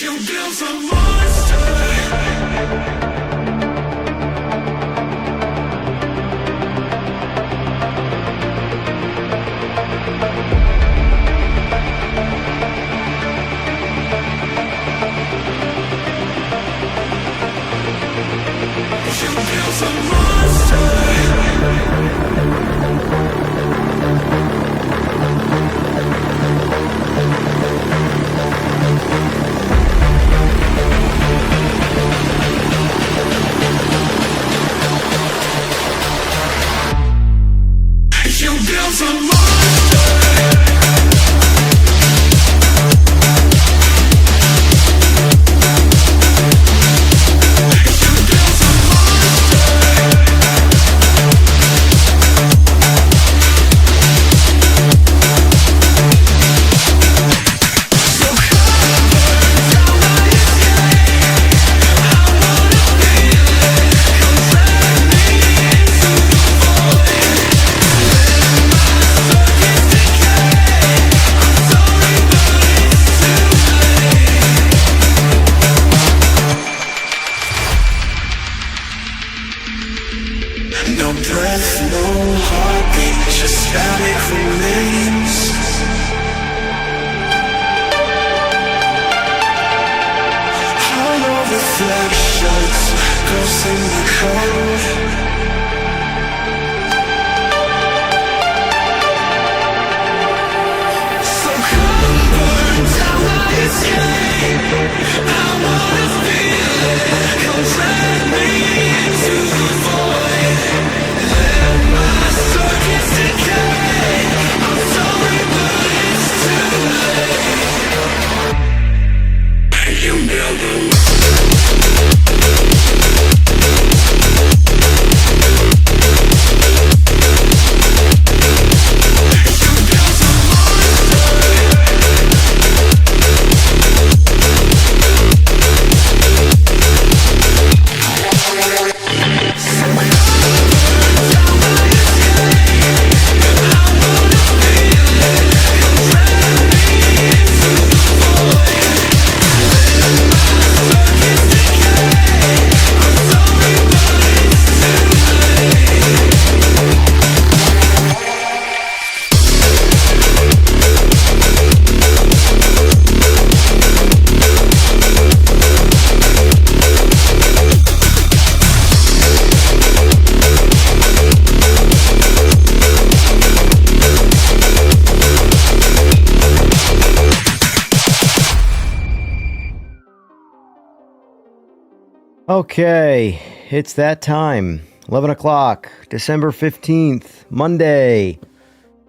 You built a monster. No breath, no heartbeat, just static remains. Hollow reflections, ghosts in the cold. So come burn down my escape. I wanna feel it, come drag me into the void. Let my circuits decay. I'm sorry, but it's too late. You never Okay, it's that time. 11 o'clock, December 15th, Monday.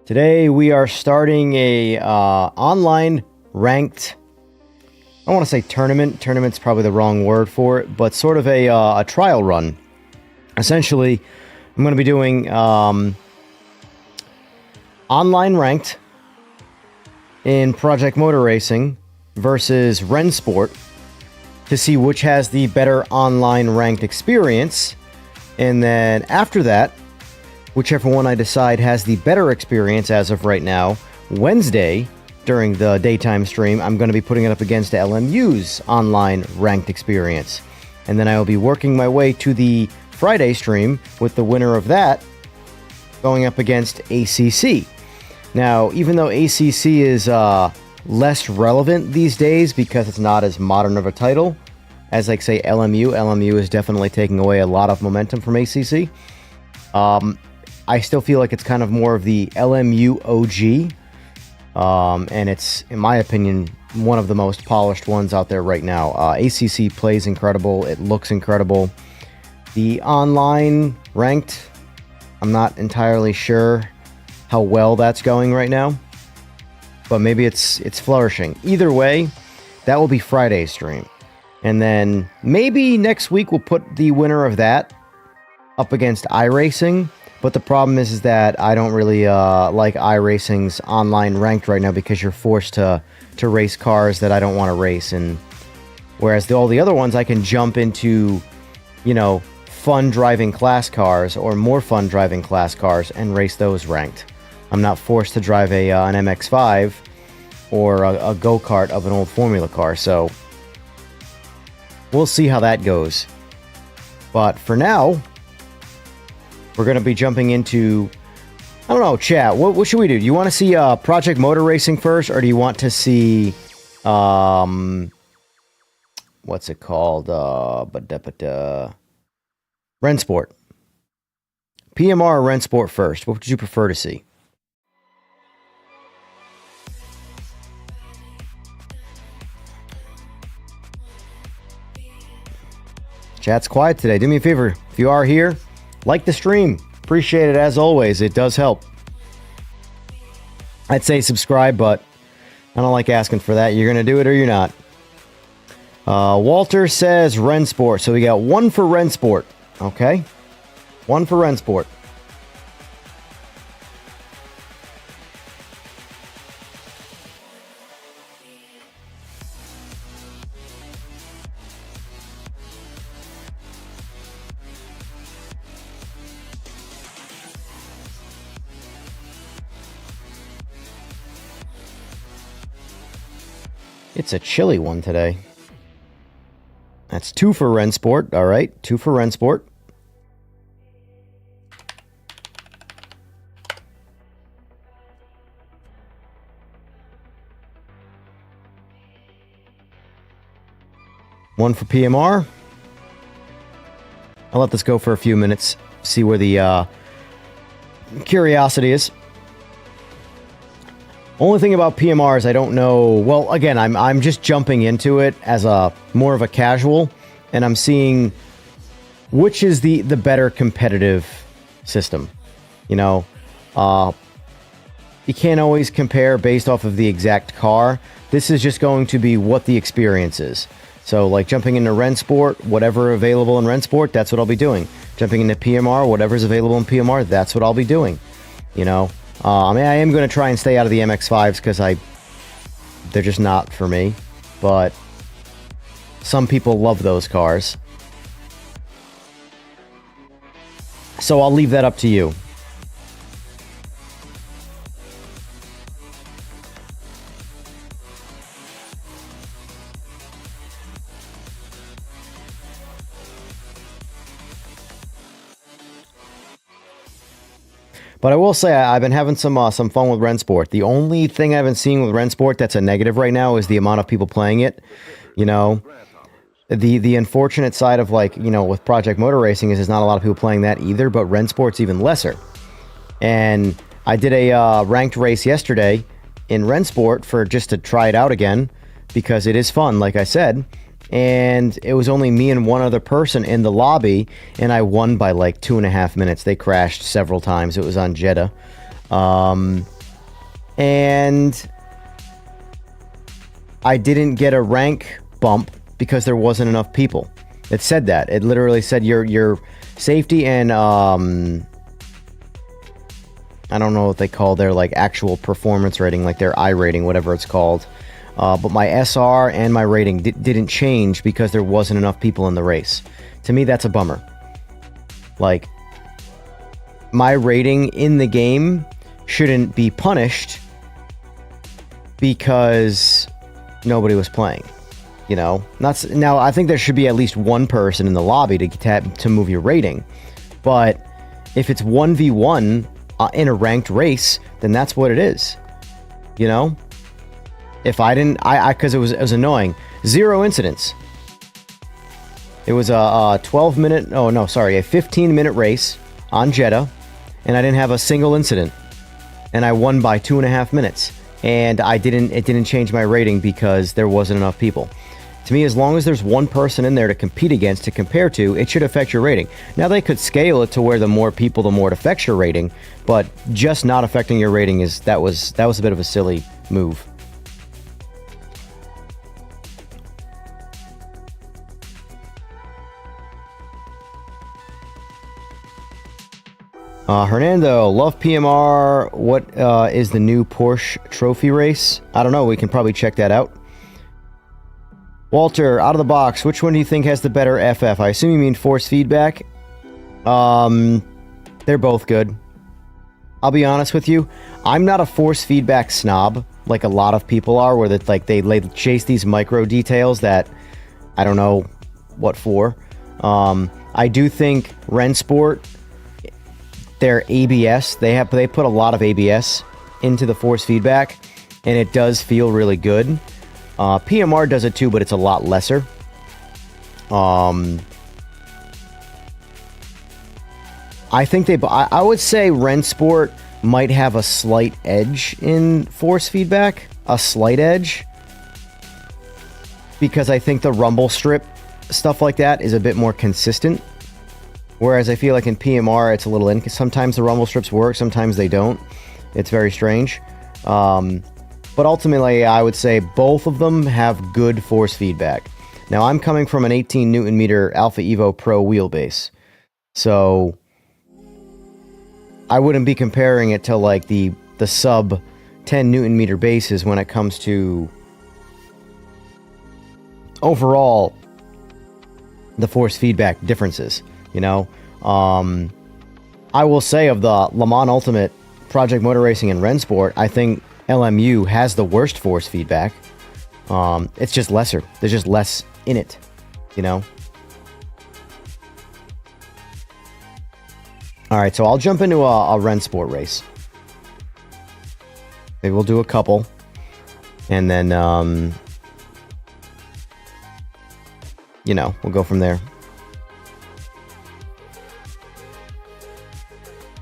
Today we are starting a online ranked, I don't want to say tournament. Tournament's probably the wrong word for it, but sort of a trial run. Essentially, I'm going to be doing online ranked in Project Motor Racing versus Rennsport, to see which has the better online ranked experience. And then after that, whichever one I decide has the better experience as of right now, Wednesday, during the daytime stream, I'm going to be putting it up against LMU's online ranked experience. And then I will be working my way to the Friday stream with the winner of that going up against ACC. Now, even though ACC is less relevant these days because it's not as modern of a title as, like, say, LMU. LMU is definitely taking away a lot of momentum from ACC. I still feel like it's kind of more of the LMU OG, and it's, in my opinion, one of the most polished ones out there right now. ACC plays incredible. It looks incredible. The online ranked, I'm not entirely sure how well that's going right now, but maybe it's flourishing. Either way, that will be Friday's stream. And then maybe next week we'll put the winner of that up against iRacing. But the problem is that I don't really like iRacing's online ranked right now, because you're forced to race cars that I don't want to race. And whereas all the other ones I can jump into, you know, fun driving class cars or more fun driving class cars and race those ranked. I'm not forced to drive an MX-5 or a go-kart of an old Formula car. So we'll see how that goes. But for now, we're going to be jumping into, I don't know, chat. What should we do? Do you want to see Project Motor Racing first, or do you want to see, what's it called? Rennsport. PMR or Rennsport first? What would you prefer to see? Chat's quiet today. Do me a favor. If you are here, like the stream. Appreciate it as always. It does help. I'd say subscribe, but I don't like asking for that. You're going to do it or you're not. Walter says Rennsport. So we got one for Rennsport. Okay. One for Rennsport. It's a chilly one today. That's two for Rennsport. All right, two for Rennsport. One for PMR. I'll let this go for a few minutes, see where the curiosity is. Only thing about PMR is I don't know. Well, again, I'm just jumping into it as a more of a casual, and I'm seeing which is the better competitive system. You know, you can't always compare based off of the exact car. This is just going to be what the experience is. So, like jumping into Rennsport, whatever available in Rennsport, that's what I'll be doing. Jumping into PMR, whatever's available in PMR, that's what I'll be doing. You know. I mean, I am going to try and stay out of the MX-5s because they're just not for me. But some people love those cars. So I'll leave that up to you. But I will say I've been having some fun with Rennsport. The only thing I've been seeing with Rennsport that's a negative right now is the amount of people playing it. You know, the unfortunate side of, like, you know, with Project Motor Racing is there's not a lot of people playing that either, but Rennsport's even lesser. And I did a ranked race yesterday in Rennsport for just to try it out again because it is fun, like I said. And it was only me and one other person in the lobby, and I won by like 2.5 minutes. They crashed several times. It was on Jeddah. And I didn't get a rank bump because there wasn't enough people. It said that. It literally said your safety and I don't know what they call their like actual performance rating, like their I rating, whatever it's called. But my SR and my rating didn't change because there wasn't enough people in the race. To me, that's a bummer. Like, my rating in the game shouldn't be punished because nobody was playing. You know, now I think there should be at least one person in the lobby to move your rating. But if it's 1v1 in a ranked race, then that's what it is. You know? If I didn't, because it was annoying. 0 incidents. It was a 12-minute, oh no, sorry, a 15-minute race on Jeddah, and I didn't have a single incident. And I won by 2.5 minutes. And it didn't change my rating because there wasn't enough people. To me, as long as there's one person in there to compete against, to compare to, it should affect your rating. Now, they could scale it to where the more people, the more it affects your rating, but just not affecting your rating that was a bit of a silly move. Hernando, love PMR. What is the new Porsche trophy race? I don't know. We can probably check that out. Walter, out of the box, which one do you think has the better FF? I assume you mean force feedback. They're both good. I'll be honest with you. I'm not a force feedback snob like a lot of people are, where they chase these micro details that, I don't know, what for. I do think Rennsport, their ABS, they put a lot of ABS into the force feedback, and it does feel really good. PMR does it too, but it's a lot lesser. I think I would say Rennsport might have a slight edge in force feedback, a slight edge, because I think the rumble strip, stuff like that, is a bit more consistent. Whereas I feel like in PMR, it's a little sometimes the rumble strips work, sometimes they don't. It's very strange. But ultimately, I would say both of them have good force feedback. Now, I'm coming from an 18 Newton meter Alpha EVO Pro wheelbase, so I wouldn't be comparing it to like the sub 10 Newton meter bases when it comes to overall the force feedback differences, you know. I will say of the Le Mans Ultimate, Project Motor Racing, and Rennsport, I think LMU has the worst force feedback. It's just lesser. There's just less in it, you know. All right, so I'll jump into a Rennsport race. Maybe we'll do a couple, and then you know, we'll go from there.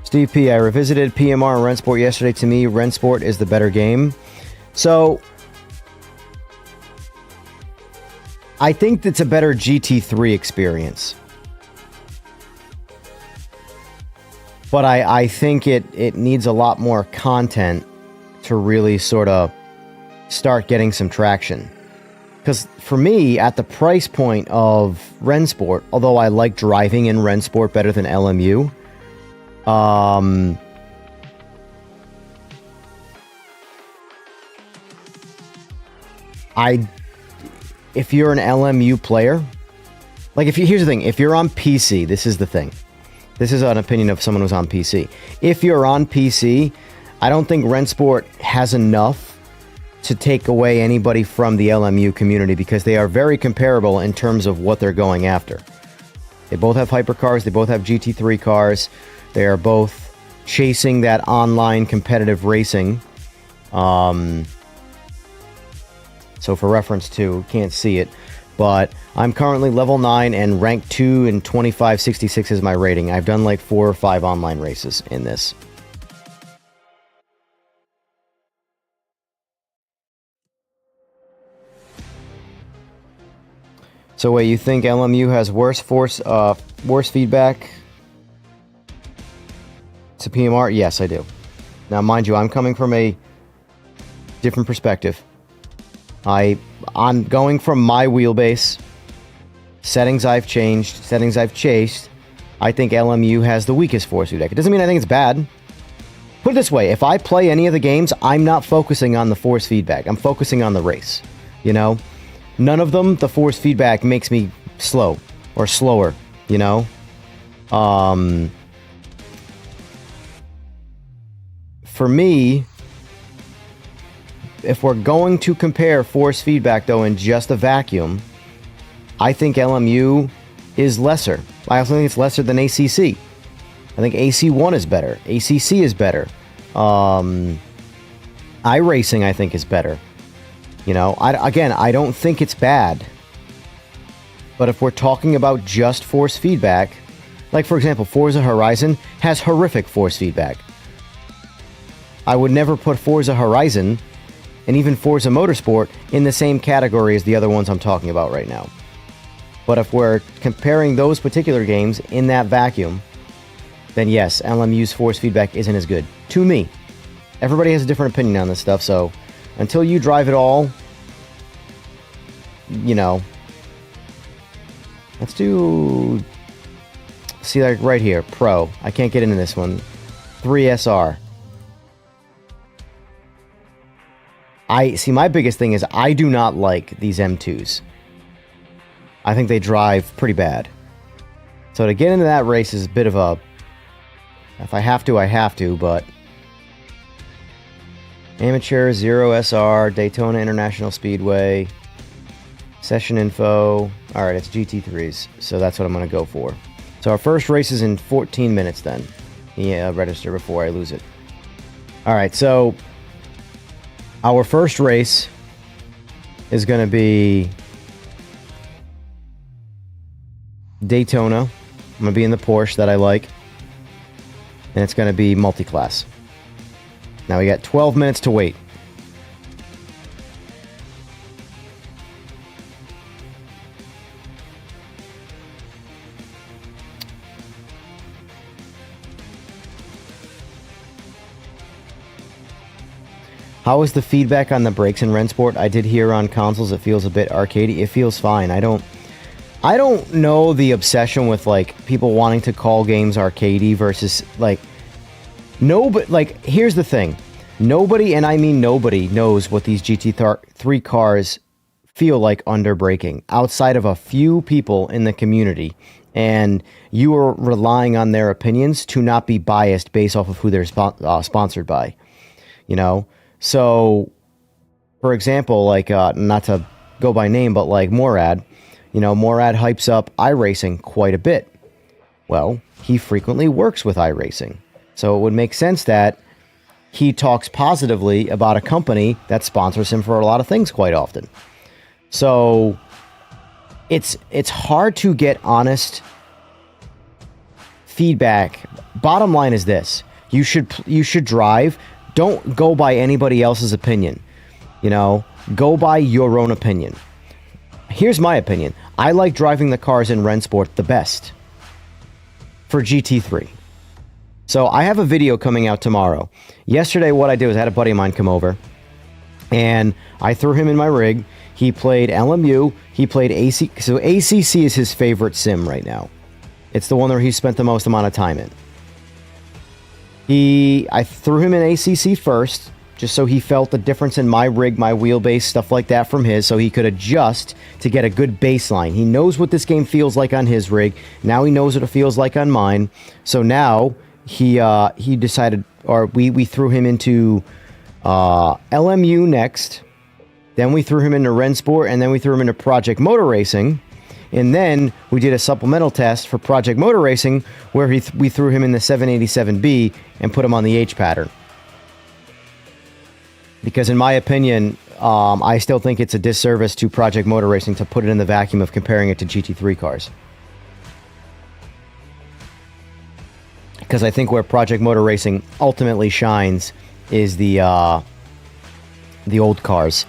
Steve P, I revisited PMR and Rennsport yesterday. To me, Rennsport is the better game. So I think it's a better GT3 experience. But I think it needs a lot more content to really sort of start getting some traction. Because for me, at the price point of Rennsport, although I like driving in Rennsport better than LMU, if you're an LMU player, like here's the thing, if you're on PC, this is the thing. This is an opinion of someone who's on PC. If you're on PC, I don't think Rennsport has enough to take away anybody from the LMU community because they are very comparable in terms of what they're going after. They both have hypercars, they both have GT3 cars, they are both chasing that online competitive racing. So for reference too, can't see it, but I'm currently level 9 and rank 2 and 2566 is my rating. I've done like 4 or 5 online races in this. So wait, you think LMU has worse feedback to PMR? Yes, I do. Now, mind you, I'm coming from a different perspective. I'm going from my wheelbase, settings I've changed, settings I've chased. I think LMU has the weakest force feedback. It doesn't mean I think it's bad. Put it this way, if I play any of the games, I'm not focusing on the force feedback. I'm focusing on the race, you know? None of them, the force feedback makes me slow or slower, you know? For me, if we're going to compare force feedback, though, in just a vacuum, I think LMU is lesser. I also think it's lesser than ACC. I think AC1 is better. ACC is better. iRacing, I think, is better. You know, I don't think it's bad. But if we're talking about just force feedback, like, for example, Forza Horizon has horrific force feedback. I would never put Forza Horizon and even Forza Motorsport in the same category as the other ones I'm talking about right now. But if we're comparing those particular games in that vacuum, then yes, LMU's force feedback isn't as good. To me. Everybody has a different opinion on this stuff, so until you drive it all, you know, let's do, see, like right here, Pro. I can't get into this one. 3SR. My biggest thing is I do not like these M2s. I think they drive pretty bad. So to get into that race is a bit of a, if I have to, I have to, but Amateur, 0 SR, Daytona International Speedway. Session info. All right, it's GT3s, so that's what I'm going to go for. So our first race is in 14 minutes then. Yeah, register before I lose it. All right, so our first race is going to be Daytona. I'm going to be in the Porsche that I like. And it's going to be multi-class. Now we got 12 minutes to wait. How is the feedback on the brakes in Rennsport? I did hear on consoles it feels a bit arcadey. It feels fine. I don't know the obsession with like people wanting to call games arcadey versus like but like here's the thing. Nobody, and I mean nobody, knows what these GT3 cars feel like under braking outside of a few people in the community, and you are relying on their opinions to not be biased based off of who they're sponsored by, you know? So, for example, like, not to go by name, but like Morad, you know, Morad hypes up iRacing quite a bit. Well, he frequently works with iRacing. So it would make sense that he talks positively about a company that sponsors him for a lot of things quite often. So it's hard to get honest feedback. Bottom line is this. You should drive. Don't go by anybody else's opinion. You know, go by your own opinion. Here's my opinion. I like driving the cars in Rennsport the best for GT3. So I have a video coming out tomorrow. Yesterday, what I did was I had a buddy of mine come over, and I threw him in my rig. He played LMU. He played AC. So ACC is his favorite sim right now. It's the one where he spent the most amount of time in. I threw him in ACC first, just so he felt the difference in my rig, my wheelbase, stuff like that from his, so he could adjust to get a good baseline. He knows what this game feels like on his rig. Now he knows what it feels like on mine. So now he decided, or we threw him into LMU next. Then we threw him into Rennsport, and then we threw him into Project Motor Racing. And then we did a supplemental test for Project Motor Racing where we threw him in the 787B and put him on the H pattern. Because in my opinion, I still think it's a disservice to Project Motor Racing to put it in the vacuum of comparing it to GT3 cars. Because I think where Project Motor Racing ultimately shines is the old cars.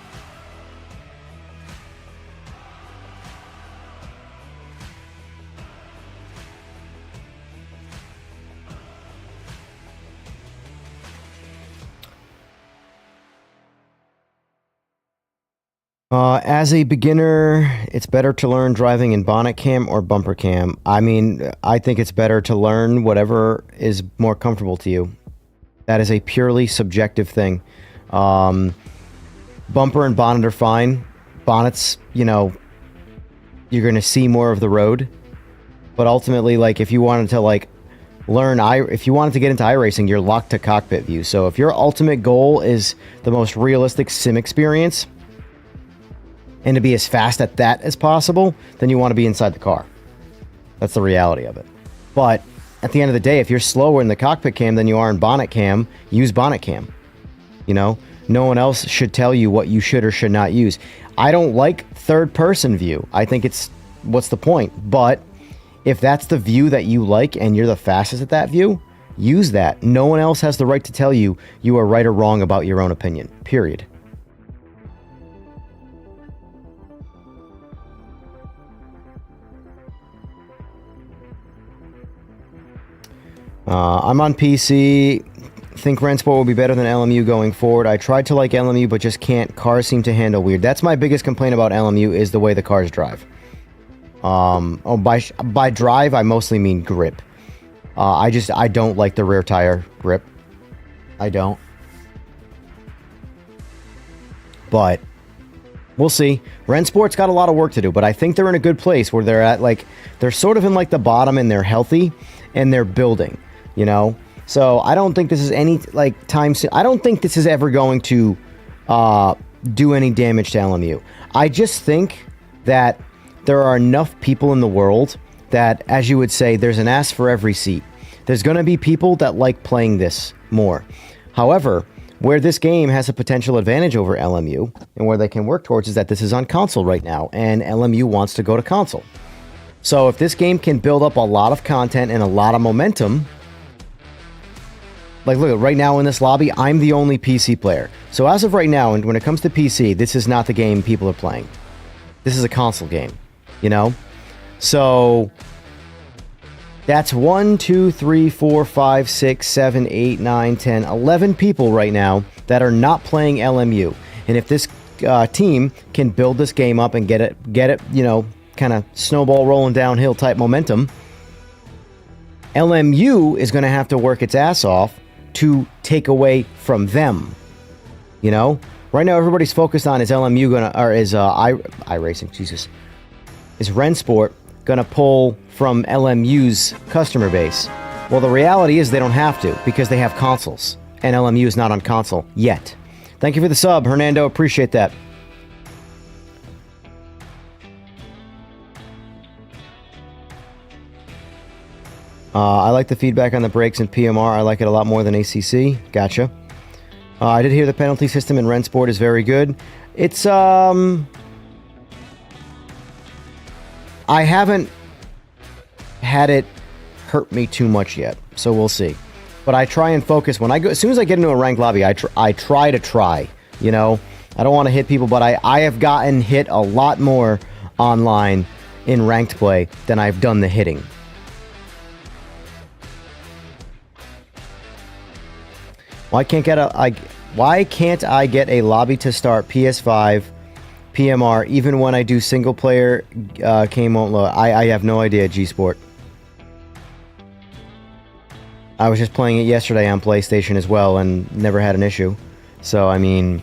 As a beginner, it's better to learn driving in bonnet cam or bumper cam. I mean, I think it's better to learn whatever is more comfortable to you. That is a purely subjective thing. Bumper and bonnet are fine. Bonnets, you know, you're going to see more of the road. But ultimately, like, if you wanted to, like, if you wanted to get into iRacing, you're locked to cockpit view. So if your ultimate goal is the most realistic sim experience, and to be as fast at that as possible, then you want to be inside the car. That's the reality of it. But at the end of the day, if you're slower in the cockpit cam than you are in bonnet cam, use bonnet cam. You know, no one else should tell you what you should or should not use. I don't like third person view. I think what's the point? But if that's the view that you like and you're the fastest at that view, use that. No one else has the right to tell you you are right or wrong about your own opinion. Period. I'm on PC. Think Rennsport will be better than LMU going forward. I tried to like LMU, but just can't. Cars seem to handle weird. That's my biggest complaint about LMU is the way the cars drive. By drive, I mostly mean grip. I don't like the rear tire grip. I don't. But we'll see. Rennsport's got a lot of work to do, but I think they're in a good place where they're at, like, they're sort of in like the bottom and they're healthy and they're building. You know, so I don't think this is any like time. I don't think this is ever going to do any damage to LMU. I just think that there are enough people in the world that, as you would say, there's an ass for every seat. There's going to be people that like playing this more. However, where this game has a potential advantage over LMU and where they can work towards is that this is on console right now, and LMU wants to go to console. So if this game can build up a lot of content and a lot of momentum, like look, right now in this lobby, I'm the only PC player. So as of right now, and when it comes to PC, this is not the game people are playing. This is a console game, you know? So that's 1, 2, 3, 4, 5, 6, 7, 8, 9, 10, 11 people right now that are not playing LMU. And if this team can build this game up and get it, you know, kind of snowball rolling downhill type momentum, LMU is going to have to work its ass off to take away from them. You know, right now everybody's focused on is LMU gonna, or is iRacing, Jesus, is Rennsport gonna pull from LMU's customer base? Well, the reality is they don't have to, because they have consoles, and LMU is not on console yet. Thank you for the sub, Hernando. Appreciate that. I like the feedback on the brakes in PMR. I like it a lot more than ACC. Gotcha. I did hear the penalty system in Rennsport is very good. It's, I haven't had it hurt me too much yet, so we'll see. But I try and focus when I go, as soon as I get into a ranked lobby, I try to try, you know? I don't want to hit people, but I have gotten hit a lot more online in ranked play than I've done the hitting. Why can't I get a lobby to start PS5 PMR even when I do single player game won't load? I have no idea, G-Sport. I was just playing it yesterday on PlayStation as well and never had an issue. So, I mean,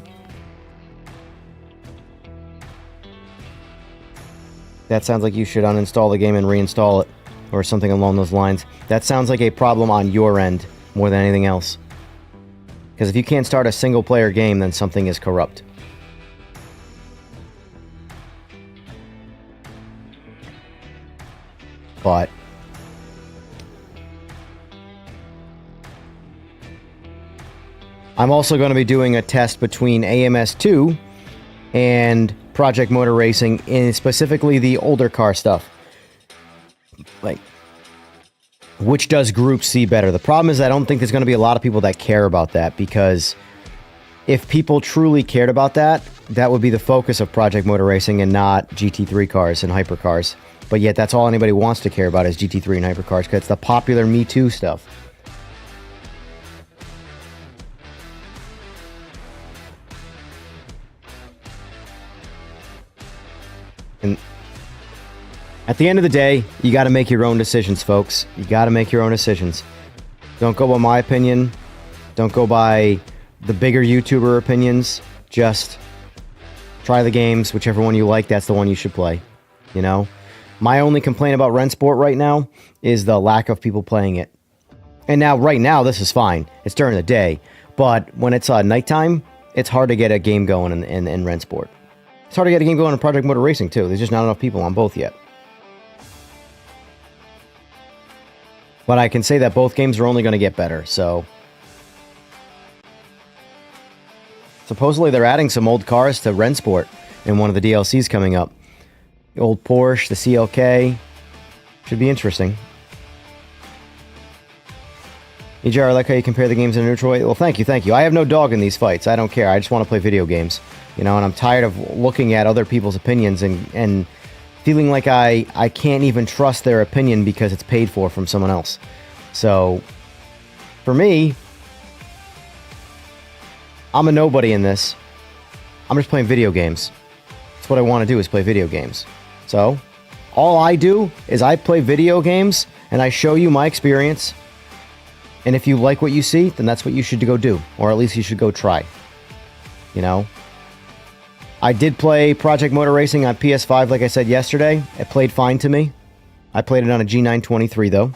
that sounds like you should uninstall the game and reinstall it, or something along those lines. That sounds like a problem on your end more than anything else. Because if you can't start a single player game, then something is corrupt. But I'm also going to be doing a test between AMS2 and Project Motor Racing, in specifically the older car stuff. Like, which does Group C better? The problem is I don't think there's going to be a lot of people that care about that, because if people truly cared about that, that would be the focus of Project Motor Racing and not GT3 cars and hypercars. But yet that's all anybody wants to care about is GT3 and hypercars, because it's the popular Me Too stuff. And at the end of the day, you got to make your own decisions, folks. You got to make your own decisions. Don't go by my opinion. Don't go by the bigger YouTuber opinions. Just try the games. Whichever one you like, that's the one you should play. You know? My only complaint about Rennsport right now is the lack of people playing it. And now, right now, this is fine. It's during the day. But when it's nighttime, it's hard to get a game going in Rennsport. It's hard to get a game going in Project Motor Racing, too. There's just not enough people on both yet. But I can say that both games are only going to get better, so... Supposedly they're adding some old cars to Rennsport in one of the DLCs coming up. The old Porsche, the CLK. Should be interesting. EJR, I like how you compare the games in a neutral way. Well, thank you, thank you. I have no dog in these fights. I don't care. I just want to play video games. You know, and I'm tired of looking at other people's opinions and feeling like I can't even trust their opinion because it's paid for from someone else. So, for me, I'm a nobody in this. I'm just playing video games. That's what I want to do, is play video games. So, all I do is I play video games and I show you my experience. And if you like what you see, then that's what you should go do. Or at least you should go try. You know? I did play Project Motor Racing on PS5, like I said yesterday. It played fine to me. I played it on a G923, though.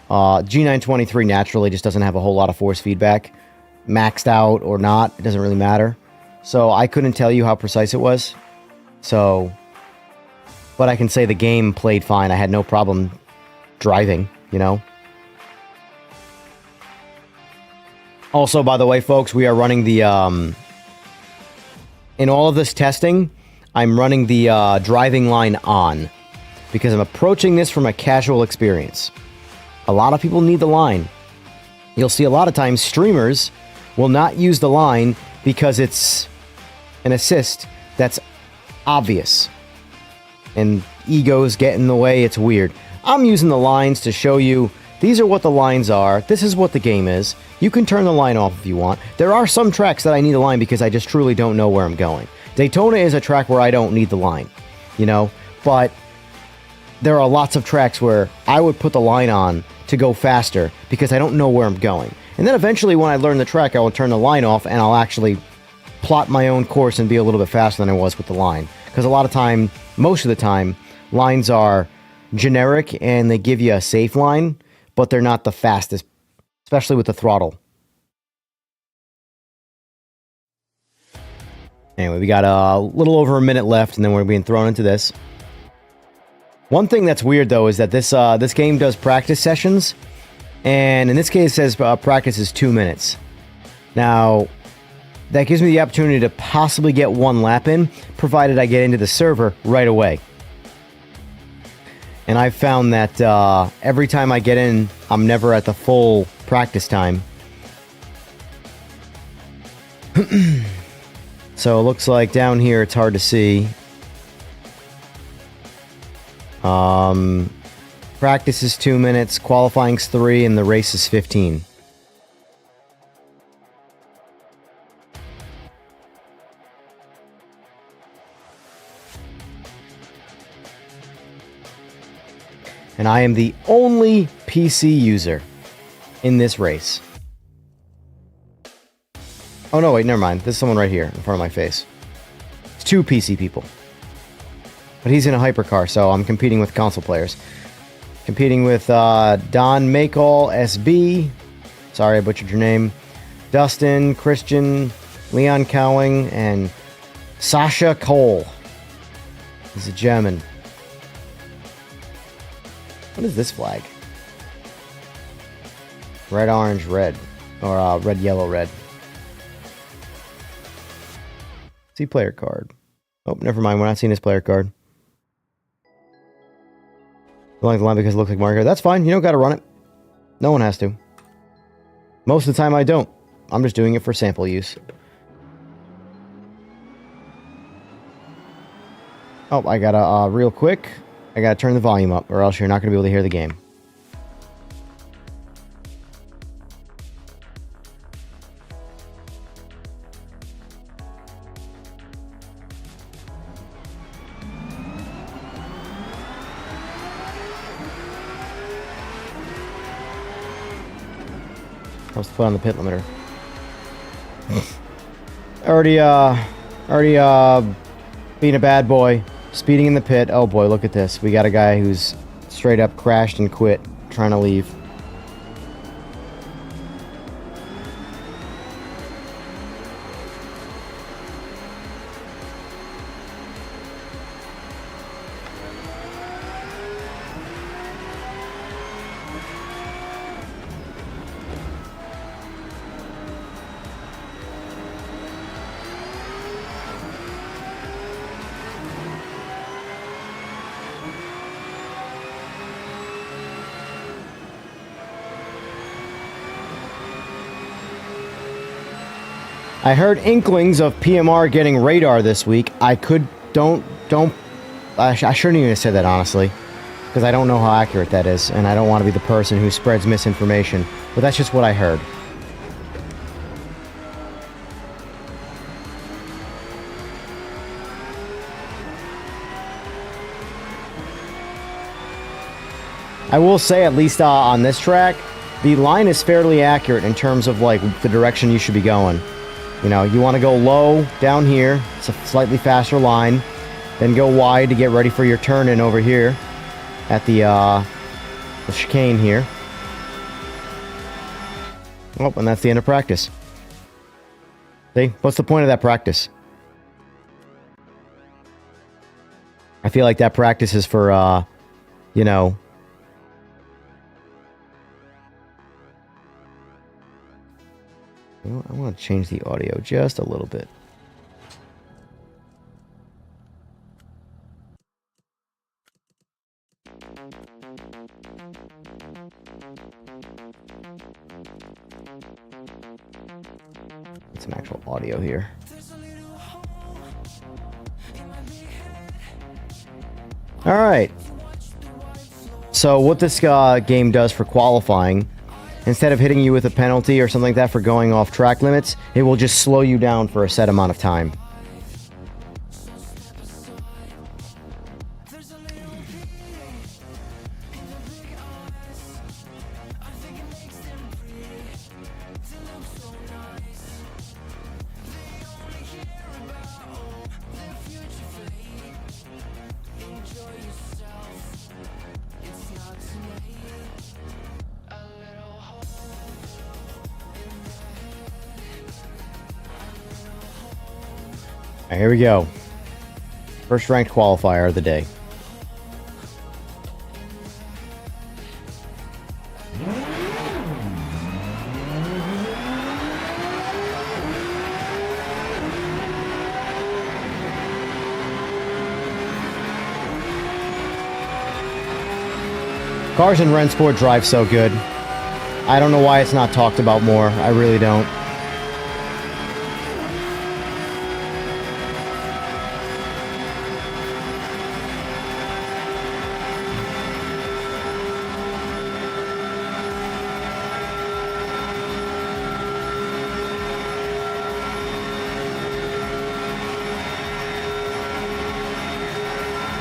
G923 naturally just doesn't have a whole lot of force feedback. Maxed out or not, it doesn't really matter. So I couldn't tell you how precise it was. So But I can say the game played fine. I had no problem driving, you know. Also, by the way, folks, we are running the... in all of this testing, I'm running the driving line on. Because I'm approaching this from a casual experience. A lot of people need the line. You'll see a lot of times streamers will not use the line because it's an assist that's obvious. And egos get in the way, it's weird. I'm using the lines to show you, these are what the lines are, this is what the game is. You can turn the line off if you want. There are some tracks that I need a line because I just truly don't know where I'm going. Daytona is a track where I don't need the line, you know, but there are lots of tracks where I would put the line on to go faster because I don't know where I'm going. And then eventually when I learn the track, I will turn the line off and I'll actually plot my own course and be a little bit faster than I was with the line. Because a lot of time, most of the time, lines are generic and they give you a safe line, but they're not the fastest, especially with the throttle. Anyway, we got a little over a minute left and then we're being thrown into this. One thing that's weird, though, is that this game does practice sessions, and in this case it says practice is 2 minutes. Now, that gives me the opportunity to possibly get one lap in, provided I get into the server right away. And I've found that every time I get in, I'm never at the full practice time. So it looks like down here it's hard to see. Practice is 2 minutes, qualifying's 3, and the race is 15. And I am the only PC user in this race. Oh no, wait, never mind. There's someone right here in front of my face. It's 2 PC people. But he's in a hypercar, so I'm competing with console players. Competing with Don Makall, SB. Sorry, I butchered your name. Dustin, Christian, Leon Cowing, and Sasha Cole. He's a German. What is this flag? Red, orange, red. Or red, yellow, red. See player card. Oh, never mind. We're not seeing his player card. Like the line because it looks like Mario. That's fine. You don't got to run it. No one has to. Most of the time I don't. I'm just doing it for sample use. Oh, I gotta, real quick, I gotta turn the volume up or else you're not gonna be able to hear the game. I was put on the pit limiter. already being a bad boy, speeding in the pit. Oh boy, look at this. We got a guy who's straight up crashed and quit, trying to leave. I heard inklings of PMR getting radar this week. I shouldn't even have said that, honestly, because I don't know how accurate that is, and I don't want to be the person who spreads misinformation, but that's just what I heard. I will say, at least on this track, the line is fairly accurate in terms of like the direction you should be going. You know, you want to go low down here. It's a slightly faster line. Then go wide to get ready for your turn in over here at the chicane here. Oh, and that's the end of practice. See? What's the point of that practice? I feel like that practice is for, you know... I want to change the audio just a little bit. Get some actual audio here. All right. So what this game does for qualifying, instead of hitting you with a penalty or something like that for going off track limits, it will just slow you down for a set amount of time. Right, here we go. First ranked qualifier of the day. Cars in Rennsport drive so good. I don't know why it's not talked about more. I really don't.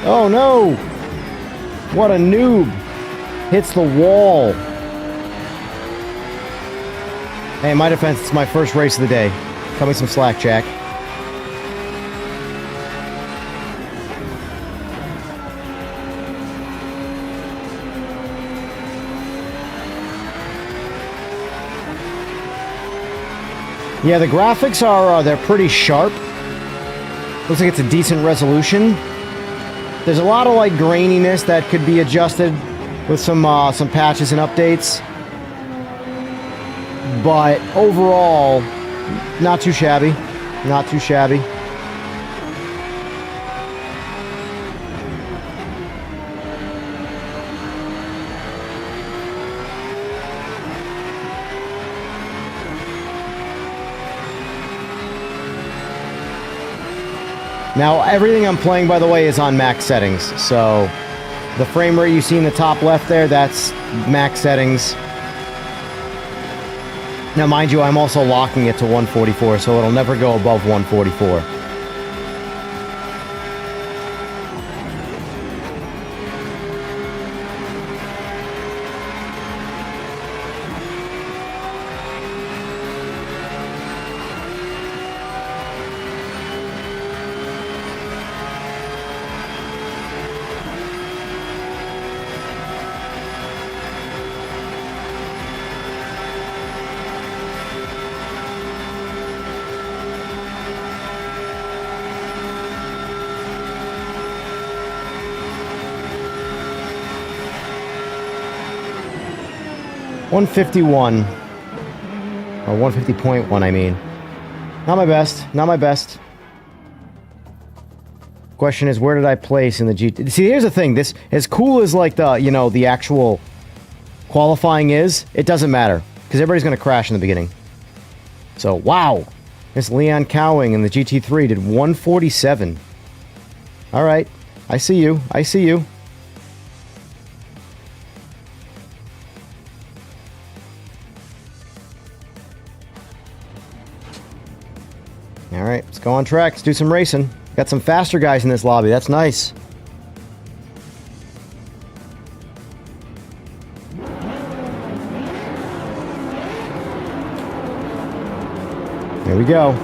Oh no! What a noob! Hits the wall. Hey, in my defense, it's my first race of the day. Cut me some slack, Jack. Yeah, the graphics are, they're pretty sharp. Looks like it's a decent resolution. There's a lot of, like, graininess that could be adjusted with some patches and updates. But overall, not too shabby. Not too shabby. Now, everything I'm playing, by the way, is on max settings. So, the frame rate you see in the top left there, that's max settings. Now, mind you, I'm also locking it to 144, so it'll never go above 144. .151 or 150.1, I mean. Not my best. Not my best. Question is, where did I place in the GT? See, here's the thing. This, as cool as like the, you know, the actual qualifying is, it doesn't matter because everybody's going to crash in the beginning. So, wow. This Leon Cowing in the GT3 did 147. All right. I see you. I see you. All right, let's go on track. Let's do some racing. Got some faster guys in this lobby. That's nice. Here we go.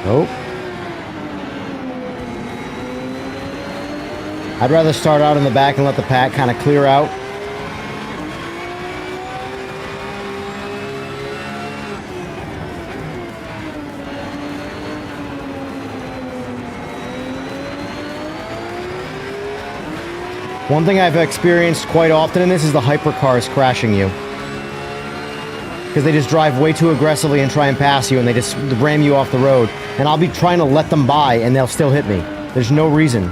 Oh. I'd rather start out in the back and let the pack kind of clear out. One thing I've experienced quite often in this is the hypercars crashing you. Because they just drive way too aggressively and try and pass you, and they just ram you off the road. And I'll be trying to let them by, and they'll still hit me. There's no reason.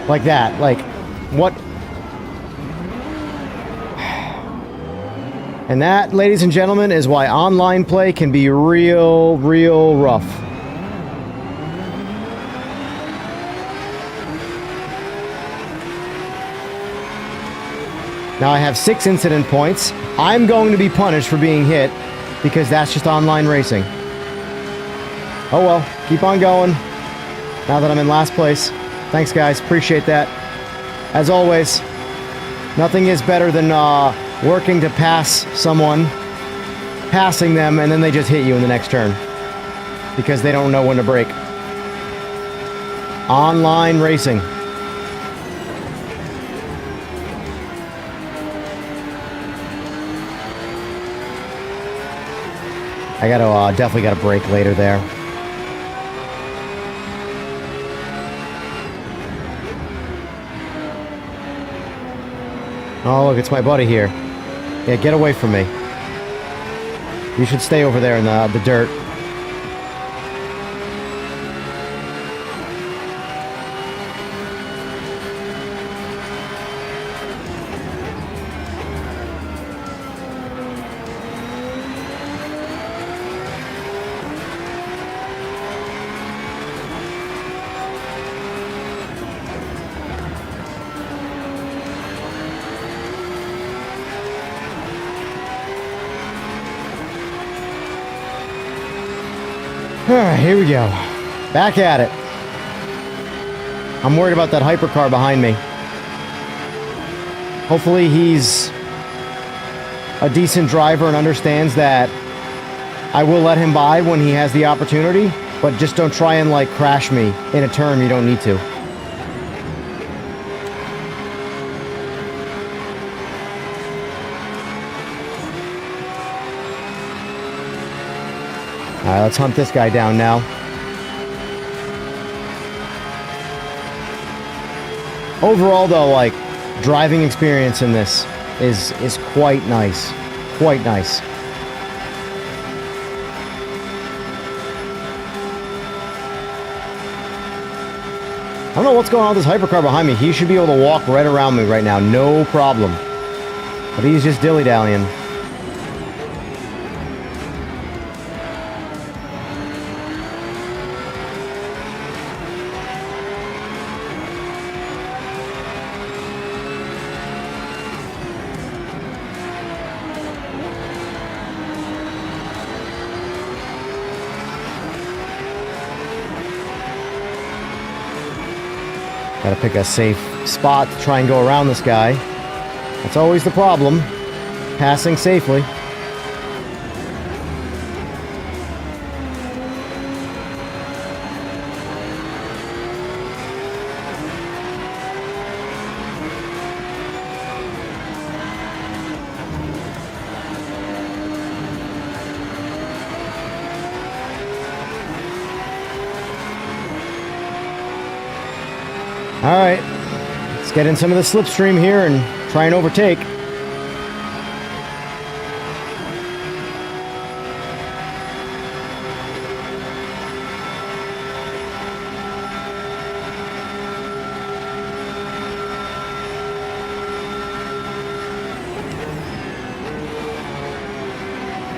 Like that. Like, what? And that, ladies and gentlemen, is why online play can be real rough. Now I have 6 incident points. I'm going to be punished for being hit because that's just online racing. Oh well, keep on going. Now that I'm in last place. Thanks, guys. Appreciate that. As always, nothing is better than working to pass someone, passing them, and then they just hit you in the next turn because they don't know when to brake. Online racing. I gotta definitely gotta brake later there. Oh, look, it's my buddy here. Yeah, get away from me. You should stay over there in the dirt. Alright, here we go. Back at it. I'm worried about that hypercar behind me. Hopefully he's a decent driver and understands that I will let him by when he has the opportunity, but just don't try and like crash me in a turn you don't need to. Alright, let's hunt this guy down now. Overall, though, like, driving experience in this is quite nice. Quite nice. I don't know what's going on with this hypercar behind me. He should be able to walk right around me right now, no problem. But he's just dilly-dallying. Gotta pick a safe spot to try and go around this guy. That's always the problem. Passing safely. Alright, let's get in some of the slipstream here and try and overtake.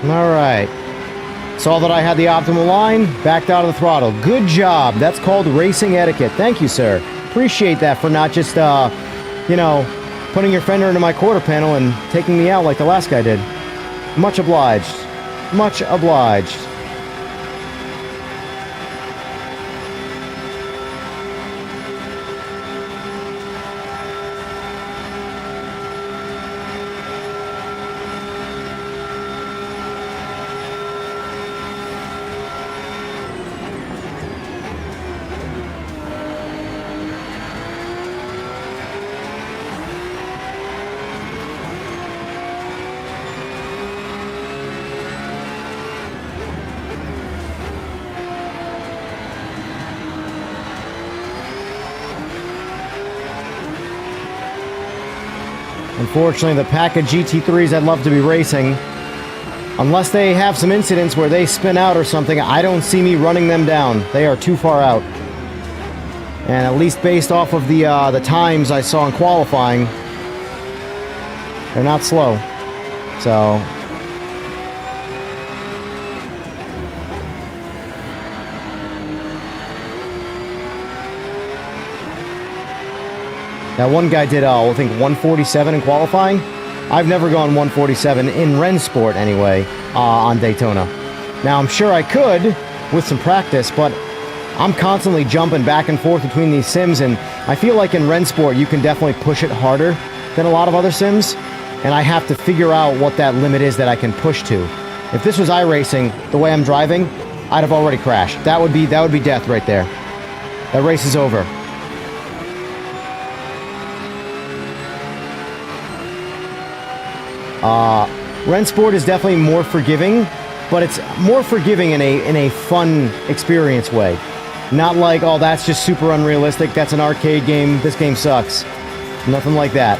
All right. Saw that I had the optimal line, backed out of the throttle. Good job. That's called racing etiquette. Thank you, sir. Appreciate that for not just, you know, putting your fender into my quarter panel and taking me out like the last guy did. Much obliged. Much obliged. Unfortunately, the pack of GT3s I'd love to be racing, unless they have some incidents where they spin out or something, I don't see me running them down. They are too far out. And at least based off of the times I saw in qualifying, they're not slow. So that one guy did, I think, 147 in qualifying. I've never gone 147 in Rennsport anyway, on Daytona. Now, I'm sure I could with some practice, but I'm constantly jumping back and forth between these sims, and I feel like in Rennsport you can definitely push it harder than a lot of other sims, and I have to figure out what that limit is that I can push to. If this was iRacing, the way I'm driving, I'd have already crashed. That would be death right there. That race is over. Rennsport is definitely more forgiving, but it's more forgiving in a fun experience way. Not like, oh, that's just super unrealistic, that's an arcade game, this game sucks. Nothing like that.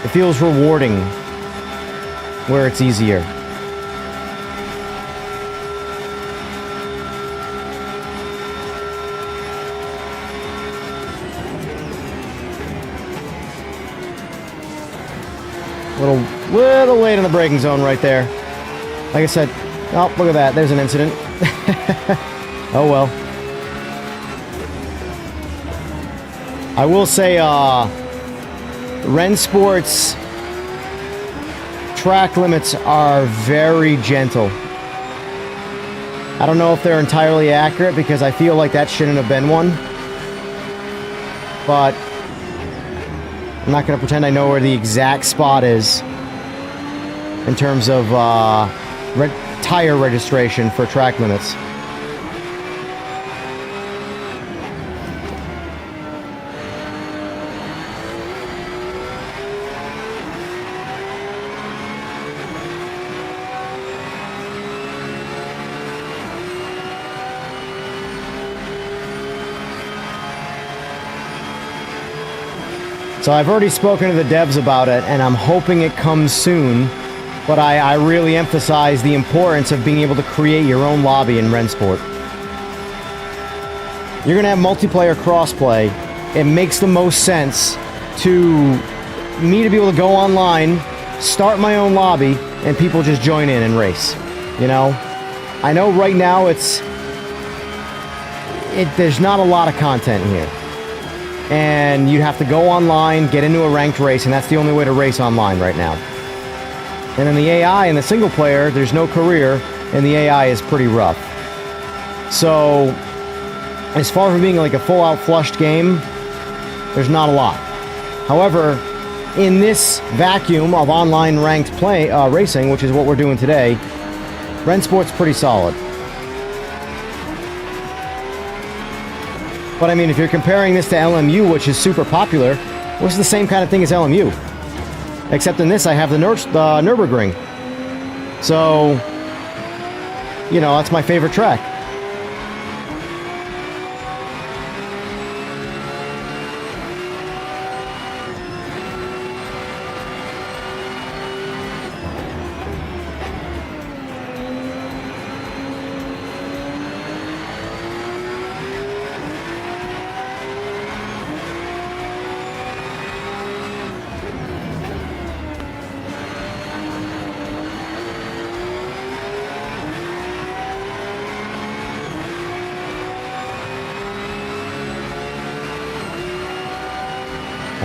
It feels rewarding where it's easier. Little late in the braking zone right there. Like I said, oh, look at that. There's an incident. Oh, well. I will say, Rennsport's track limits are very gentle. I don't know if they're entirely accurate because I feel like that shouldn't have been one. But I'm not going to pretend I know where the exact spot is in terms of tire registration for track limits. So I've already spoken to the devs about it, and I'm hoping it comes soon, but I really emphasize the importance of being able to create your own lobby in Rennsport. You're going to have multiplayer crossplay. It makes the most sense to me to be able to go online, start my own lobby, and people just join in and race. You know? I know right now there's not a lot of content here. And you have to go online, get into a ranked race, and that's the only way to race online right now. And in the AI, in the single player, there's no career, and the AI is pretty rough. So, as far from being like a full-out flushed game, there's not a lot. However, in this vacuum of online ranked racing, which is what we're doing today, Rennsport's pretty solid. But I mean, if you're comparing this to LMU, which is super popular, well, it's the same kind of thing as LMU. Except in this, I have the Nürburgring. So, you know, that's my favorite track.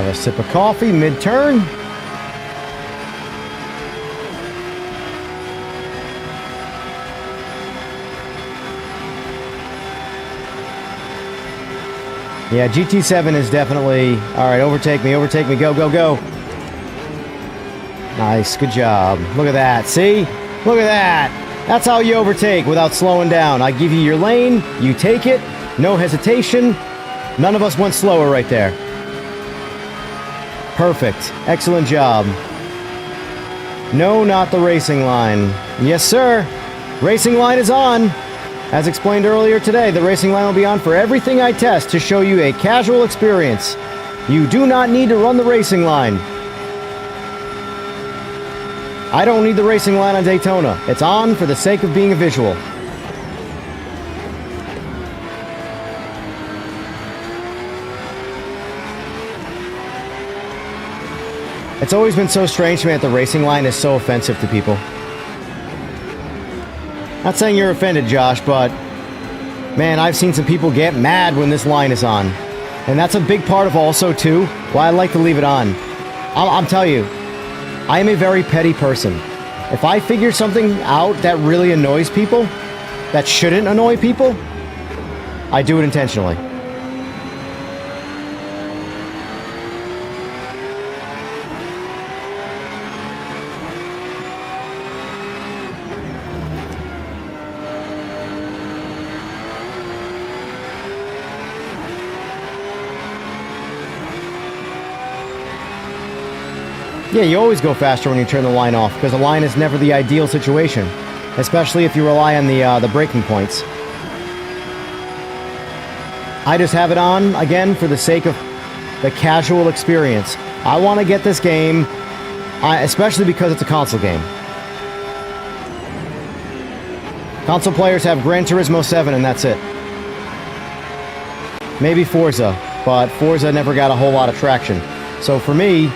Have a sip of coffee mid-turn. Yeah, GT7 is definitely... All right, overtake me, go, go, go. Nice, good job. Look at that, see? Look at that. That's how you overtake without slowing down. I give you your lane, you take it, no hesitation. None of us went slower right there. Perfect, excellent job. No, not the racing line. Yes, sir. Racing line is on. As explained earlier today, the racing line will be on for everything I test to show you a casual experience. You do not need to run the racing line. I don't need the racing line on Daytona. It's on for the sake of being a visual. It's always been so strange to me that the racing line is so offensive to people. Not saying you're offended, Josh, but man, I've seen some people get mad when this line is on. And that's a big part of also, too, why I like to leave it on. I'm telling you, I am a very petty person. If I figure something out that really annoys people, that shouldn't annoy people, I do it intentionally. Yeah, you always go faster when you turn the line off, because the line is never the ideal situation, especially if you rely on the braking points. I just have it on, again, for the sake of the casual experience. I want to get this game, especially because it's a console game. Console players have Gran Turismo 7 and that's it. Maybe Forza, but Forza never got a whole lot of traction. So for me,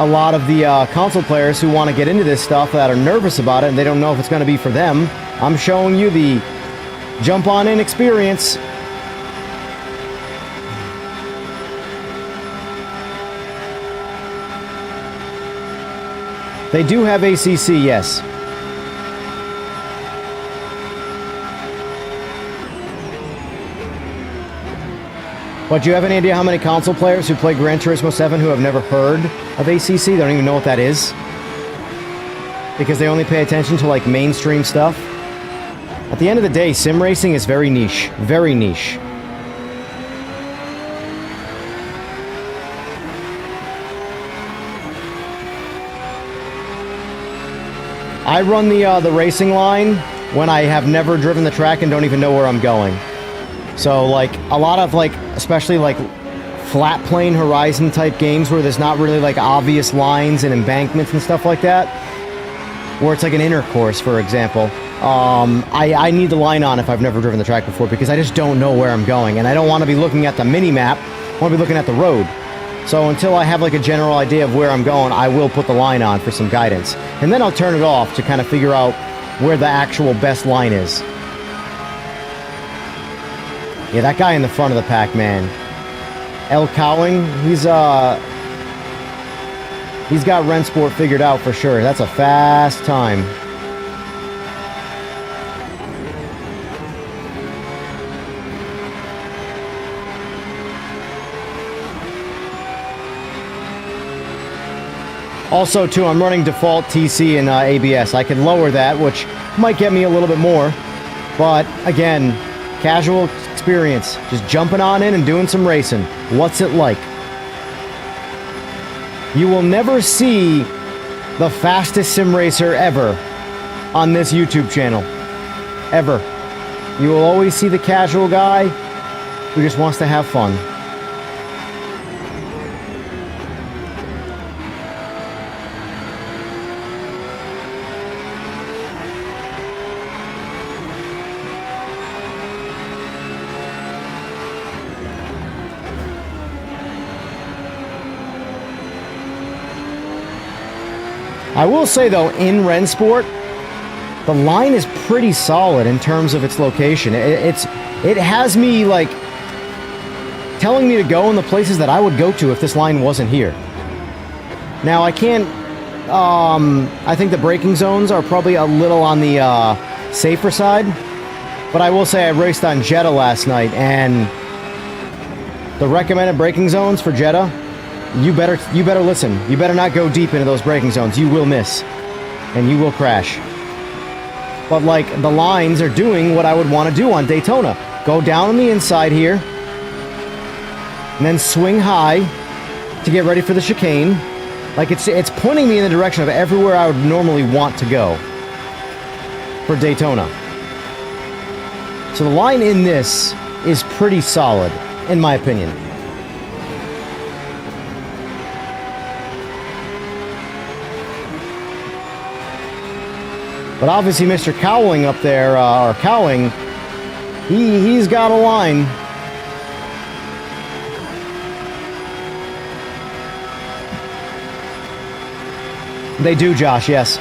a lot of the console players who want to get into this stuff that are nervous about it and they don't know if it's going to be for them, I'm showing you the jump on in experience. They do have ACC, yes. But do you have any idea how many console players who play Gran Turismo 7 who have never heard of ACC? They don't even know what that is. Because they only pay attention to, like, mainstream stuff. At the end of the day, sim racing is very niche. Very niche. I run the racing line when I have never driven the track and don't even know where I'm going. So, like, a lot of, like, especially, like, flat plane horizon type games where there's not really, like, obvious lines and embankments and stuff like that, where it's like an inner course, for example, I need the line on if I've never driven the track before, because I just don't know where I'm going, and I don't want to be looking at the mini-map, I want to be looking at the road. So until I have, like, a general idea of where I'm going, I will put the line on for some guidance. And then I'll turn it off to kind of figure out where the actual best line is. Yeah, that guy in the front of the pack, man. El Cowing, he's got Rennsport figured out for sure. That's a fast time. Also, too, I'm running default TC and ABS. I can lower that, which might get me a little bit more. But, again, casual experience. Just jumping on in and doing some racing. What's it like? You will never see the fastest sim racer ever on this YouTube channel. Ever. You will always see the casual guy who just wants to have fun. I will say, though, in Rennsport, the line is pretty solid in terms of its location. It has me, like, telling me to go in the places that I would go to if this line wasn't here. Now, I can't... I think the braking zones are probably a little on the safer side. But I will say I raced on Jeddah last night, and the recommended braking zones for Jeddah, you better listen. You better not go deep into those braking zones. You will miss, and you will crash. But, like, the lines are doing what I would want to do on Daytona. Go down on the inside here, and then swing high to get ready for the chicane. Like, it's pointing me in the direction of everywhere I would normally want to go for Daytona. So the line in this is pretty solid, in my opinion. But obviously Mr. Cowling up there, or Cowing, he's got a line. They do, Josh, yes.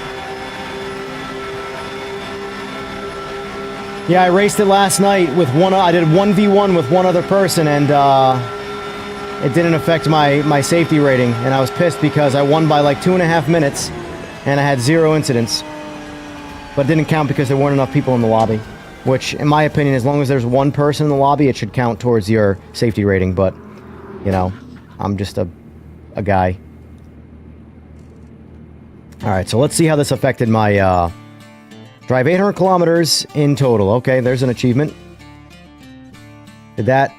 Yeah, I raced it last night with I did 1v1 with one other person, and it didn't affect my safety rating, and I was pissed because I won by like 2.5 minutes, and I had 0 incidents. But it didn't count because there weren't enough people in the lobby, which, in my opinion, as long as there's one person in the lobby, it should count towards your safety rating, but, you know, I'm just a guy. Alright, so let's see how this affected my, drive 800 kilometers in total. Okay, there's an achievement. Did that...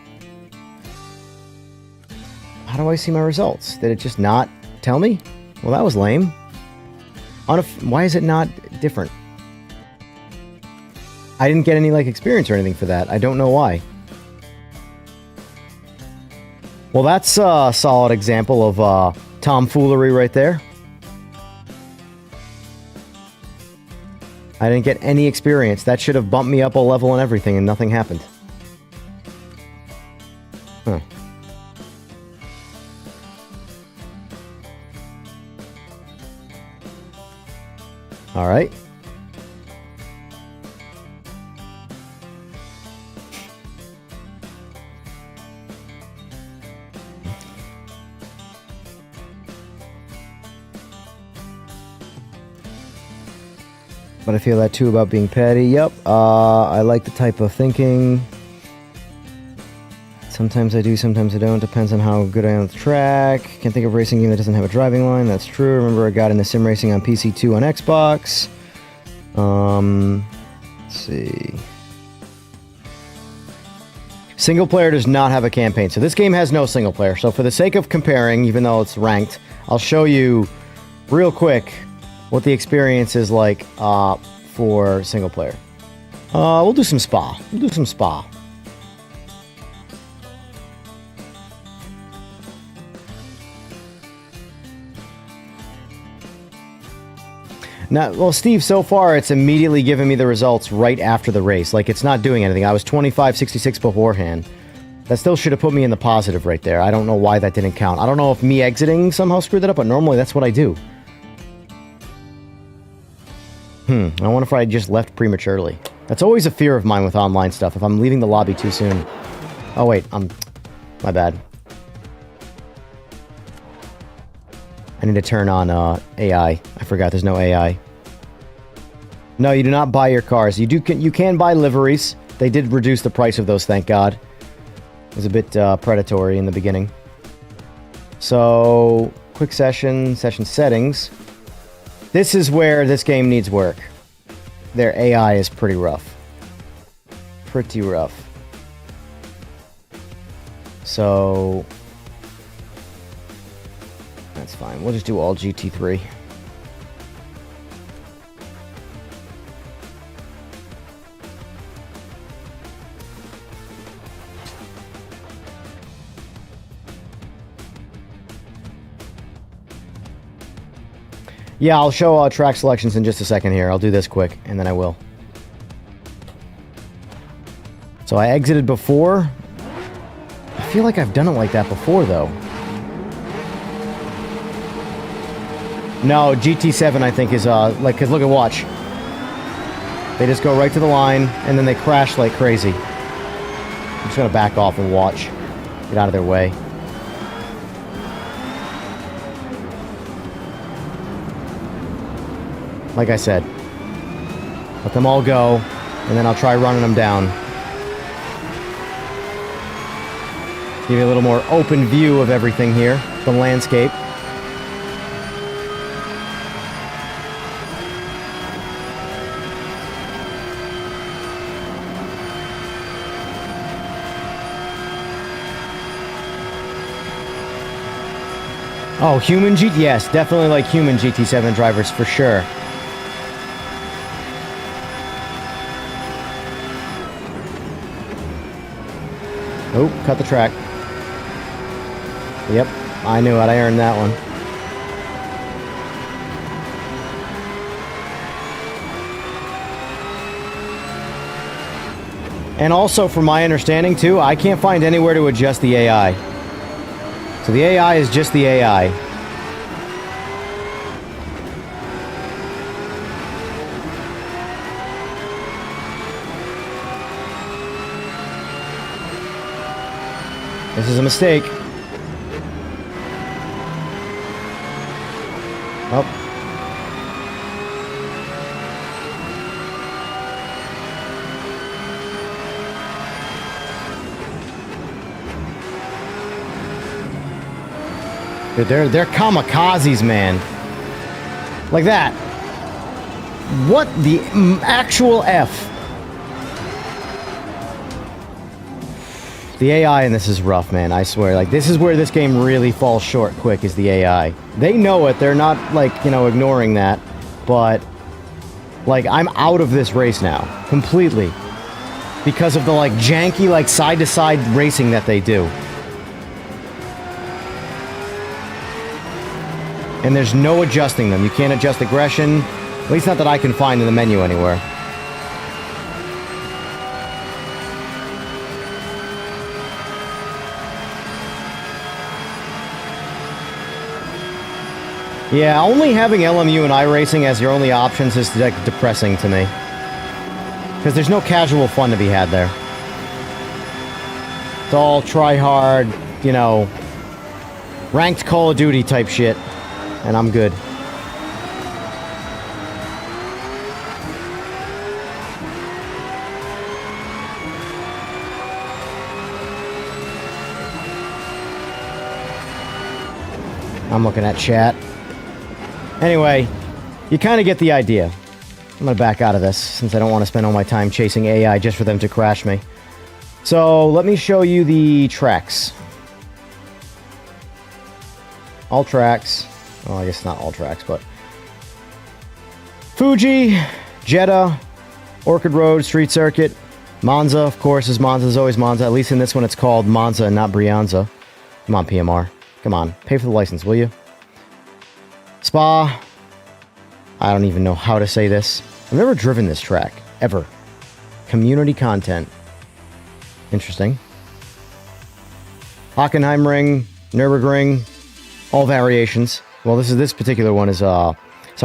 How do I see my results? Did it just not tell me? Well, that was lame. Why is it not different? I didn't get any, like, experience or anything for that. I don't know why. Well, that's a solid example of tomfoolery right there. I didn't get any experience. That should have bumped me up a level and everything, and nothing happened. Huh. Alright. But I feel that too about being petty. Yep. I like the type of thinking. Sometimes I do, sometimes I don't. Depends on how good I am at the track. Can't think of a racing game that doesn't have a driving line. That's true. Remember I got into sim racing on PC2 on Xbox. Let's see. Single player does not have a campaign. So this game has no single player. So for the sake of comparing, even though it's ranked, I'll show you real quick what the experience is like for single player. We'll do some Spa. We'll do some Spa. Now, well, Steve, so far it's immediately giving me the results right after the race. Like, it's not doing anything. I was 25.66 beforehand. That still should have put me in the positive right there. I don't know why that didn't count. I don't know if me exiting somehow screwed that up, but normally that's what I do. I wonder if I just left prematurely. That's always a fear of mine with online stuff, if I'm leaving the lobby too soon. Oh, wait, my bad. I need to turn on AI. I forgot there's no AI. No, you do not buy your cars. You can buy liveries. They did reduce the price of those, thank God. It was a bit predatory in the beginning. So, quick session settings. This is where this game needs work. Their AI is pretty rough. Pretty rough. So... that's fine. We'll just do all GT3. Yeah, I'll show track selections in just a second here. I'll do this quick, and then I will. So I exited before. I feel like I've done it like that before, though. No, GT7 I think is, like, because look at watch. They just go right to the line, and then they crash like crazy. I'm just going to back off and watch. Get out of their way. Like I said, let them all go, and then I'll try running them down. Give you a little more open view of everything here, the landscape. Oh, human GT? Yes, definitely like human GT7 drivers for sure. Oh, cut the track. Yep, I knew it. I earned that one. And also, from my understanding too, I can't find anywhere to adjust the AI. So the AI is just the AI. This is a mistake. Oh. Dude, they're kamikazes, man. Like that. What the actual F? The AI in this is rough, man. I swear. Like, this is where this game really falls short quick, is the AI. They know it. They're not, like, you know, ignoring that. But, like, I'm out of this race now. Completely. Because of the, like, janky, like, side-to-side racing that they do. And there's no adjusting them. You can't adjust aggression. At least not that I can find in the menu anywhere. Yeah, only having LMU and iRacing as your only options is, like, depressing to me. Because there's no casual fun to be had there. It's all try-hard, you know, ranked Call of Duty type shit. And I'm good. I'm looking at chat. Anyway, you kind of get the idea. I'm going to back out of this, since I don't want to spend all my time chasing AI just for them to crash me. So, let me show you the tracks. All tracks. Well, I guess not all tracks, but... Fuji, Jeddah, Orchid Road, Street Circuit, Monza, of course, is Monza, is always Monza. At least in this one it's called Monza and not Brianza. Come on, PMR. Come on, pay for the license, will you? Spa. I don't even know how to say this. I've never driven this track, ever. Community content. Interesting. Hockenheimring, Nürburgring, all variations. Well, this particular one is, sorry,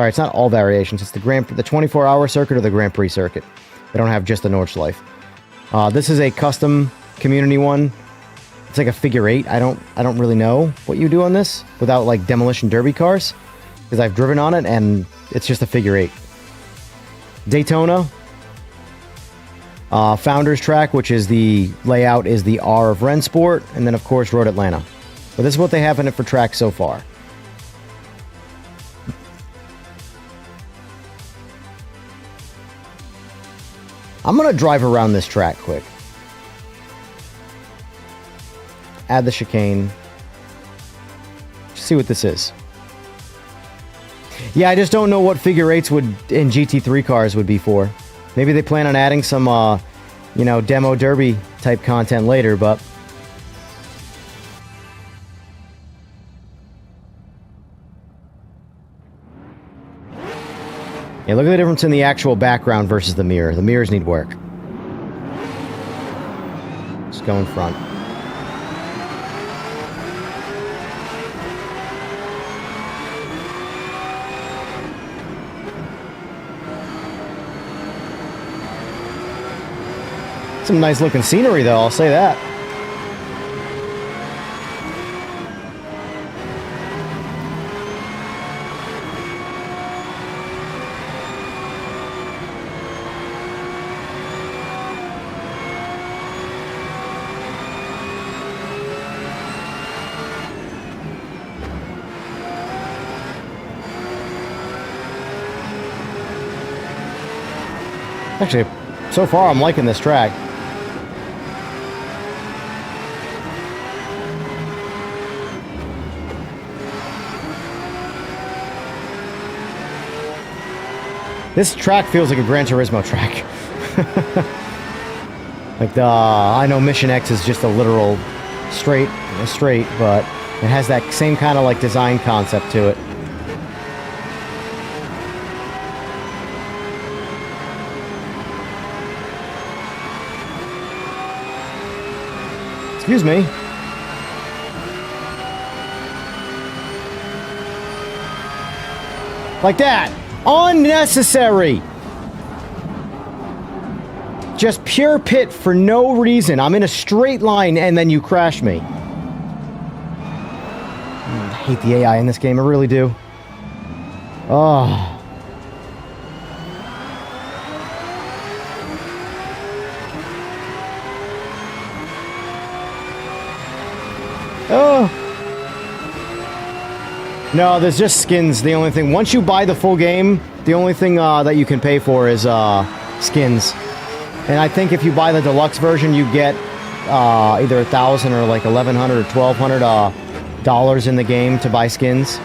it's not all variations. It's the 24-hour circuit or the Grand Prix circuit. They don't have just the Nordschleife. This is a custom community one. It's like a figure eight. I don't really know what you do on this without, like, demolition derby cars, because I've driven on it and it's just a figure eight. Daytona, Founders Track, which is the layout is the R of Rennsport, and then of course Road Atlanta. But this is what they have in it for tracks so far. I'm gonna drive around this track quick. Add the chicane. Just see what this is. Yeah, I just don't know what figure eights would in GT3 cars would be for. Maybe they plan on adding some, you know, demo derby type content later, but... Yeah, look at the difference in the actual background versus the mirror. The mirrors need work. Just go in front. Some nice looking scenery though, I'll say that. Actually, so far I'm liking this track. This track feels like a Gran Turismo track. Like I know Mission X is just a literal straight, but it has that same kind of like design concept to it. Excuse me. Like that. Unnecessary. Just pure pit for no reason. I'm in a straight line and then you crash me. I hate the AI in this game, I really do. Oh. Oh. No, there's just skins. The only thing, once you buy the full game, the only thing that you can pay for is skins. And I think if you buy the deluxe version, you get either $1,000 or like $1,100 or $1,200 dollars in the game to buy skins.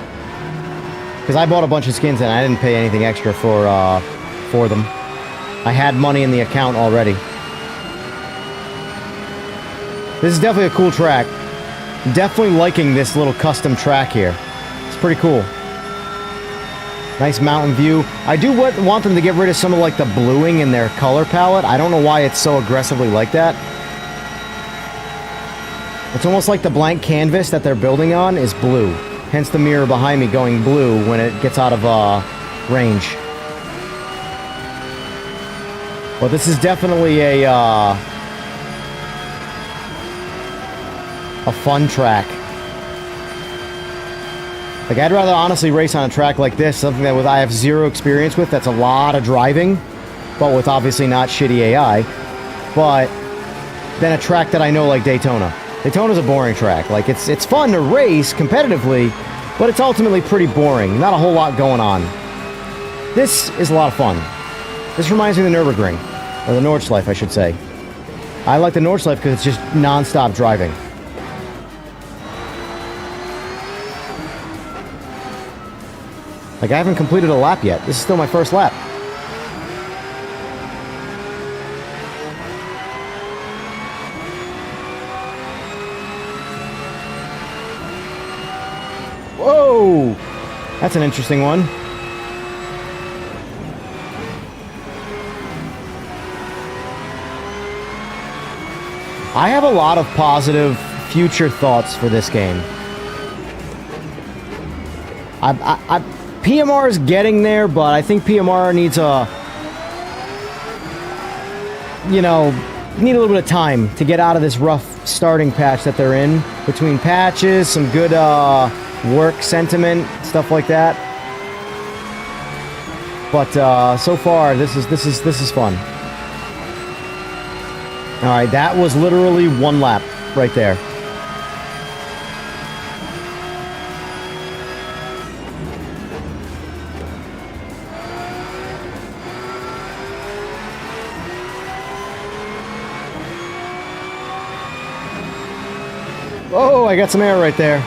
Because I bought a bunch of skins and I didn't pay anything extra for them. I had money in the account already. This is definitely a cool track. Definitely liking this little custom track here. It's pretty cool. Nice mountain view. I do want them to get rid of some of like the bluing in their color palette. I don't know why it's so aggressively like that. It's almost like the blank canvas that they're building on is blue. Hence the mirror behind me going blue when it gets out of range. But this is definitely a fun track. Like, I'd rather honestly race on a track like this, something that I have zero experience with, that's a lot of driving, but with obviously not shitty AI, but than a track that I know like Daytona. Daytona's a boring track. Like, it's fun to race competitively, but it's ultimately pretty boring. Not a whole lot going on. This is a lot of fun. This reminds me of the Nürburgring, or the Nordschleife, I should say. I like the Nordschleife because it's just non-stop driving. Like, I haven't completed a lap yet. This is still my first lap. Whoa! That's an interesting one. I have a lot of positive future thoughts for this game. PMR is getting there, but I think PMR needs need a little bit of time to get out of this rough starting patch that they're in. Between patches, some good work sentiment, stuff like that. But so far, this is fun. All right, that was literally one lap right there. Oh, I got some air right there.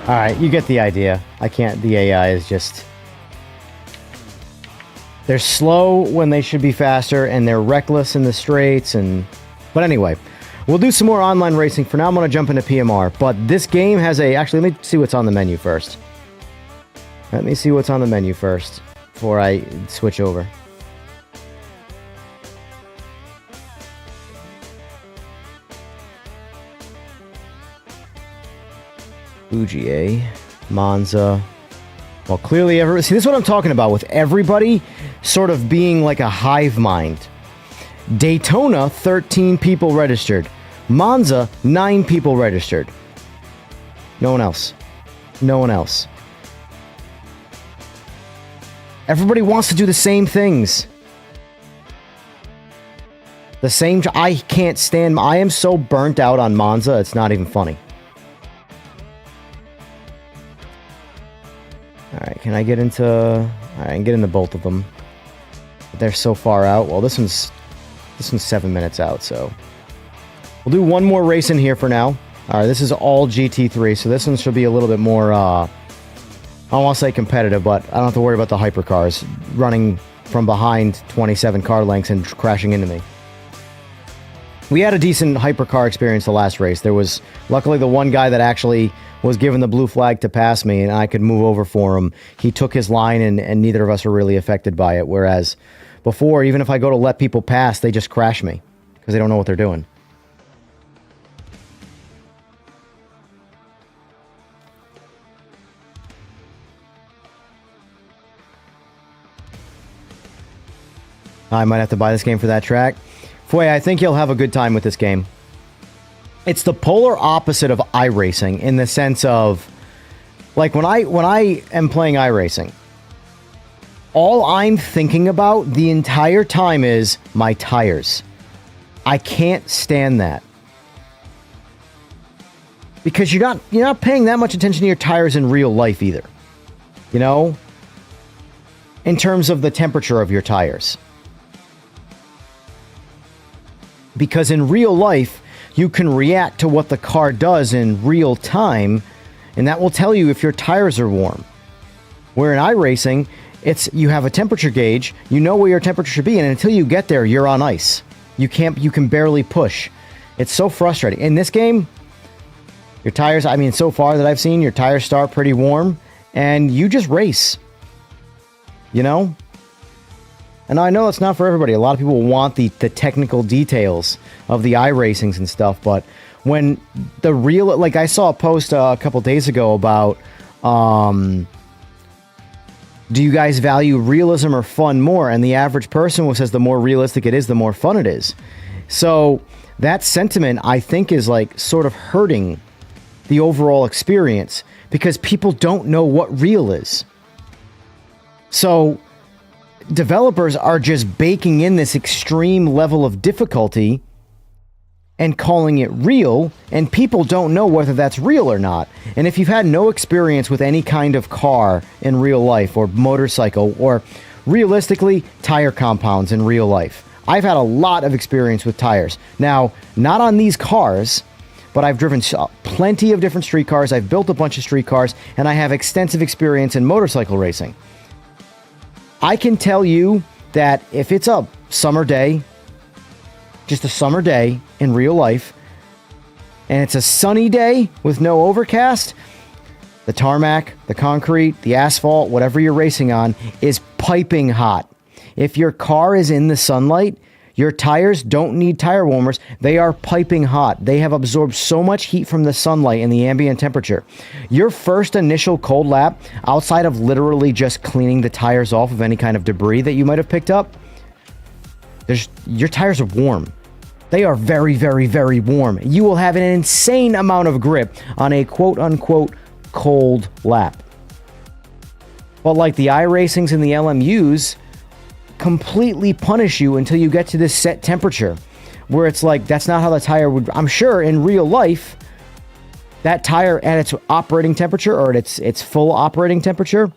All right, you get the idea. I can't, the AI is just... They're slow when they should be faster, and they're reckless in the straights, and... But anyway, we'll do some more online racing. For now, I'm going to jump into PMR. But this game has a... Actually, let me see what's on the menu first. Let me see what's on the menu first before I switch over. Uga, Monza. Well, clearly, see, this is what I'm talking about with everybody sort of being like a hive mind. Daytona, 13 people registered. Monza, 9 people registered. No one else. No one else. Everybody wants to do the same things. The same... I can't stand... I am so burnt out on Monza, it's not even funny. Alright, can I get into... Alright, I can get into both of them. But they're so far out. Well, this one's 7 minutes out, so... We'll do one more race in here for now. Alright, this is all GT3, so this one should be a little bit more, I don't want to say competitive, but I don't have to worry about the hypercars running from behind 27 car lengths and crashing into me. We had a decent hypercar experience the last race. There was, luckily, the one guy that actually was given the blue flag to pass me, and I could move over for him. He took his line, and neither of us were really affected by it, whereas before, even if I go to let people pass, they just crash me, because they don't know what they're doing. I might have to buy this game for that track. Foy, I think you'll have a good time with this game. It's the polar opposite of iRacing in the sense of, like, when I am playing iRacing, all I'm thinking about the entire time is my tires. I can't stand that. Because you're not paying that much attention to your tires in real life either. You know? In terms of the temperature of your tires. Because in real life, you can react to what the car does in real time, and that will tell you if your tires are warm. Where in iRacing, you have a temperature gauge, you know where your temperature should be, and until you get there, you're on ice. You can barely push. It's so frustrating. In this game, your tires, I mean, so far that I've seen, your tires start pretty warm, and you just race. You know? And I know it's not for everybody. A lot of people want the technical details of the iRacings and stuff, but when the real... Like, I saw a post a couple days ago about, do you guys value realism or fun more? And the average person says the more realistic it is, the more fun it is. So, that sentiment, I think, is, like, sort of hurting the overall experience, because people don't know what real is. So... developers are just baking in this extreme level of difficulty and calling it real, and people don't know whether that's real or not. And if you've had no experience with any kind of car in real life, or motorcycle, or realistically, tire compounds in real life, I've had a lot of experience with tires. Now, not on these cars, but I've driven plenty of different street cars, I've built a bunch of street cars, and I have extensive experience in motorcycle racing. I can tell you that if it's a summer day, just a summer day in real life, and it's a sunny day with no overcast, the tarmac, the concrete, the asphalt, whatever you're racing on, is piping hot. If your car is in the sunlight, your tires don't need tire warmers. They are piping hot. They have absorbed so much heat from the sunlight and the ambient temperature. Your first initial cold lap, outside of literally just cleaning the tires off of any kind of debris that you might have picked up, your tires are warm. They are very, very, very warm. You will have an insane amount of grip on a quote-unquote cold lap. But like the iRacings and the LMUs, completely punish you until you get to this set temperature, where it's like, that's not how the tire would... I'm sure in real life, that tire at its operating temperature, or at its full operating temperature,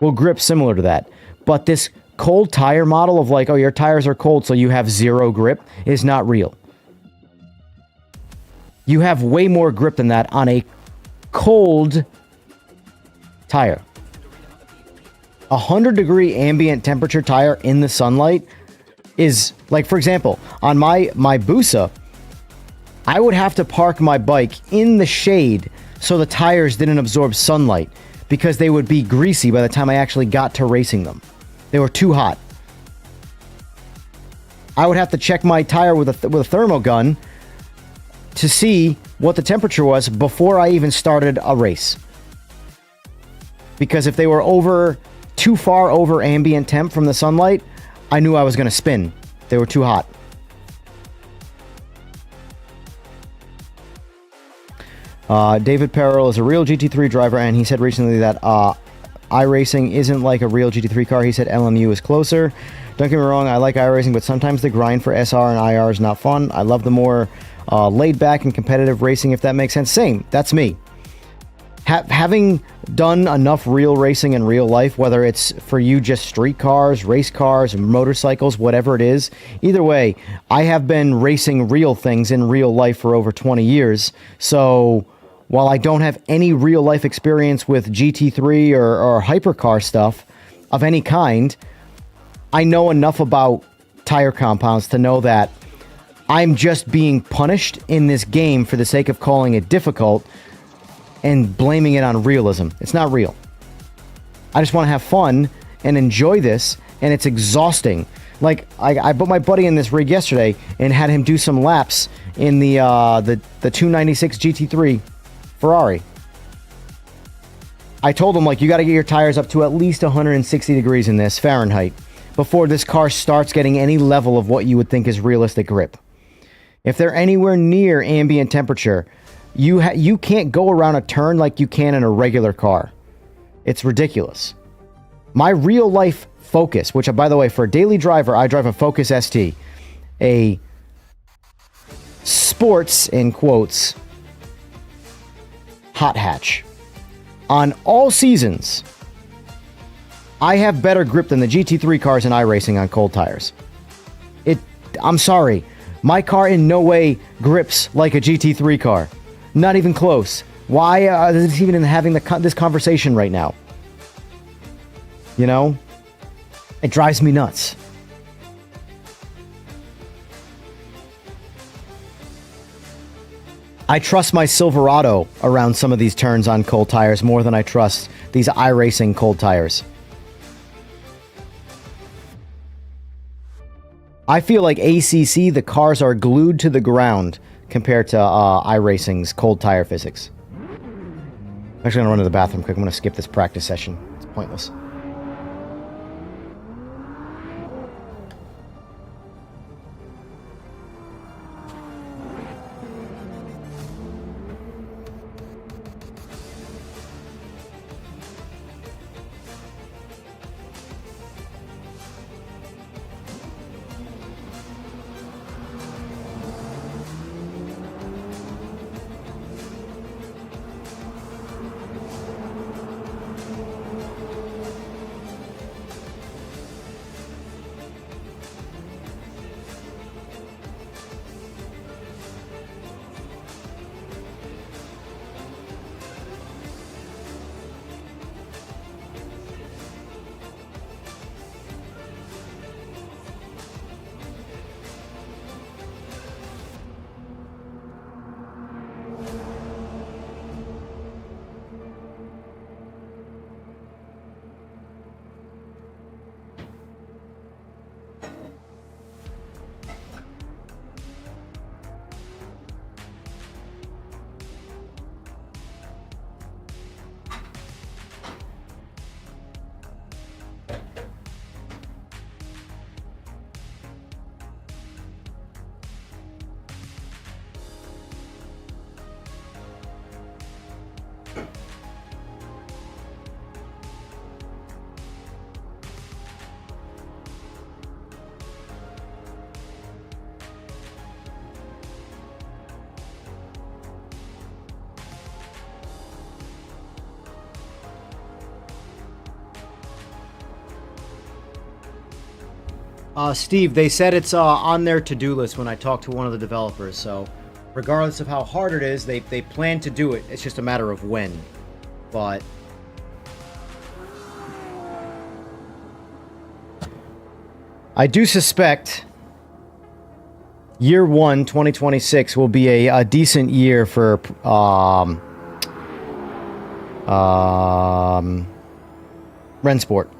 will grip similar to that. But this cold tire model of like, oh, your tires are cold, so you have zero grip, is not real. You have way more grip than that on a cold tire. 100-degree ambient temperature tire in the sunlight is, like, for example, on my Busa, I would have to park my bike in the shade so the tires didn't absorb sunlight, because they would be greasy by the time I actually got to racing them. They were too hot. I would have to check my tire with a thermal gun to see what the temperature was before I even started a race. Because if they were too far over ambient temp from the sunlight, I knew I was going to spin. They were too hot. David Perrell is a real GT3 driver, and he said recently that iRacing isn't like a real GT3 car. He said LMU is closer. Don't get me wrong, I like iRacing, but sometimes the grind for SR and IR is not fun. I love the more laid-back and competitive racing, if that makes sense. Same, that's me. Having done enough real racing in real life, whether it's for you just street cars, race cars, motorcycles, whatever it is, either way, I have been racing real things in real life for over 20 years. So while I don't have any real life experience with GT3 or hypercar stuff of any kind, I know enough about tire compounds to know that I'm just being punished in this game for the sake of calling it difficult and blaming it on realism. It's not real. I just want to have fun and enjoy this, and it's exhausting. Like, I put my buddy in this rig yesterday and had him do some laps in the 296 GT3 Ferrari. I told him, like, you got to get your tires up to at least 160 degrees in this Fahrenheit before this car starts getting any level of what you would think is realistic grip. If they're anywhere near ambient temperature, you can't go around a turn like you can in a regular car. It's ridiculous. My real life Focus, which, by the way, for a daily driver, I drive a Focus ST, a sports, in quotes, hot hatch. On all seasons, I have better grip than the GT3 cars in iRacing on cold tires. I'm sorry, my car in no way grips like a GT3 car. Not even close. Why is this even having this conversation right now? You know? It drives me nuts. I trust my Silverado around some of these turns on cold tires more than I trust these iRacing cold tires. I feel like ACC, the cars are glued to the ground compared to iRacing's cold tire physics. I'm actually going to run to the bathroom quick. I'm going to skip this practice session. It's pointless. Steve, they said it's on their to-do list when I talked to one of the developers, so regardless of how hard it is, they plan to do it. It's just a matter of when. But I do suspect year 1, 2026, will be a decent year for Rennsport.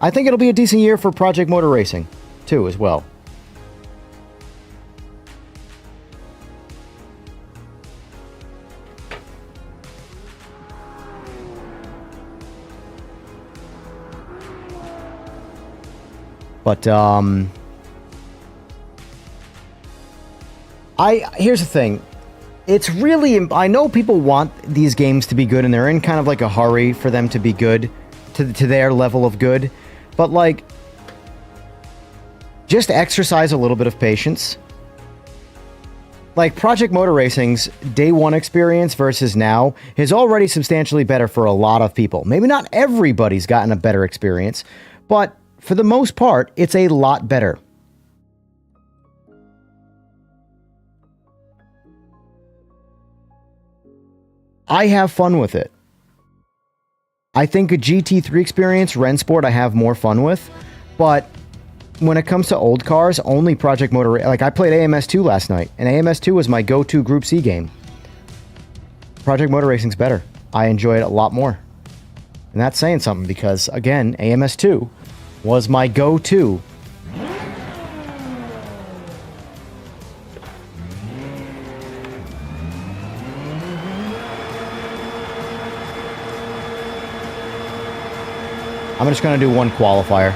I think it'll be a decent year for Project Motor Racing, too, as well. But, here's the thing. it's really, I know people want these games to be good and they're in kind of like a hurry for them to be good, to their level of good, but like, just exercise a little bit of patience. Like, Project Motor Racing's day one experience versus now is already substantially better for a lot of people. Maybe not everybody's gotten a better experience, but for the most part, it's a lot better. I have fun with it. I think a GT3 experience, Rennsport, I have more fun with, but when it comes to old cars, only Project Motor... Like, I played AMS2 last night, and AMS2 was my go-to Group C game. Project Motor Racing's better. I enjoy it a lot more. And that's saying something, because, again, AMS2 was my go-to. I'm just going to do one qualifier.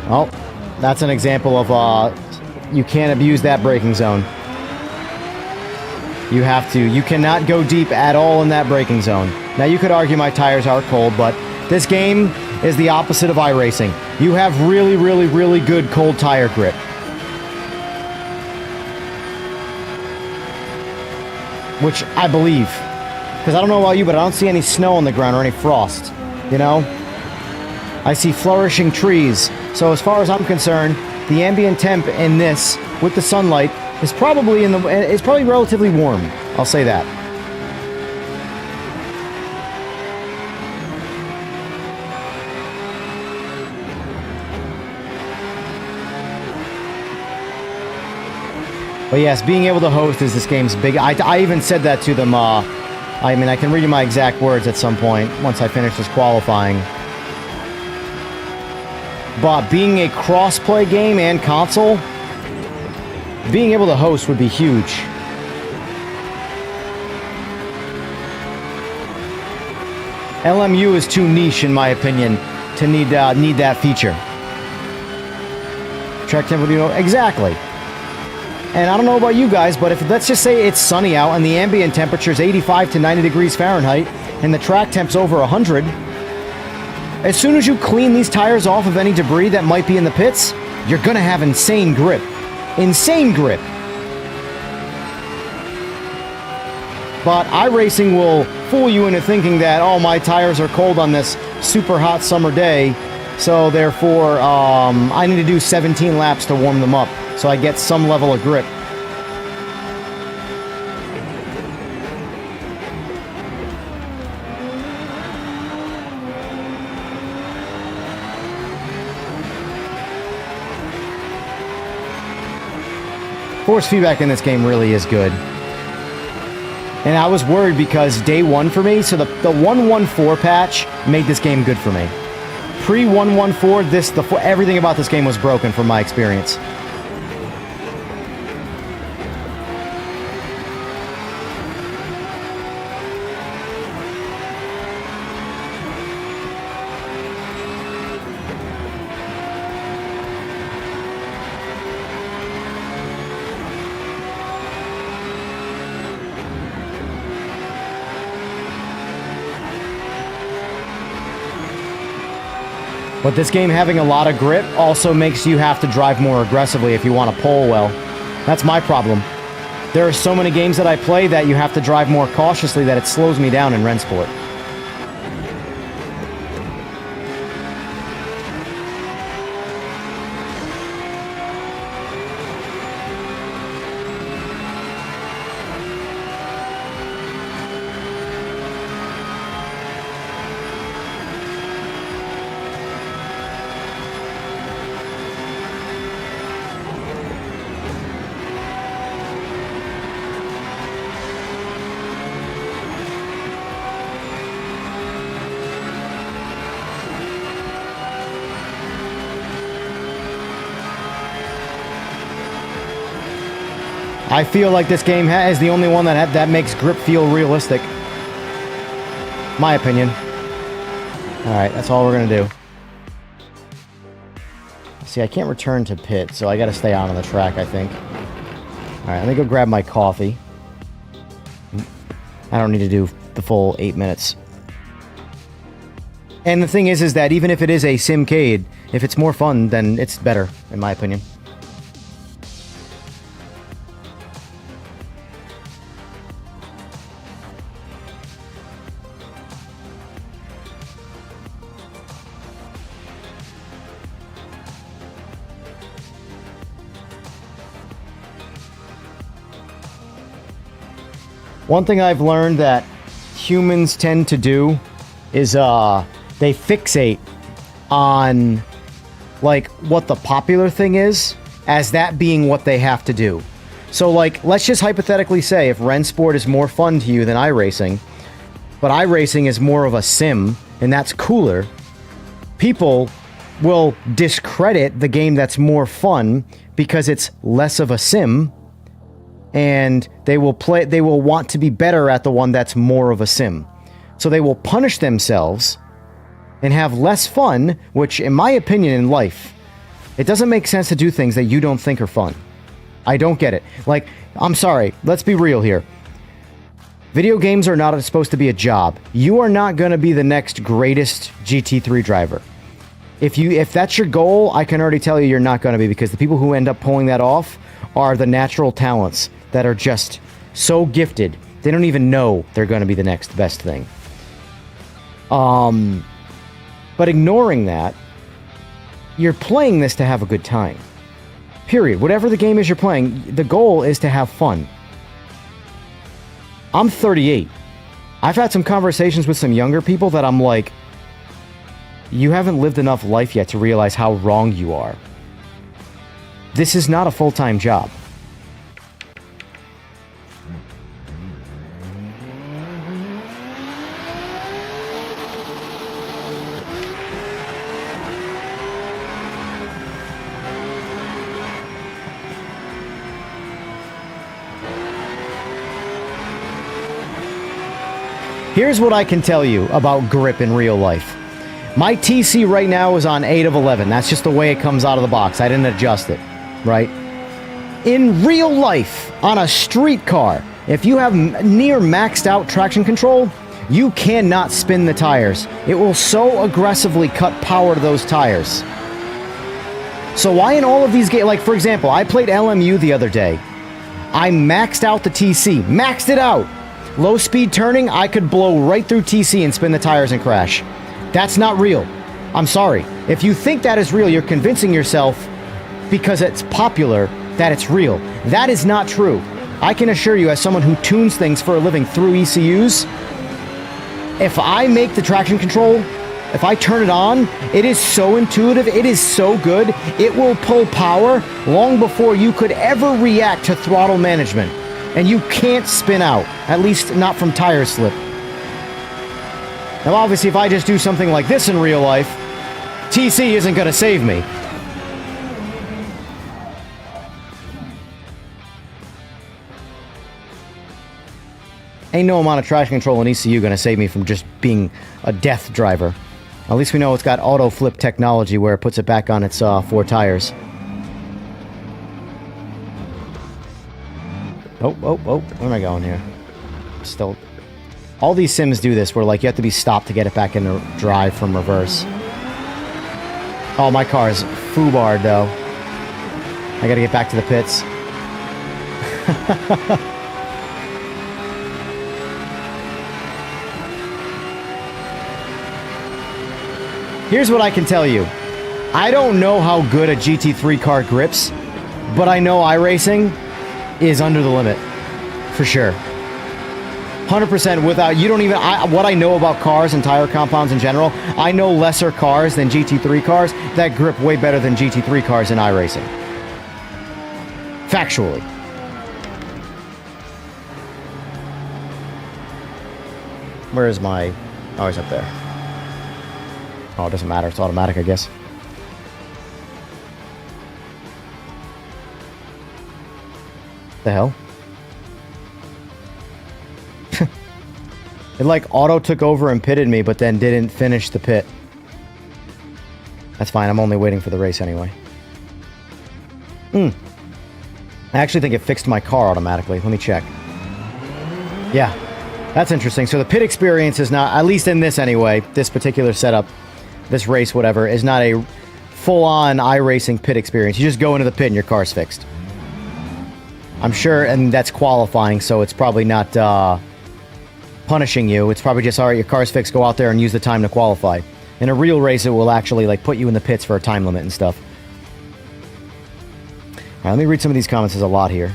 Well, that's an example of you can't abuse that braking zone. You have to. You cannot go deep at all in that braking zone. Now, you could argue my tires are cold, but this game is the opposite of iRacing. You have really, really, really good cold tire grip. Which I believe. Because I don't know about you, but I don't see any snow on the ground or any frost. You know? I see flourishing trees. So as far as I'm concerned, the ambient temp in this, with the sunlight, is probably relatively warm. I'll say that. But yes, being able to host is this game's big... I even said that to them. I mean, I can read you my exact words at some point once I finish this qualifying. But being a cross-play game and console, being able to host would be huge. LMU is too niche, in my opinion, to need that feature. Track tempo, you know, exactly. And I don't know about you guys, but if let's just say it's sunny out and the ambient temperature is 85 to 90 degrees Fahrenheit and the track temp's over 100, as soon as you clean these tires off of any debris that might be in the pits, you're gonna have insane grip. Insane grip. But iRacing will fool you into thinking that, oh, my tires are cold on this super hot summer day, so therefore I need to do 17 laps to warm them up so I get some level of grip. Force feedback in this game really is good. And I was worried because day one for me, so the 114 patch made this game good for me. Pre-114, everything about this game was broken from my experience. But this game having a lot of grip also makes you have to drive more aggressively if you want to pole well. That's my problem. There are so many games that I play that you have to drive more cautiously that it slows me down in Rennsport. I feel like this game is the only one that makes grip feel realistic. My opinion. Alright, that's all we're going to do. See, I can't return to pit, so I got to stay on the track, I think. Alright, let me go grab my coffee. I don't need to do the full 8 minutes. And the thing is that even if it is a simcade, if it's more fun, then it's better, in my opinion. One thing I've learned that humans tend to do is they fixate on like what the popular thing is as that being what they have to do. So like, let's just hypothetically say if Rennsport is more fun to you than iRacing, but iRacing is more of a sim and that's cooler, people will discredit the game that's more fun because it's less of a sim. And they will want to be better at the one that's more of a sim. So they will punish themselves and have less fun, which in my opinion in life, it doesn't make sense to do things that you don't think are fun. I don't get it. Like, I'm sorry, let's be real here. Video games are not supposed to be a job. You are not going to be the next greatest GT3 driver. If that's your goal, I can already tell you you're not going to be, because the people who end up pulling that off are the natural talents that are just so gifted, they don't even know they're going to be the next best thing. But ignoring that, you're playing this to have a good time. Period. Whatever the game is you're playing, the goal is to have fun. I'm 38. I've had some conversations with some younger people that I'm like, you haven't lived enough life yet to realize how wrong you are. This is not a full-time job. Here's what I can tell you about grip in real life. My TC right now is on 8 of 11. That's just the way it comes out of the box. I didn't adjust it, right? In real life, on a street car, if you have near maxed out traction control, you cannot spin the tires. It will so aggressively cut power to those tires. So why in all of these games, like for example, I played LMU the other day. I maxed out the TC, maxed it out. Low speed turning, I could blow right through TC and spin the tires and crash. That's not real. I'm sorry. If you think that is real, you're convincing yourself because it's popular that it's real. That is not true. I can assure you, as someone who tunes things for a living through ECUs, if I make the traction control, if I turn it on, it is so intuitive, it is so good, it will pull power long before you could ever react to throttle management. And you can't spin out, at least not from tire slip. Now obviously if I just do something like this in real life, TC isn't going to save me. Ain't no amount of traction control and ECU going to save me from just being a death driver. At least we know it's got auto flip technology where it puts it back on its 4 tires. Oh, where am I going here? Still. All these sims do this where like you have to be stopped to get it back in the drive from reverse. Oh, my car is foobarred though. I gotta get back to the pits. Here's what I can tell you. I don't know how good a GT3 car grips, but I know iRacing is under the limit, for sure. 100% without, you don't even, what I know about cars and tire compounds in general, I know lesser cars than GT3 cars that grip way better than GT3 cars in iRacing. Factually. Where is my, oh, he's up there. Oh, it doesn't matter, it's automatic, I guess. The hell? It like auto took over and pitted me, but then didn't finish the pit. That's fine. I'm only waiting for the race anyway. I actually think it fixed my car automatically. Let me check. Yeah, that's interesting. So the pit experience is not, at least in this anyway, this particular setup, this race, whatever, is not a full-on iRacing pit experience. You just go into the pit and your car's fixed. I'm sure, and that's qualifying, so it's probably not punishing you. It's probably just, all right, your car's fixed, go out there and use the time to qualify. In a real race, it will actually like put you in the pits for a time limit and stuff. All right, let me read some of these comments. There's a lot here.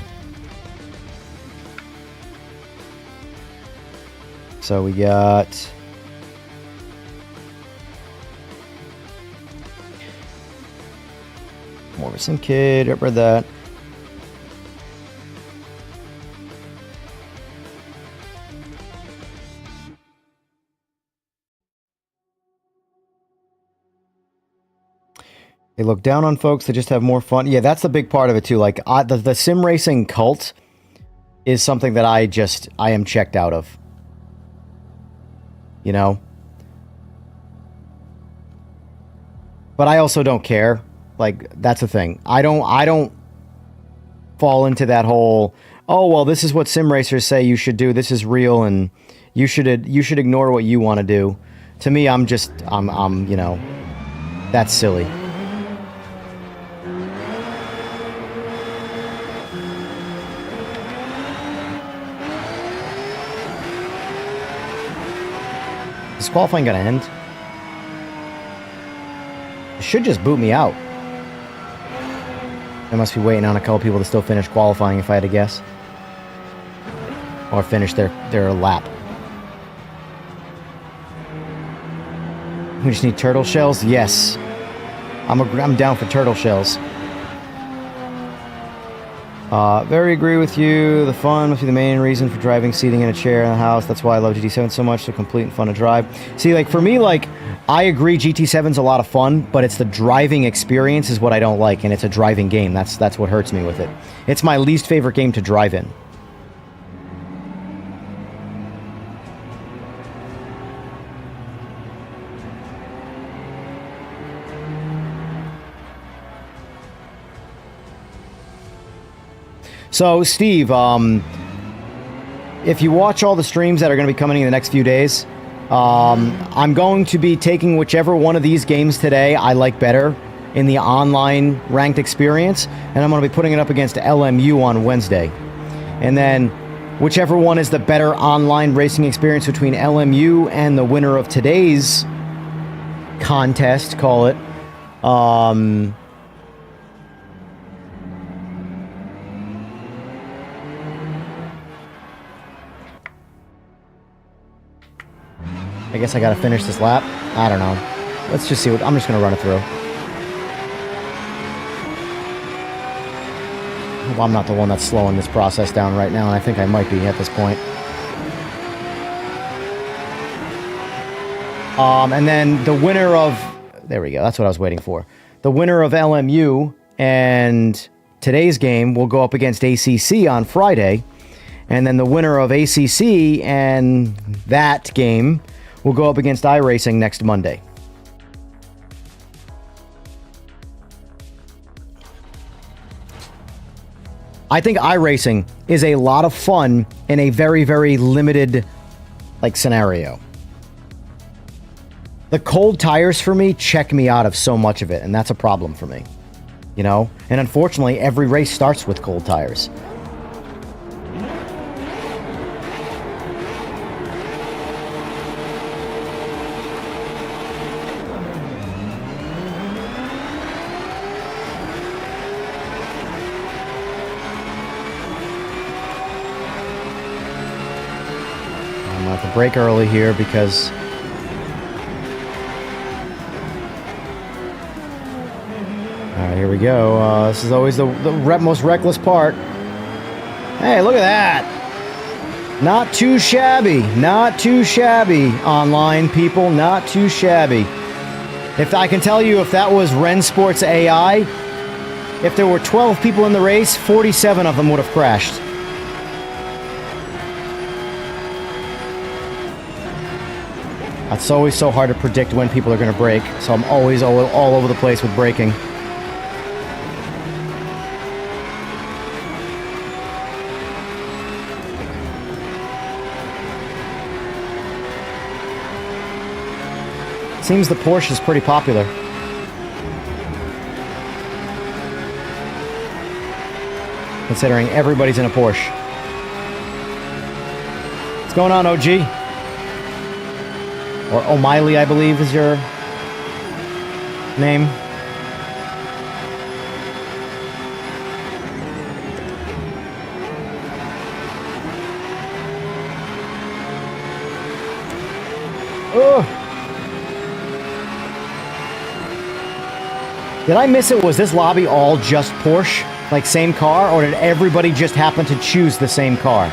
So we got... Morrison Kid, I read that. They look down on folks that just have more fun. Yeah, that's the big part of it too. Like the sim racing cult is something that I am checked out of. You know? But I also don't care. Like, that's the thing. I don't fall into that whole, oh, well, this is what sim racers say you should do. This is real, and you should ignore what you want to do. To me, I'm you know, that's silly. Is qualifying gonna end? It should just boot me out. I must be waiting on a couple people to still finish qualifying, if I had to guess. Or finish their lap. We just need turtle shells? Yes. I'm down for turtle shells. Very agree with you. The fun must be the main reason for driving, seating in a chair in the house. That's why I love GT7 so much. So complete and fun to drive. See, like, for me, like, I agree GT7's a lot of fun, but it's the driving experience is what I don't like, and it's a driving game. That's what hurts me with it. It's my least favorite game to drive in. So, Steve, if you watch all the streams that are going to be coming in the next few days, I'm going to be taking whichever one of these games today I like better in the online ranked experience, and I'm going to be putting it up against LMU on Wednesday. And then whichever one is the better online racing experience between LMU and the winner of today's contest, call it, I guess I gotta finish this lap. I don't know. Let's just see what... I'm just gonna run it through. Well, I'm not the one that's slowing this process down right now, and I think I might be at this point. And then the winner of... There we go. That's what I was waiting for. The winner of LMU and today's game will go up against ACC on Friday. And then the winner of ACC and that game will go up against iRacing next Monday. I think iRacing is a lot of fun in a very, very limited, like, scenario. The cold tires for me check me out of so much of it, and that's a problem for me. You know? And unfortunately, every race starts with cold tires. Break early here because alright, here we go. This is always the most reckless part. Hey, look at that. Not too shabby. Not too shabby, online people. Not too shabby. If I can tell you, if that was Rennsport's AI, if there were 12 people in the race, 47 of them would have crashed. It's always so hard to predict when people are going to brake, so I'm always all over the place with braking. Seems the Porsche is pretty popular. Considering everybody's in a Porsche. What's going on, OG? Or O'Miley, I believe, is your name. Ugh. Did I miss it? Was this lobby all just Porsche? Like same car? Or did everybody just happen to choose the same car?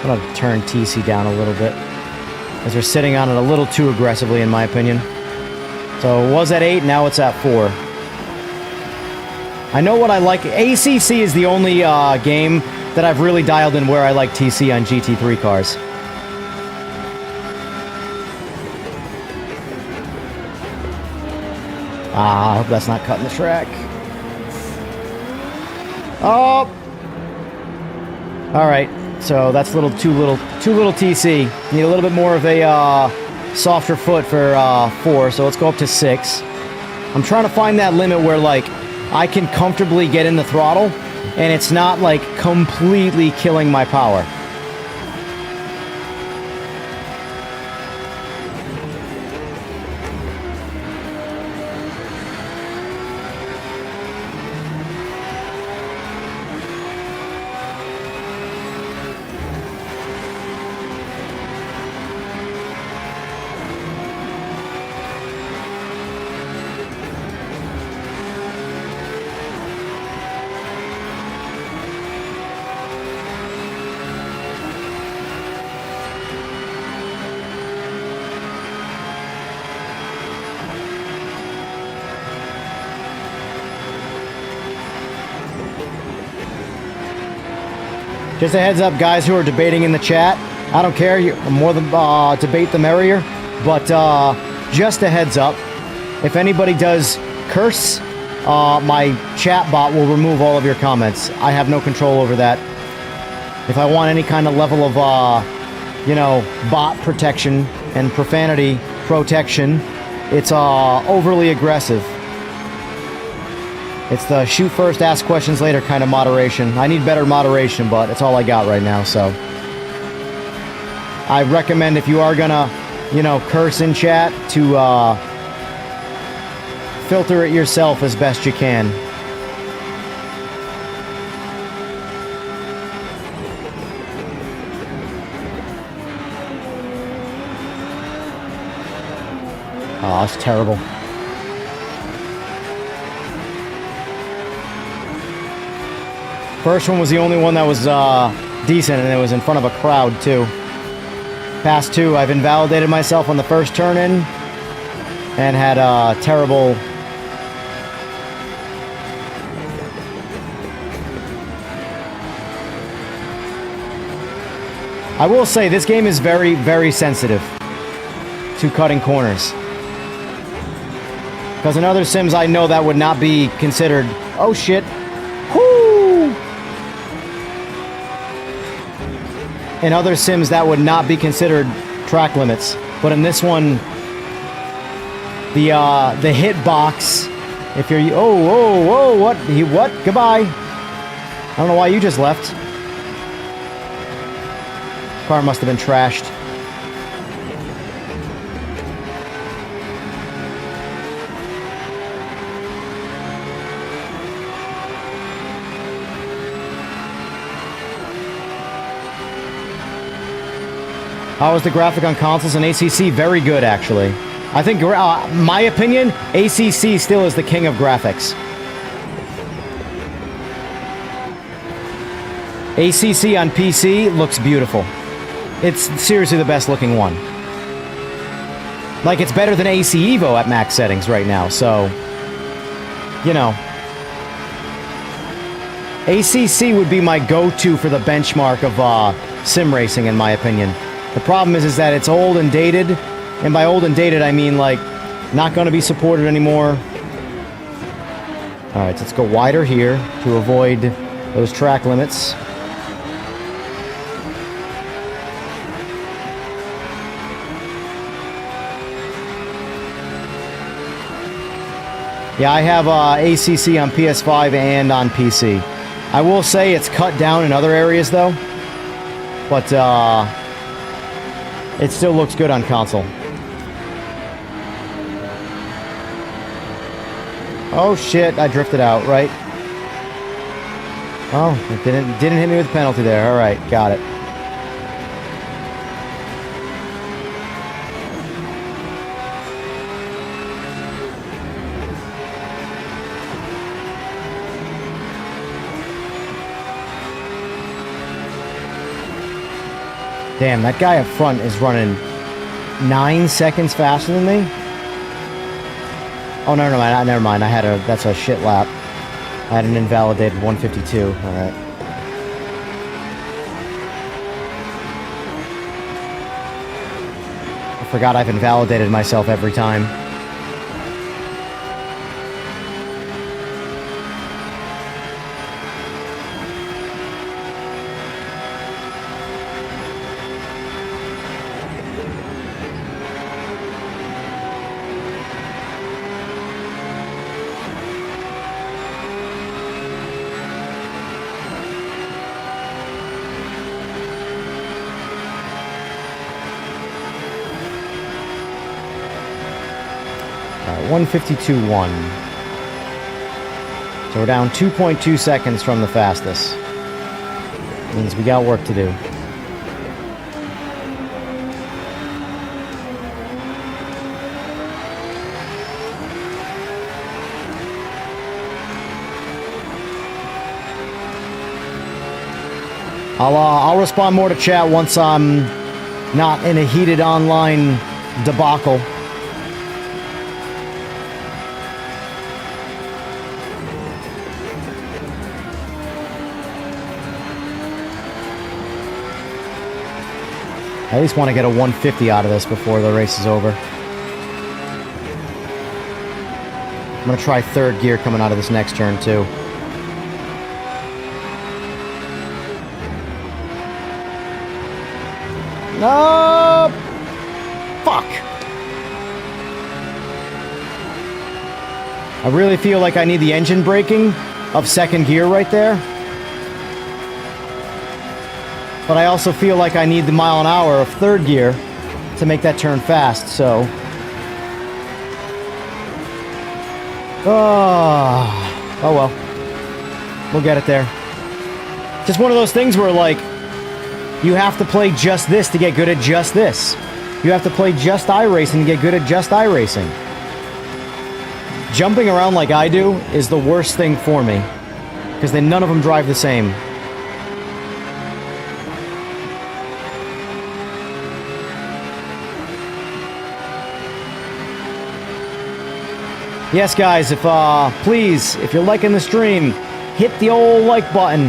I'm gonna turn TC down a little bit, as they're sitting on it a little too aggressively, in my opinion. So it was at 8, now it's at 4. I know what I like. ACC is the only game that I've really dialed in where I like TC on GT3 cars. I hope that's not cutting the track. Oh! Alright, so that's too little TC. Need a little bit more of a softer foot for 4, so let's go up to 6. I'm trying to find that limit where, like, I can comfortably get in the throttle, and it's not, like, completely killing my power. Just a heads up, guys who are debating in the chat. I don't care. More than debate, the merrier. But just a heads up. If anybody does curse, my chat bot will remove all of your comments. I have no control over that. If I want any kind of level of, bot protection and profanity protection, it's overly aggressive. It's the shoot first, ask questions later kind of moderation. I need better moderation, but it's all I got right now, so. I recommend if you are gonna, curse in chat to filter it yourself as best you can. Oh, it's terrible. First one was the only one that was decent, and it was in front of a crowd, too. Past 2, I've invalidated myself on the first turn-in, and had terrible... I will say, this game is very, very sensitive to cutting corners. Because in other sims, I know that would not be considered... Oh, shit. In other sims, that would not be considered track limits. But in this one, the hitbox, if you're... Oh, what? What? Goodbye. I don't know why you just left. Car must have been trashed. How was the graphic on consoles and ACC? Very good, actually. I think, my opinion, ACC still is the king of graphics. ACC on PC looks beautiful. It's seriously the best looking one. Like, it's better than AC EVO at max settings right now, so... You know. ACC would be my go-to for the benchmark of sim racing, in my opinion. The problem is that it's old and dated, and by old and dated I mean, like, not going to be supported anymore. Alright, let's go wider here to avoid those track limits. Yeah, I have ACC on PS5 and on PC. I will say it's cut down in other areas, though. But, it still looks good on console. Oh, shit, I drifted out, right? Oh, it didn't hit me with a penalty there. Alright, got it. Damn, that guy up front is running 9 seconds faster than me? Oh, no, never mind. That's a shit lap. I had an invalidated 152. Alright. I forgot I've invalidated myself every time. Alright, 152.1. So we're down 2.2 seconds from the fastest. Means we got work to do. I'll respond more to chat once I'm not in a heated online debacle. I at least want to get a 150 out of this before the race is over. I'm going to try third gear coming out of this next turn, too. No! Fuck! I really feel like I need the engine braking of second gear right there. But I also feel like I need the mile an hour of third gear to make that turn fast, so... Oh well. We'll get it there. Just one of those things where, like, you have to play just this to get good at just this. You have to play just iRacing to get good at just iRacing. Jumping around like I do is the worst thing for me, because then none of them drive the same. Yes, guys, please, if you're liking the stream, hit the old like button.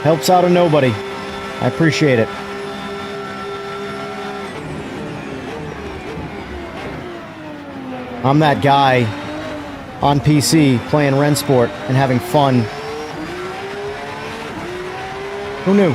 Helps out a nobody. I appreciate it. I'm that guy on PC playing Rennsport and having fun. Who knew?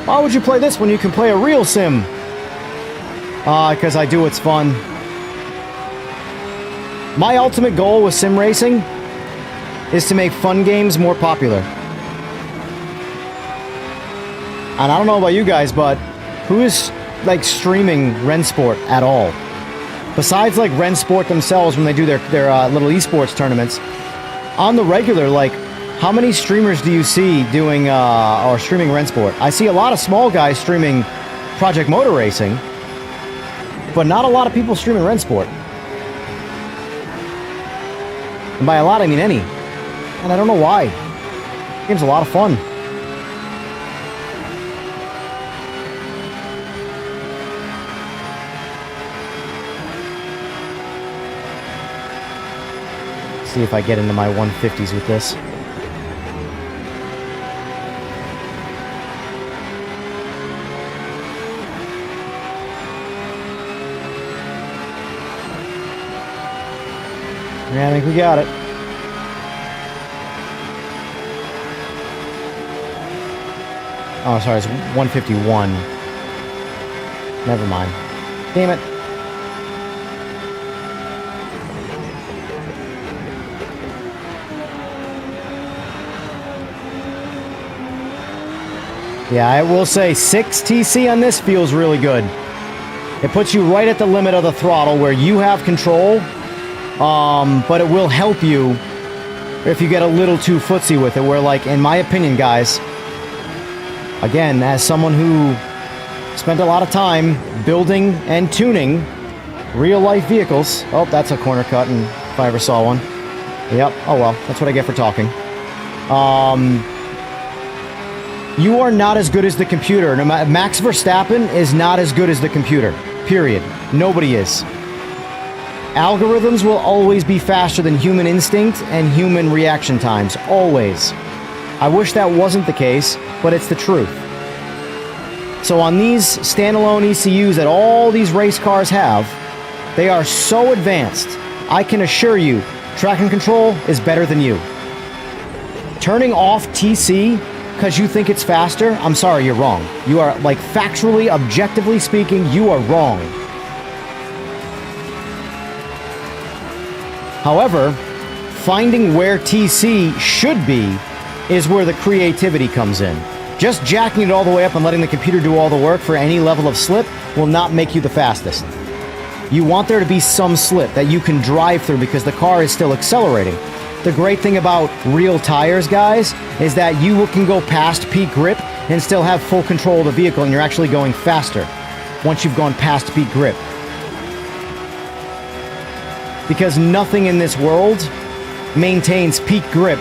Why would you play this when you can play a real sim? Because I do what's fun. My ultimate goal with sim racing is to make fun games more popular. And I don't know about you guys, but who is, like, streaming Rennsport at all? Besides like Rennsport themselves when they do their little esports tournaments, on the regular, like, how many streamers do you see doing or streaming Rennsport? I see a lot of small guys streaming Project Motor Racing, but not a lot of people streaming Rennsport. And by a lot, I mean any. And I don't know why. The game's a lot of fun. See if I get into my 150s with this. Yeah, I think we got it. Oh, sorry, it's 151. Never mind. Damn it. Yeah, I will say 6 TC on this feels really good. It puts you right at the limit of the throttle where you have control, but it will help you if you get a little too footsie with it, where, like, in my opinion, guys, again, as someone who spent a lot of time building and tuning real-life vehicles... Oh, that's a corner cut, and if I ever saw one. Yep, oh well, that's what I get for talking. You are not as good as the computer. Max Verstappen is not as good as the computer. Period. Nobody is. Algorithms will always be faster than human instinct and human reaction times. Always. I wish that wasn't the case, but it's the truth. So on these standalone ECUs that all these race cars have, they are so advanced, I can assure you, traction control is better than you. Turning off TC because you think it's faster, I'm sorry, you're wrong. You are, like, factually, objectively speaking, you are wrong. However, finding where TC should be is where the creativity comes in. Just jacking it all the way up and letting the computer do all the work for any level of slip will not make you the fastest. You want there to be some slip that you can drive through because the car is still accelerating. The great thing about real tires, guys, is that you can go past peak grip and still have full control of the vehicle, and you're actually going faster once you've gone past peak grip. Because nothing in this world maintains peak grip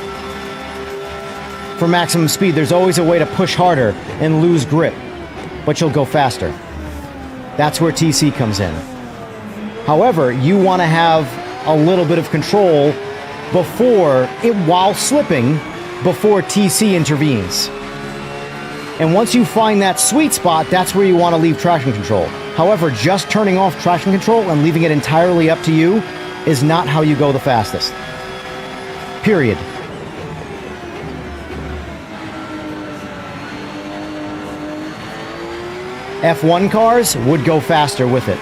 for maximum speed. There's always a way to push harder and lose grip, but you'll go faster. That's where TC comes in. However, you want to have a little bit of control while slipping, before TC intervenes. And once you find that sweet spot, that's where you want to leave traction control. However, just turning off traction control and leaving it entirely up to you is not how you go the fastest. Period. F1 cars would go faster with it.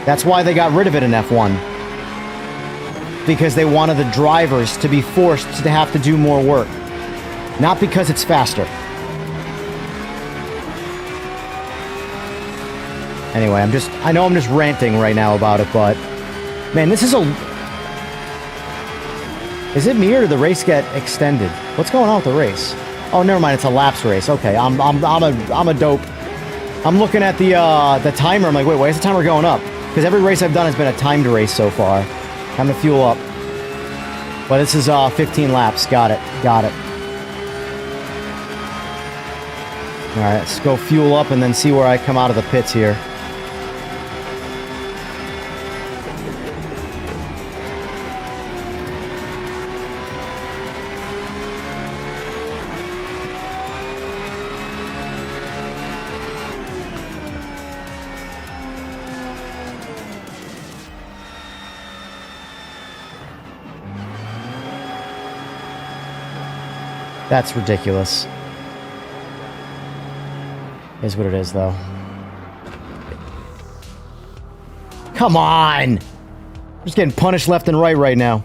That's why they got rid of it in F1. Because they wanted the drivers to be forced to have to do more work. Not because it's faster. Anyway, I know I'm just ranting right now about it, but man, this is is it me or did the race get extended? What's going on with the race? Oh, never mind, it's a laps race. Okay, I'm a dope. I'm looking at the timer. I'm like, wait, why is the timer going up? Because every race I've done has been a timed race so far. Time to fuel up. But this is 15 laps. Got it. Got it. Alright, let's go fuel up and then see where I come out of the pits here. That's ridiculous. Is what it is, though. Come on! I'm just getting punished left and right now.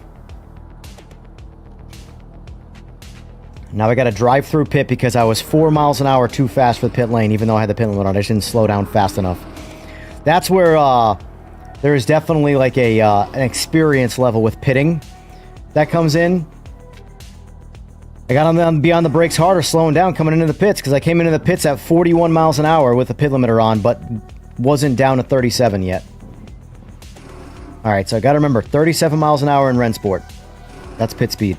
Now I got to drive through pit because I was 4 miles an hour too fast for the pit lane, even though I had the pit limit on. I just didn't slow down fast enough. That's where there is definitely like an experience level with pitting that comes in. I got to be on the brakes harder, slowing down, coming into the pits, because I came into the pits at 41 miles an hour with the pit limiter on, but wasn't down to 37 yet. All right, so I got to remember, 37 miles an hour in Rennsport. That's pit speed.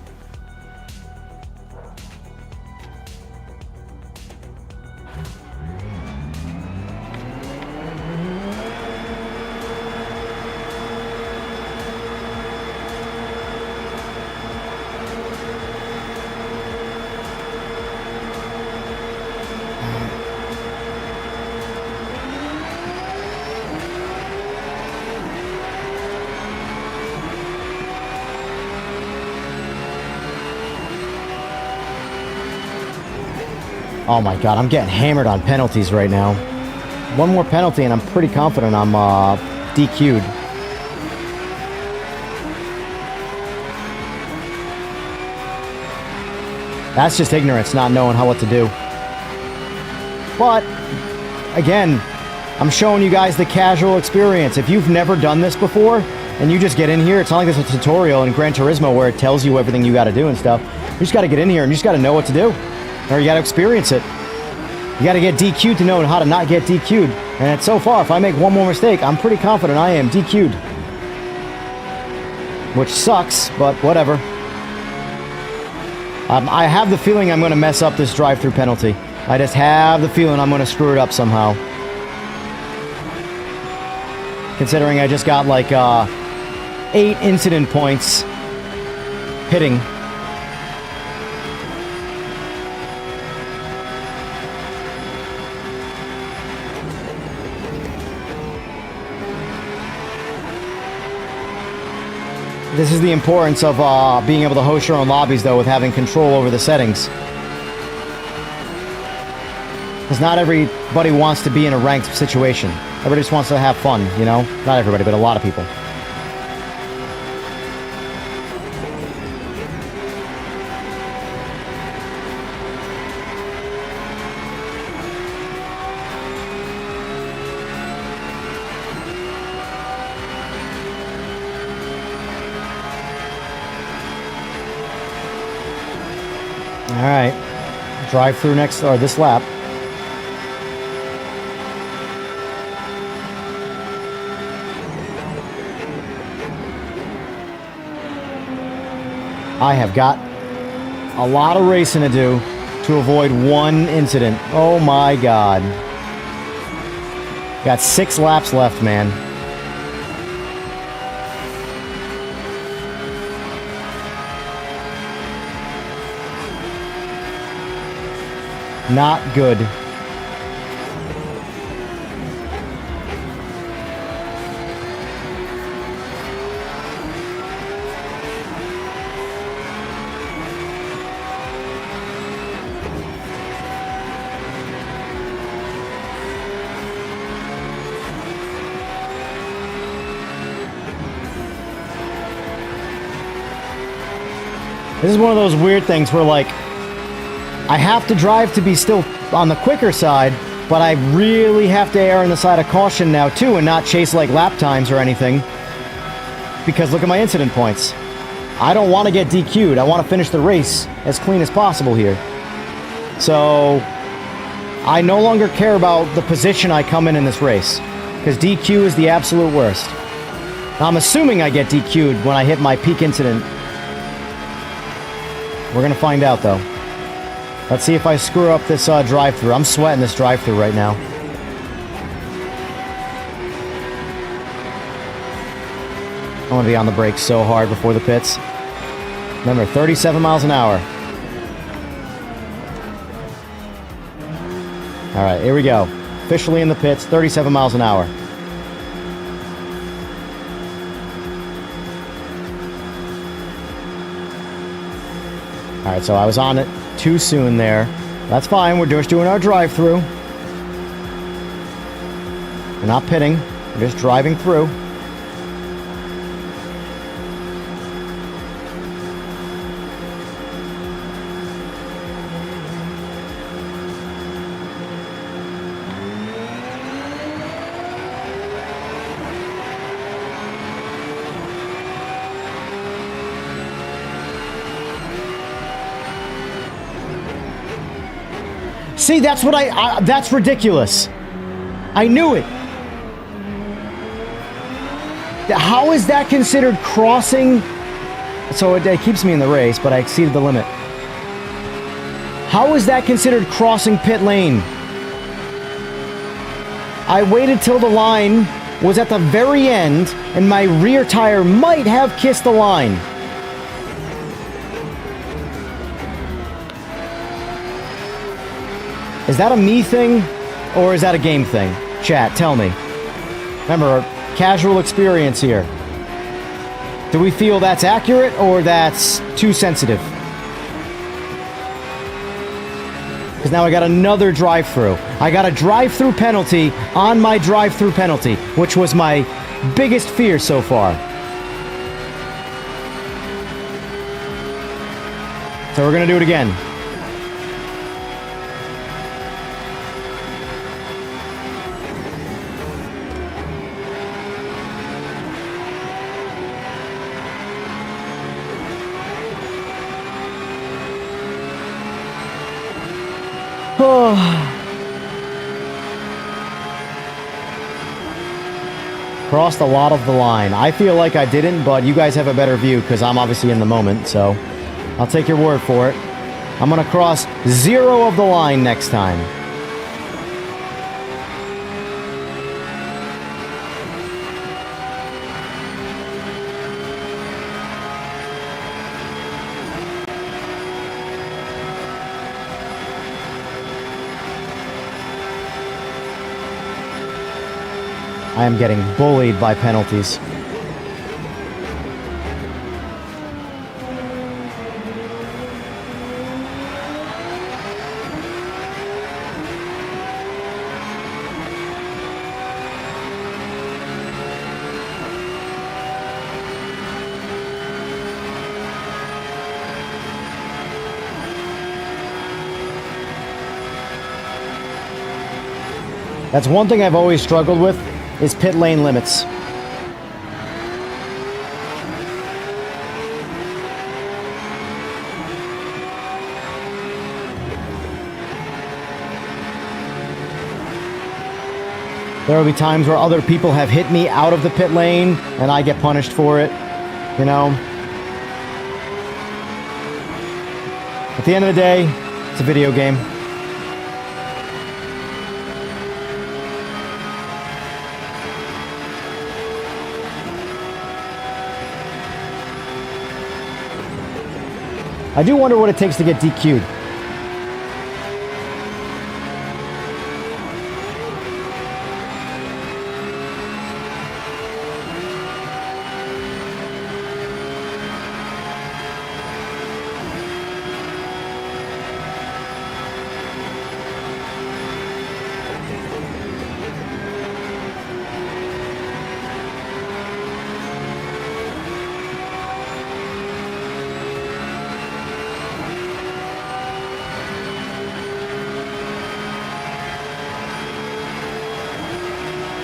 Oh my god, I'm getting hammered on penalties right now. One more penalty and I'm pretty confident I'm DQ'd. That's just ignorance, not knowing what to do. But, again, I'm showing you guys the casual experience. If you've never done this before, and you just get in here, it's not like there's a tutorial in Gran Turismo where it tells you everything you gotta do and stuff. You just gotta get in here and you just gotta know what to do. Or you gotta experience it. You gotta get DQ'd to know how to not get DQ'd. And so far, if I make one more mistake, I'm pretty confident I am DQ'd. Which sucks, but whatever. I have the feeling I'm gonna mess up this drive-through penalty. I just have the feeling I'm gonna screw it up somehow. Considering I just got like 8 incident points pitting. This is the importance of being able to host your own lobbies, though, with having control over the settings. Because not everybody wants to be in a ranked situation. Everybody just wants to have fun, you know? Not everybody, but a lot of people. Alright, drive through next, or this lap. I have got a lot of racing to do to avoid one incident. Oh my god. Got 6 laps left, man. Not good. This is one of those weird things where, like, I have to drive to be still on the quicker side, but I really have to err on the side of caution now, too, and not chase, like, lap times or anything. Because look at my incident points. I don't want to get DQ'd. I want to finish the race as clean as possible here. So, I no longer care about the position I come in this race, because DQ is the absolute worst. Now, I'm assuming I get DQ'd when I hit my peak incident. We're going to find out, though. Let's see if I screw up this drive-thru. I'm sweating this drive-thru right now. I want to be on the brakes so hard before the pits. Remember, 37 miles an hour. All right, here we go. Officially in the pits, 37 miles an hour. All right, so I was on it too soon there. That's fine. We're just doing our drive-through. We're not pitting. We're just driving through. See, that's what that's ridiculous. I knew it. How is that considered crossing? So it keeps me in the race, but I exceeded the limit. How is that considered crossing pit lane? I waited till the line was at the very end, and my rear tire might have kissed the line. Is that a me thing, or is that a game thing? Chat, tell me. Remember, casual experience here. Do we feel that's accurate, or that's too sensitive? Because now I got another drive-through. I got a drive-through penalty on my drive-through penalty, which was my biggest fear so far. So we're going to do it again. Crossed a lot of the line. I feel like I didn't, but you guys have a better view because I'm obviously in the moment, so I'll take your word for it. I'm going to cross 0 of the line next time. I am getting bullied by penalties. That's one thing I've always struggled with, is pit lane limits. There will be times where other people have hit me out of the pit lane and I get punished for it, you know. At the end of the day, it's a video game. I do wonder what it takes to get DQ'd.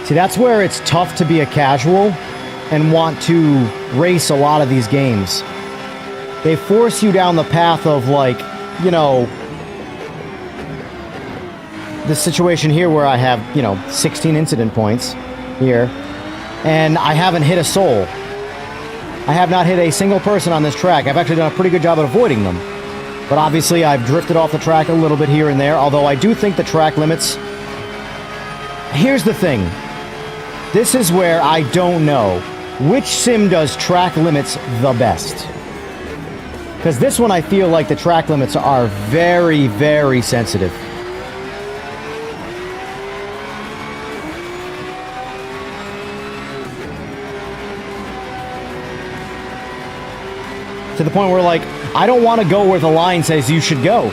See, that's where it's tough to be a casual and want to race a lot of these games. They force you down the path of, like, you know, the situation here where I have, you know, 16 incident points here, and I haven't hit a soul. I have not hit a single person on this track. I've actually done a pretty good job at avoiding them. But obviously I've drifted off the track a little bit here and there, although I do think the track limits... Here's the thing. This is where I don't know which sim does track limits the best. Because this one I feel like the track limits are very, very sensitive. To the point where, like, I don't want to go where the line says you should go.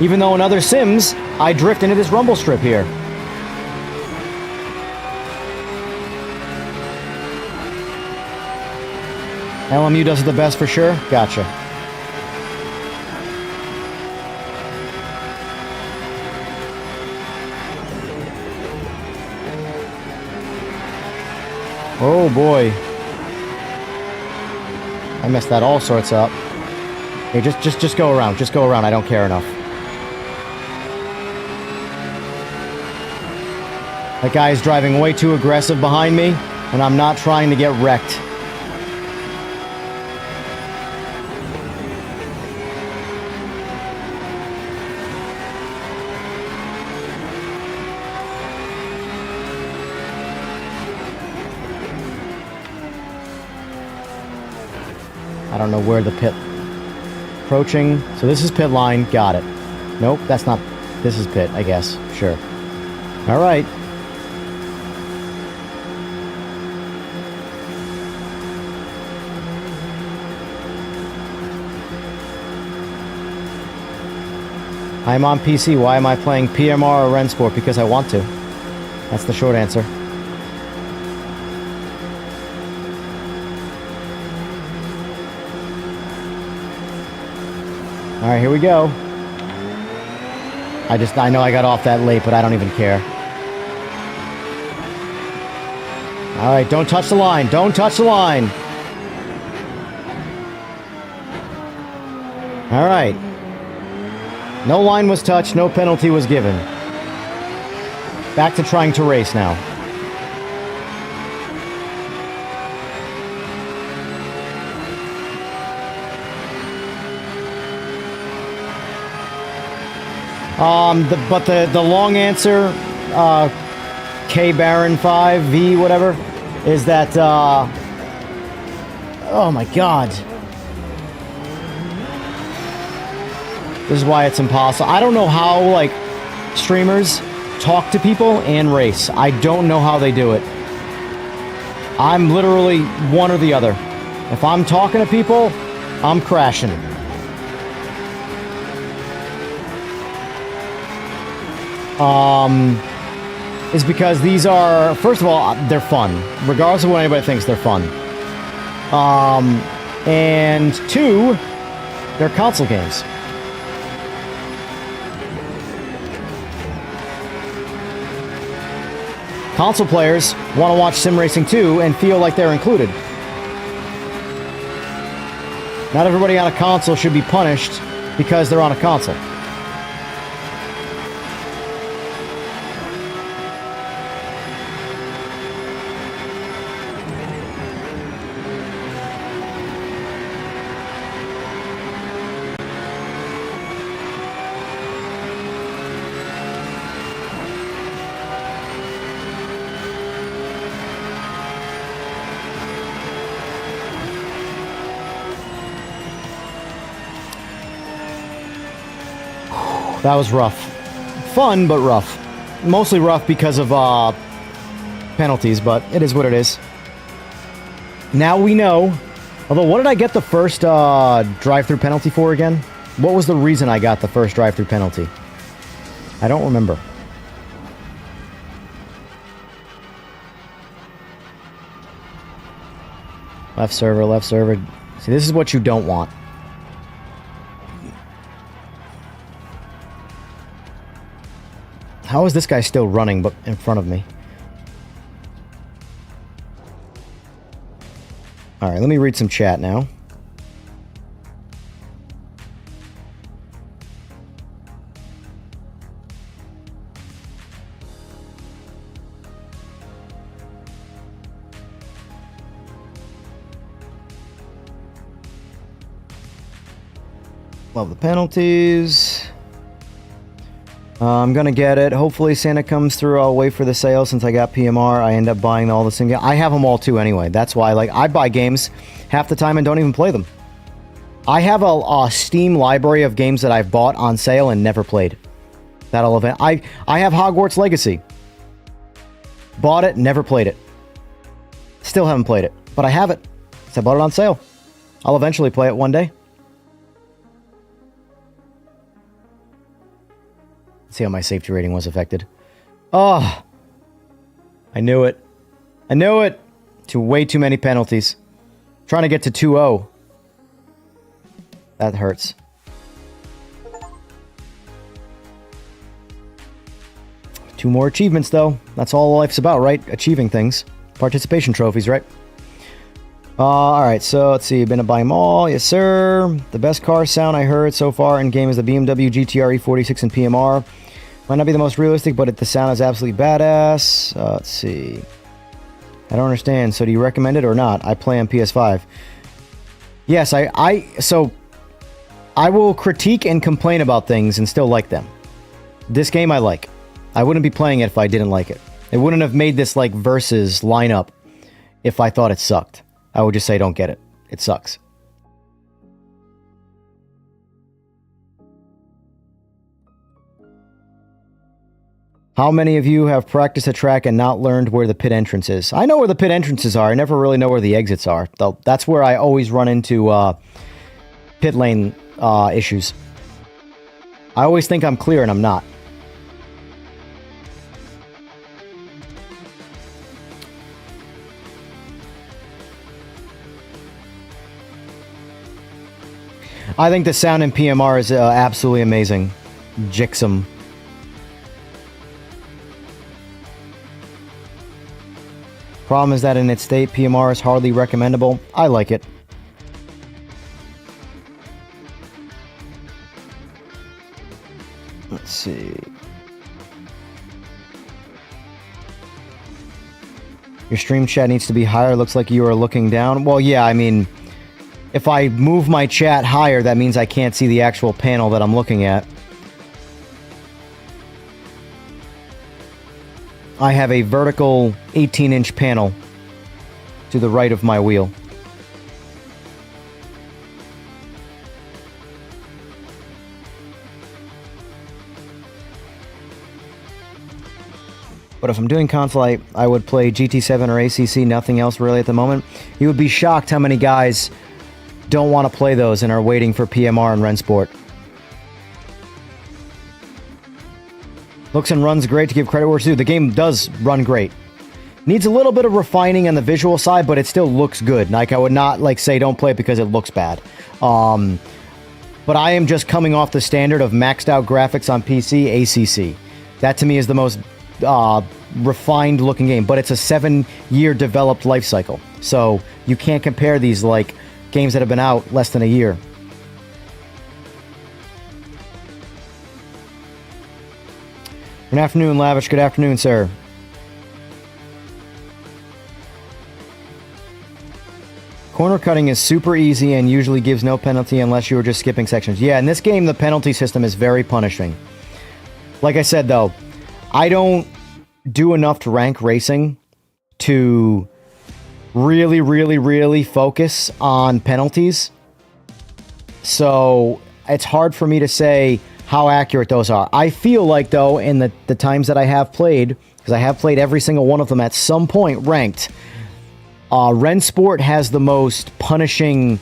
Even though in other sims, I drift into this rumble strip here. LMU does it the best for sure? Gotcha. Oh boy. I messed that all sorts up. Hey, just go around. Just go around. I don't care enough. That guy is driving way too aggressive behind me, and I'm not trying to get wrecked. I don't know where the pit... Approaching. So this is pit line. Got it. Nope, that's not... This is pit, I guess. Sure. Alright. I'm on PC. Why am I playing PMR or Rennsport? Because I want to. That's the short answer. Alright, here we go. I know I got off that late, but I don't even care. Alright, don't touch the line. Don't touch the line. Alright. No line was touched, no penalty was given. Back to trying to race now. But the long answer, K Baron 5 V whatever, is that oh my god. This is why it's impossible. I don't know how, like, streamers talk to people and race. I don't know how they do it. I'm literally one or the other. If I'm talking to people, I'm crashing. Is because these are, first of all, they're fun. Regardless of what anybody thinks, they're fun. And two, they're console games. Console players want to watch Sim Racing 2 and feel like they're included. Not everybody on a console should be punished because they're on a console. That was rough. Fun, but rough. Mostly rough because of penalties, but it is what it is. Now we know. Although, what did I get the first drive-through penalty for again? What was the reason I got the first drive-through penalty? I don't remember. Left server, left server. See, this is what you don't want. How is this guy still running but in front of me? Alright, let me read some chat now. Love the penalties. I'm gonna get it. Hopefully Santa comes through. I'll wait for the sale since I got PMR. I end up buying all the Sim games. I have them all too anyway. That's why, like, I buy games half the time and don't even play them. I have a Steam library of games that I've bought on sale and never played. That'll event. I have Hogwarts Legacy. Bought it, never played it. Still haven't played it, but I have it. So I bought it on sale. I'll eventually play it one day. See how my safety rating was affected. Oh, I knew it. I knew it. Way too many penalties. Trying to get to 2-0. That hurts. Two more achievements, though. That's all life's about, right? Achieving things. Participation trophies, right? Alright, so let's see. Been to buy them all. Yes, sir. The best car sound I heard so far in game is the BMW GTR E46 and PMR. Might not be the most realistic, but the sound is absolutely badass. Let's see. I don't understand. So do you recommend it or not? I play on PS5. Yes, so I will critique and complain about things and still like them. This game I like. I wouldn't be playing it if I didn't like it. It wouldn't have made this like versus lineup if I thought it sucked. I would just say don't get it. It sucks. How many of you have practiced a track and not learned where the pit entrance is? I know where the pit entrances are. I never really know where the exits are. Though that's where I always run into pit lane issues. I always think I'm clear and I'm not. I think the sound in PMR is absolutely amazing. Jixum. Problem is that in its state, PMR is hardly recommendable. I like it. Let's see. Your stream chat needs to be higher. Looks like you are looking down. Well, yeah, I mean, if I move my chat higher, that means I can't see the actual panel that I'm looking at. I have a vertical 18-inch panel to the right of my wheel. But if I'm doing console, I would play GT7 or ACC, nothing else really at the moment. You would be shocked how many guys don't want to play those and are waiting for PMR and Rennsport. Looks and runs great, to give credit where it's due. The game does run great. Needs a little bit of refining on the visual side, but it still looks good. Like, I would not say don't play it because it looks bad. But I am just coming off the standard of maxed out graphics on PC, ACC. That to me is the most refined looking game, but it's a 7-year developed life cycle. So you can't compare these like games that have been out less than a year. Good afternoon, Lavish. Good afternoon, sir. Corner cutting is super easy and usually gives no penalty unless you are just skipping sections. Yeah, in this game, the penalty system is very punishing. Like I said, though, I don't do enough to rank racing to really focus on penalties. So it's hard for me to say how accurate those are. I feel like, though, in the times that I have played, because I have played every single one of them at some point ranked, Rennsport has the most punishing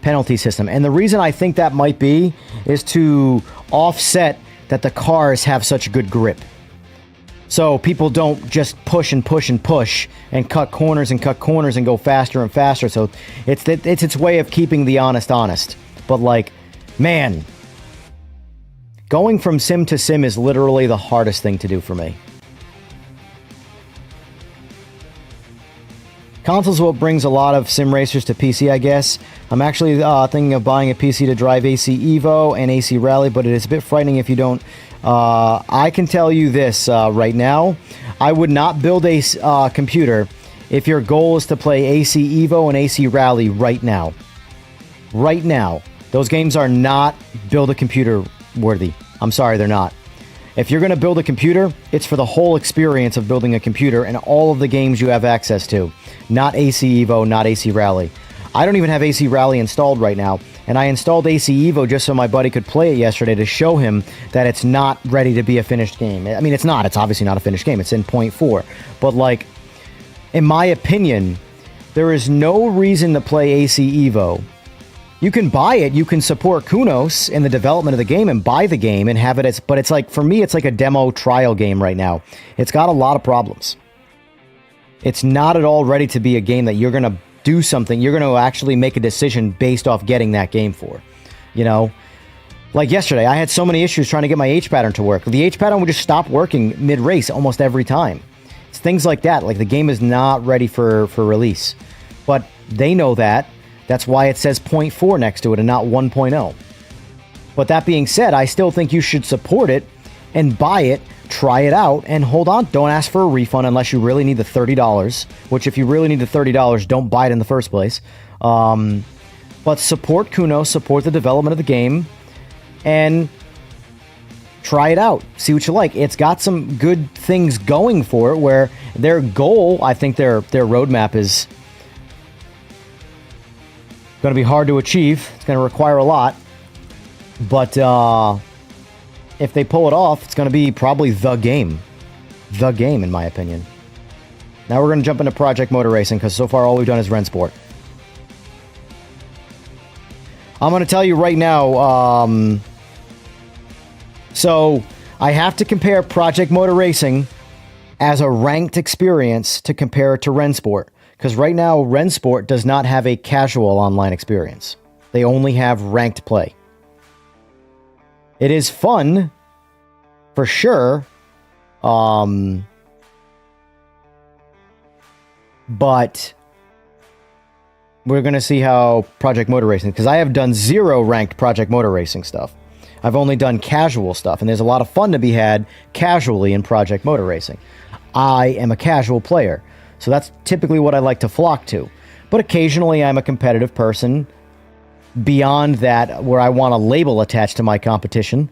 penalty system. And the reason I think that might be is to offset that the cars have such good grip. So people don't just push and push and push and cut corners and go faster and faster. So it's its way of keeping the honest. But like, man, going from sim to sim is literally the hardest thing to do for me. Consoles what brings a lot of sim racers to PC, I guess. I'm actually thinking of buying a PC to drive AC Evo and AC Rally, but it is a bit frightening if you don't. I can tell you this right now. I would not build a computer if your goal is to play AC Evo and AC Rally right now. Right now. Those games are not build-a-computer worthy. I'm sorry, they're not. If you're going to build a computer, it's for the whole experience of building a computer and all of the games you have access to. Not AC Evo, not AC Rally. I don't even have AC Rally installed right now, and I installed AC Evo just so my buddy could play it yesterday to show him that it's not ready to be a finished game. I mean, it's not. It's obviously not a finished game. It's in 0.4. But, like, in my opinion, there is no reason to play AC Evo. You can buy it, you can support Kunos in the development of the game and buy the game and have it but it's like, for me, it's like a demo trial game right now. It's got a lot of problems. It's not at all ready to be a game that you're going to do something, you're going to actually make a decision based off getting that game for. You know? Like yesterday, I had so many issues trying to get my H pattern to work. The H pattern would just stop working mid-race almost every time. It's things like that. Like, the game is not ready for release. But they know that. That's why it says 0.4 next to it and not 1.0. But that being said, I still think you should support it and buy it, try it out, and hold on. Don't ask for a refund unless you really need the $30, which if you really need the $30, don't buy it in the first place. But support Kuno, support the development of the game, and try it out. See what you like. It's got some good things going for it, where their goal, I think their roadmap is going to be hard to achieve. It's going to require a lot. But if they pull it off, it's going to be probably the game. The game, in my opinion. Now we're going to jump into Project Motor Racing, because so far all we've done is Rennsport. I'm going to tell you right now, so I have to compare Project Motor Racing as a ranked experience to compare it to Rennsport. Because right now, Rennsport does not have a casual online experience. They only have ranked play. It is fun, for sure, but we're going to see how Project Motor Racing, because I have done 0 ranked Project Motor Racing stuff. I've only done casual stuff, and there's a lot of fun to be had casually in Project Motor Racing. I am a casual player, so that's typically what I like to flock to. But occasionally I'm a competitive person beyond that, where I want a label attached to my competition.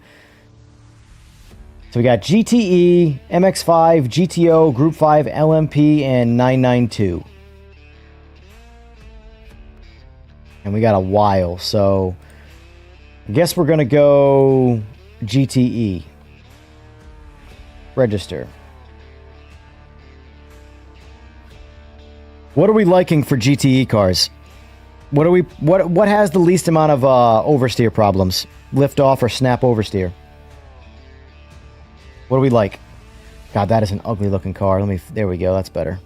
So we got GTE, MX5, GTO, Group 5, LMP, and 992. And we got a while, so I guess we're going to go GTE. Register. What are we liking for GTE cars? What has the least amount of oversteer problems? Lift off or snap oversteer? What do we like? God, that is an ugly looking car. There we go, that's better.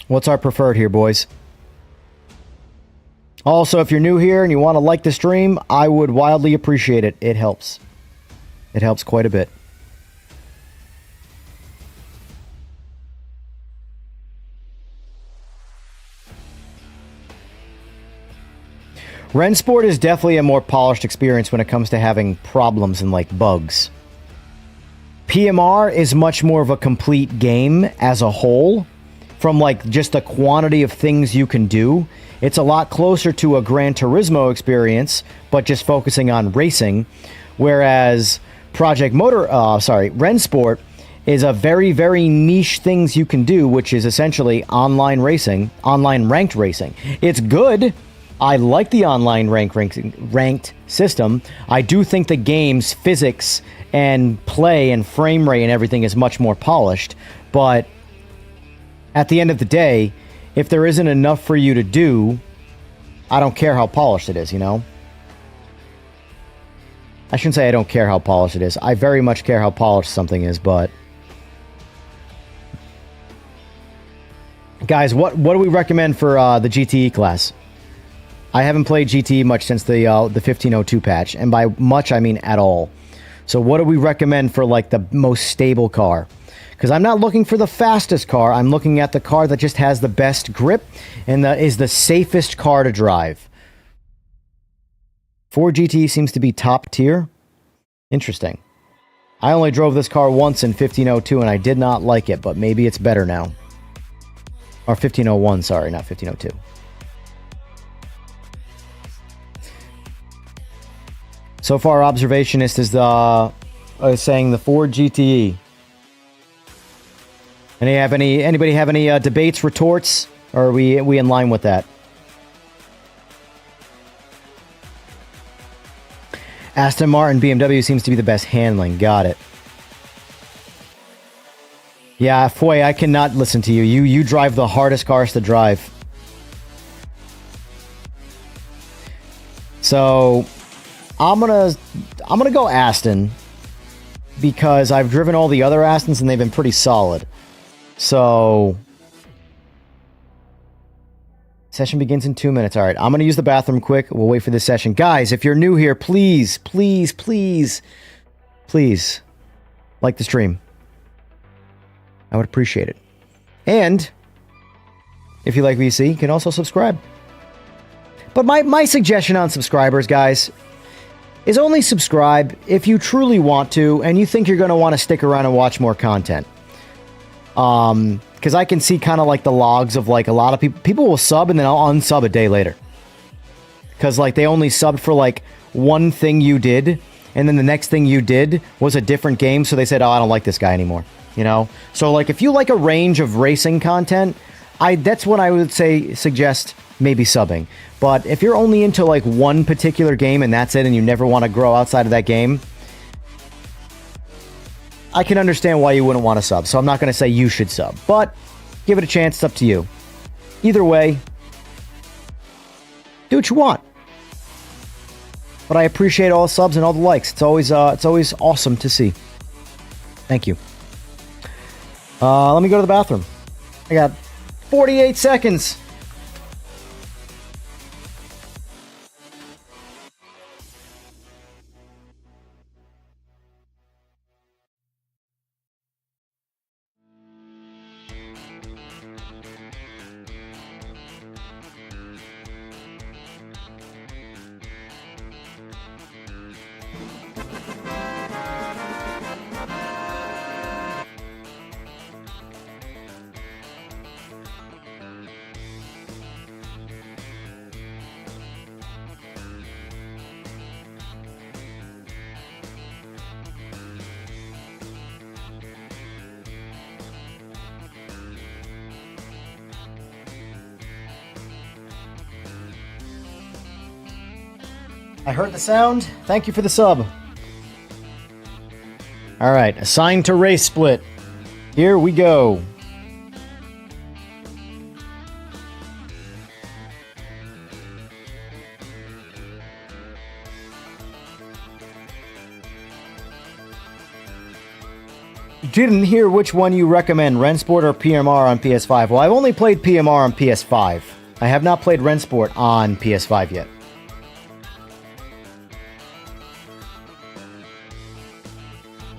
What's our preferred here, boys? Also, if you're new here and you want to like the stream, I would wildly appreciate it. It helps. It helps quite a bit. Rennsport is definitely a more polished experience when it comes to having problems and like bugs. PMR is much more of a complete game as a whole. From like just the quantity of things you can do, it's a lot closer to a Gran Turismo experience, but just focusing on racing. Whereas Rennsport is a very, very niche things you can do, which is essentially online racing, online ranked racing. It's good. I like the online ranked system. I do think the game's physics and play and frame rate and everything is much more polished, but at the end of the day, if there isn't enough for you to do, I don't care how polished it is, you know? I shouldn't say I don't care how polished it is. I very much care how polished something is, but... Guys, what do we recommend for the GTE class? I haven't played GTE much since the 1502 patch, and by much I mean at all. So what do we recommend for like the most stable car? Because I'm not looking for the fastest car. I'm looking at the car that just has the best grip and is the safest car to drive. Ford GT seems to be top tier. Interesting. I only drove this car once in 1502 and I did not like it, but maybe it's better now. Or 1501, sorry, not 1502. So far, Observationist is saying the Ford GTE. Anybody have any debates, retorts, or are we in line with that? Aston Martin BMW seems to be the best handling. Got it. Yeah, Foy, I cannot listen to you. You drive the hardest cars to drive. So I'm gonna go Aston because I've driven all the other Astons and they've been pretty solid. So session begins in 2 minutes. All right, I'm gonna use the bathroom quick. We'll wait for this session. Guys, if you're new here, please like the stream. I would appreciate it. And if you like VC, you can also subscribe. But my suggestion on subscribers, guys, is only subscribe if you truly want to and you think you're going to want to stick around and watch more content. Because I can see kind of like the logs of like a lot of people will sub and then I'll unsub a day later. Because like they only subbed for like one thing you did, and then the next thing you did was a different game, so they said, oh, I don't like this guy anymore. You know? So like if you like a range of racing content, that's when I would say suggest maybe subbing. But if you're only into like one particular game and that's it, and you never want to grow outside of that game, I can understand why you wouldn't want to sub. So I'm not going to say you should sub, but give it a chance. It's up to you. Either way, do what you want. But I appreciate all the subs and all the likes. It's always awesome to see. Thank you. Let me go to the bathroom. I got 48 seconds. I heard the sound. Thank you for the sub. Alright, assigned to race split. Here we go. Didn't hear which one you recommend, Rennsport or PMR on PS5. Well, I've only played PMR on PS5. I have not played Rennsport on PS5 yet.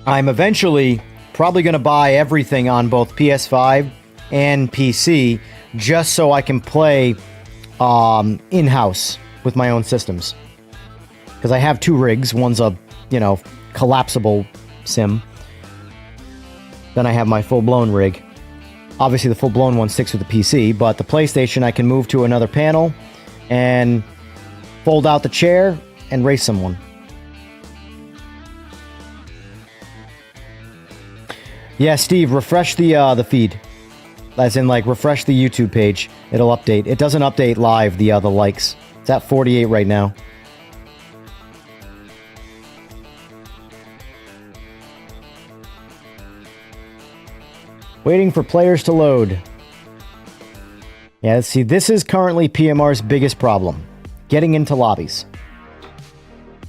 I'm eventually probably going to buy everything on both PS5 and PC just so I can play in-house with my own systems. Because I have two rigs. One's a, collapsible sim. Then I have my full-blown rig. Obviously, the full-blown one sticks with the PC, but the PlayStation I can move to another panel and fold out the chair and race someone. Yeah, Steve, refresh the feed. As in, like, refresh the YouTube page. It'll update. It doesn't update live, the likes. It's at 48 right now. Waiting for players to load. Yeah, see, this is currently PMR's biggest problem. Getting into lobbies.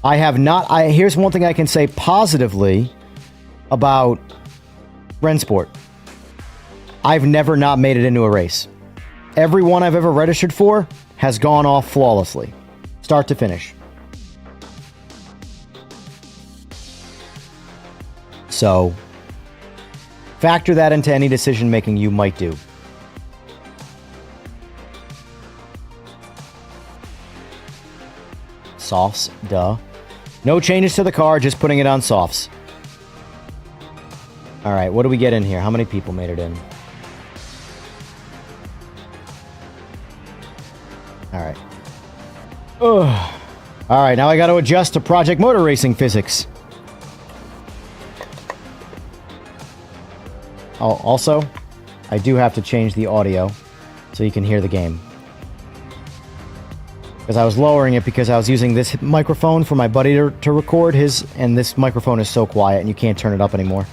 Here's one thing I can say positively about Rennsport. I've never not made it into a race. Every one I've ever registered for has gone off flawlessly. Start to finish. So, factor that into any decision making you might do. Softs, duh. No changes to the car, just putting it on softs. Alright, what do we get in here? How many people made it in? Alright. Alright, now I gotta adjust to Project Motor Racing physics. Oh, also, I do have to change the audio so you can hear the game. Because I was lowering it because I was using this microphone for my buddy to record his, and this microphone is so quiet and you can't turn it up anymore.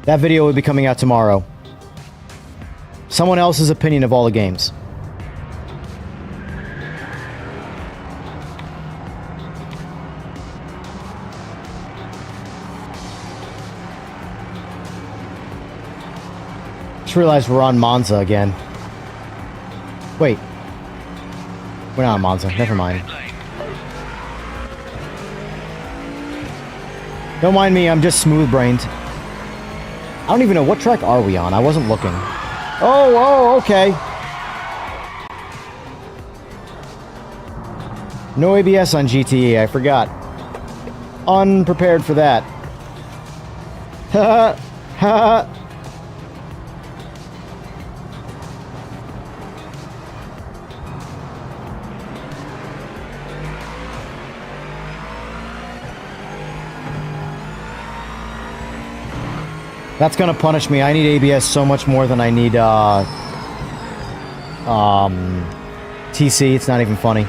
That video will be coming out tomorrow. Someone else's opinion of all the games. Just realized we're on Monza again. Wait. We're not on Monza. Never mind. Don't mind me, I'm just smooth-brained. I don't even know, what track are we on? I wasn't looking. Oh, okay. No ABS on GTE, I forgot. Unprepared for that. Ha ha. That's gonna punish me. I need ABS so much more than I need TC. It's not even funny.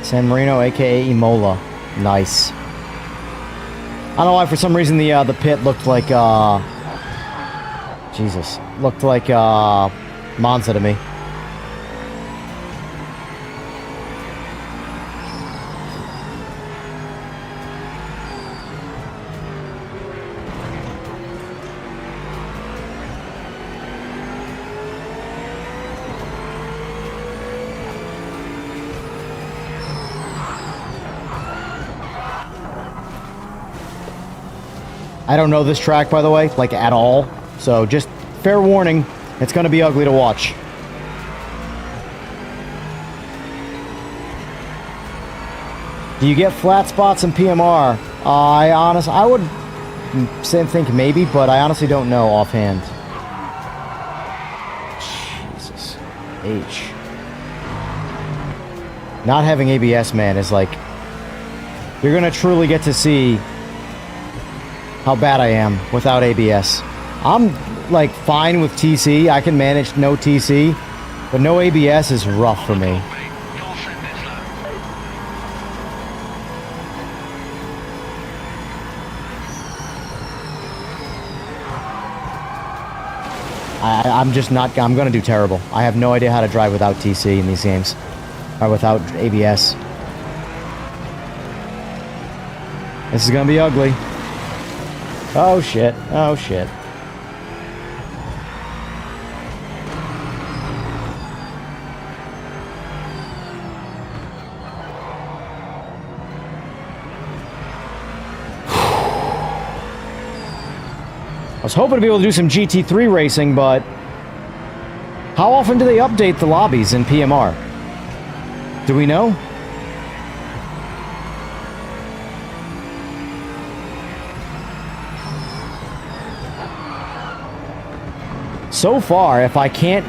San Marino, aka Imola. Nice. I don't know why, for some reason, the pit looked like, Jesus. Looked like, Monza to me. I don't know this track, by the way, like, at all. So, just fair warning, it's gonna be ugly to watch. Do you get flat spots in PMR? I would think maybe, but I honestly don't know offhand. Jesus. H. Not having ABS, man, is like... You're gonna truly get to see how bad I am without ABS. I'm, like, fine with TC. I can manage no TC, but no ABS is rough for me. I'm just not... I'm gonna do terrible. I have no idea how to drive without TC in these games. Or without ABS. This is gonna be ugly. Oh shit. Oh shit. I was hoping to be able to do some GT3 racing, but how often do they update the lobbies in PMR? Do we know? So far, if I can't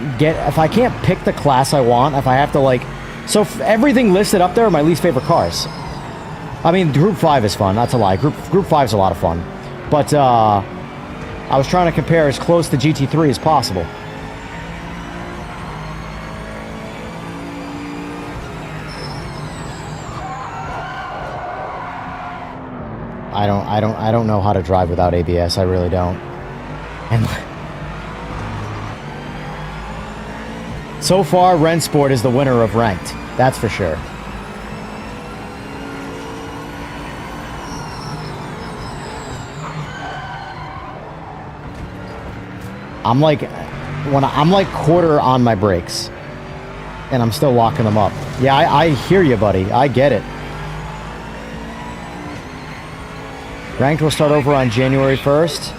pick the class I want, if I have to, like... So, everything listed up there are my least favorite cars. I mean, Group 5 is fun, that's a lie. Group 5 is a lot of fun. But, I was trying to compare as close to GT3 as possible. I don't know how to drive without ABS, I really don't. And... So far, Rennsport is the winner of Ranked. That's for sure. I'm like quarter on my brakes. And I'm still locking them up. Yeah, I hear you, buddy. I get it. Ranked will start over on January 1st.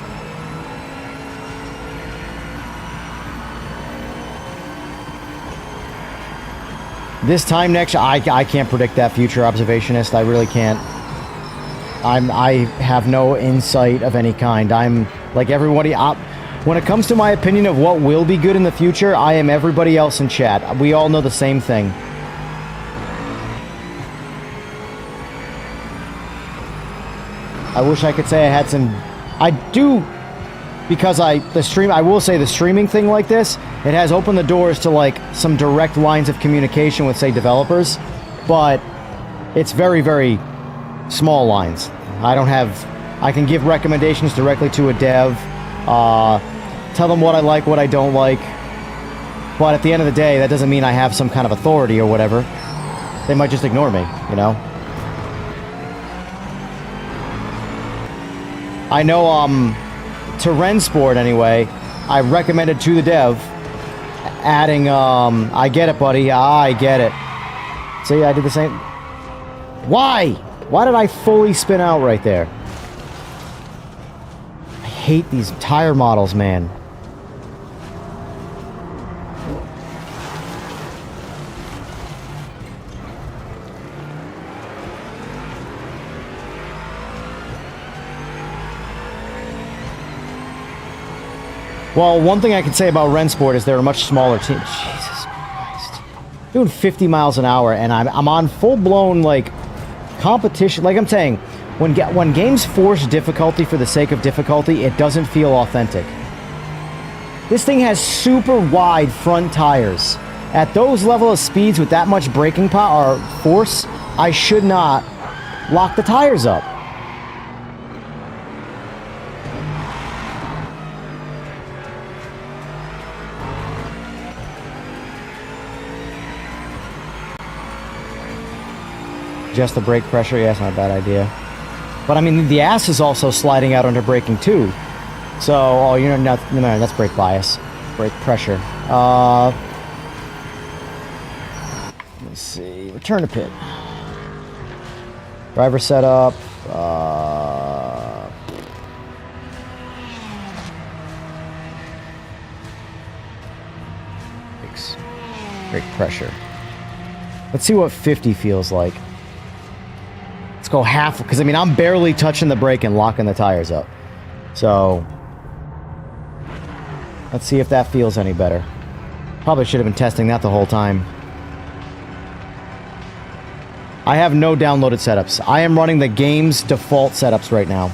This time next year, I can't predict that, future observationist. I really can't. I have no insight of any kind. I'm like everybody. When it comes to my opinion of what will be good in the future, I am everybody else in chat. We all know the same thing. I wish I could say I had some... I do... Because I will say the streaming thing like this, it has opened the doors to, like, some direct lines of communication with, say, developers, but it's very, very small lines. I can give recommendations directly to a dev, tell them what I like, what I don't like, but at the end of the day, that doesn't mean I have some kind of authority or whatever. They might just ignore me, you know? I know, to Rennsport anyway, I recommended to the dev adding, I get it, buddy. I get it. See, I did the same. Why? Why did I fully spin out right there? I hate these tire models, man. Well, one thing I can say about Rennsport is they're a much smaller team. Jesus Christ. Doing 50 miles an hour, and I'm on full-blown, like, competition. Like I'm saying, when games force difficulty for the sake of difficulty, it doesn't feel authentic. This thing has super wide front tires. At those level of speeds with that much braking power or force, I should not lock the tires up. Just the brake pressure, yeah, that's not a bad idea. But I mean, the ass is also sliding out under braking too. So, oh, you're not, no, that's brake bias. Brake pressure. Let's see, return to pit. Driver setup. Brake pressure. Let's see what 50 feels like. Let's go half, because I mean, I'm barely touching the brake and locking the tires up. So, let's see if that feels any better. Probably should have been testing that the whole time. I have no downloaded setups. I am running the game's default setups right now.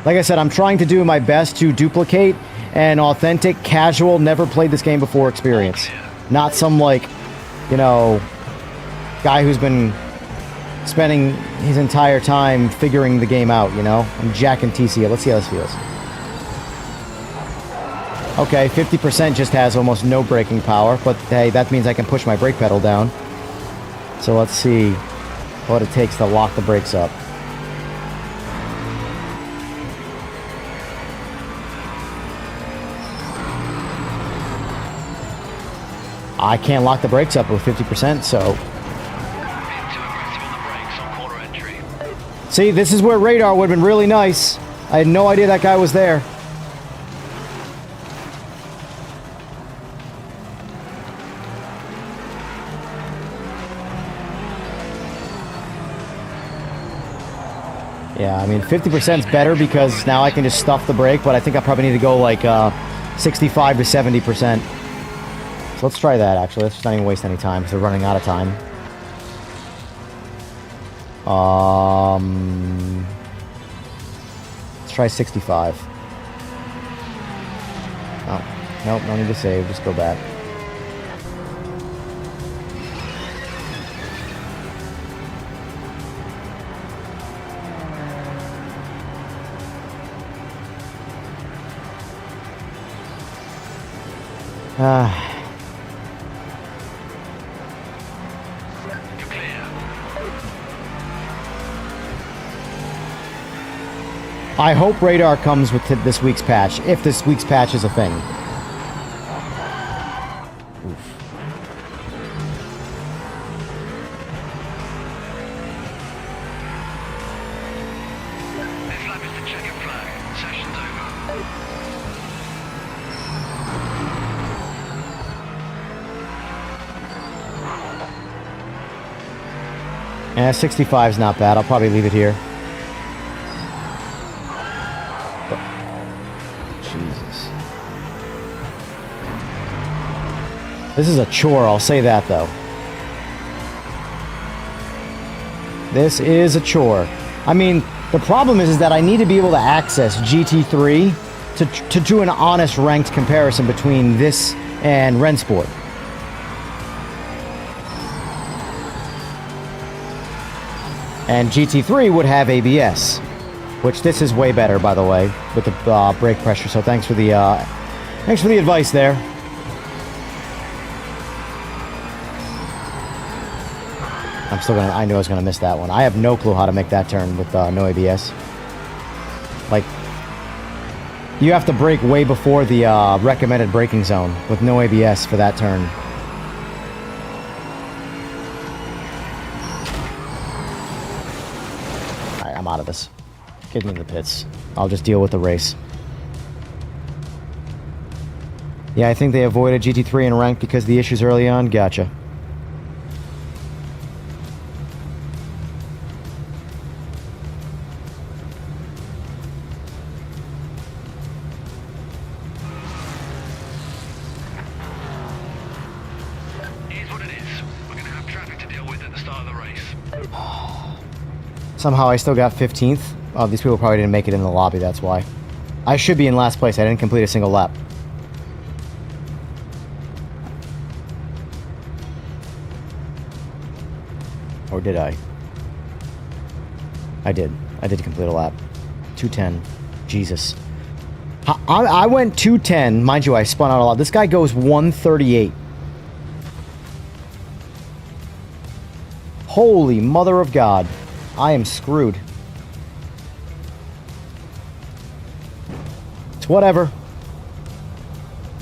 Like I said, I'm trying to do my best to duplicate an authentic, casual, never played this game before experience. Not some, like, you know, guy who's been spending his entire time figuring the game out, you know? I'm jacking TC. Let's see how this feels. Okay, 50% just has almost no braking power, but hey, that means I can push my brake pedal down. So let's see what it takes to lock the brakes up. I can't lock the brakes up with 50%, so... See, this is where radar would have been really nice. I had no idea that guy was there. Yeah, I mean, 50% is better because now I can just stuff the brake, but I think I probably need to go like 65 to 70%. So let's try that, actually. Let's just not even waste any time because we're running out of time. Let's try 65. Oh, nope, no need to save. Just go back. I hope radar comes with this week's patch, if this week's patch is a thing. Oof. Yeah, 65 is not bad. I'll probably leave it here. Jesus. This is a chore, I'll say that, though. This is a chore. I mean, the problem is that I need to be able to access GT3 to do an honest ranked comparison between this and Rennsport. And GT3 would have ABS, which this is way better, by the way, with the brake pressure. So thanks for the advice there. I knew I was gonna miss that one. I have no clue how to make that turn with no ABS. Like, you have to brake way before the recommended braking zone with no ABS for that turn. Alright, I'm out of this. Get me in the pits. I'll just deal with the race. Yeah, I think they avoided GT3 and ranked because of the issues early on. Gotcha. Somehow I still got 15th. Oh, these people probably didn't make it in the lobby, that's why. I should be in last place. I didn't complete a single lap. Or did I? I did. I did complete a lap. 210. Jesus. I went 210. Mind you, I spun out a lot. This guy goes 138. Holy mother of God. I am screwed. It's whatever.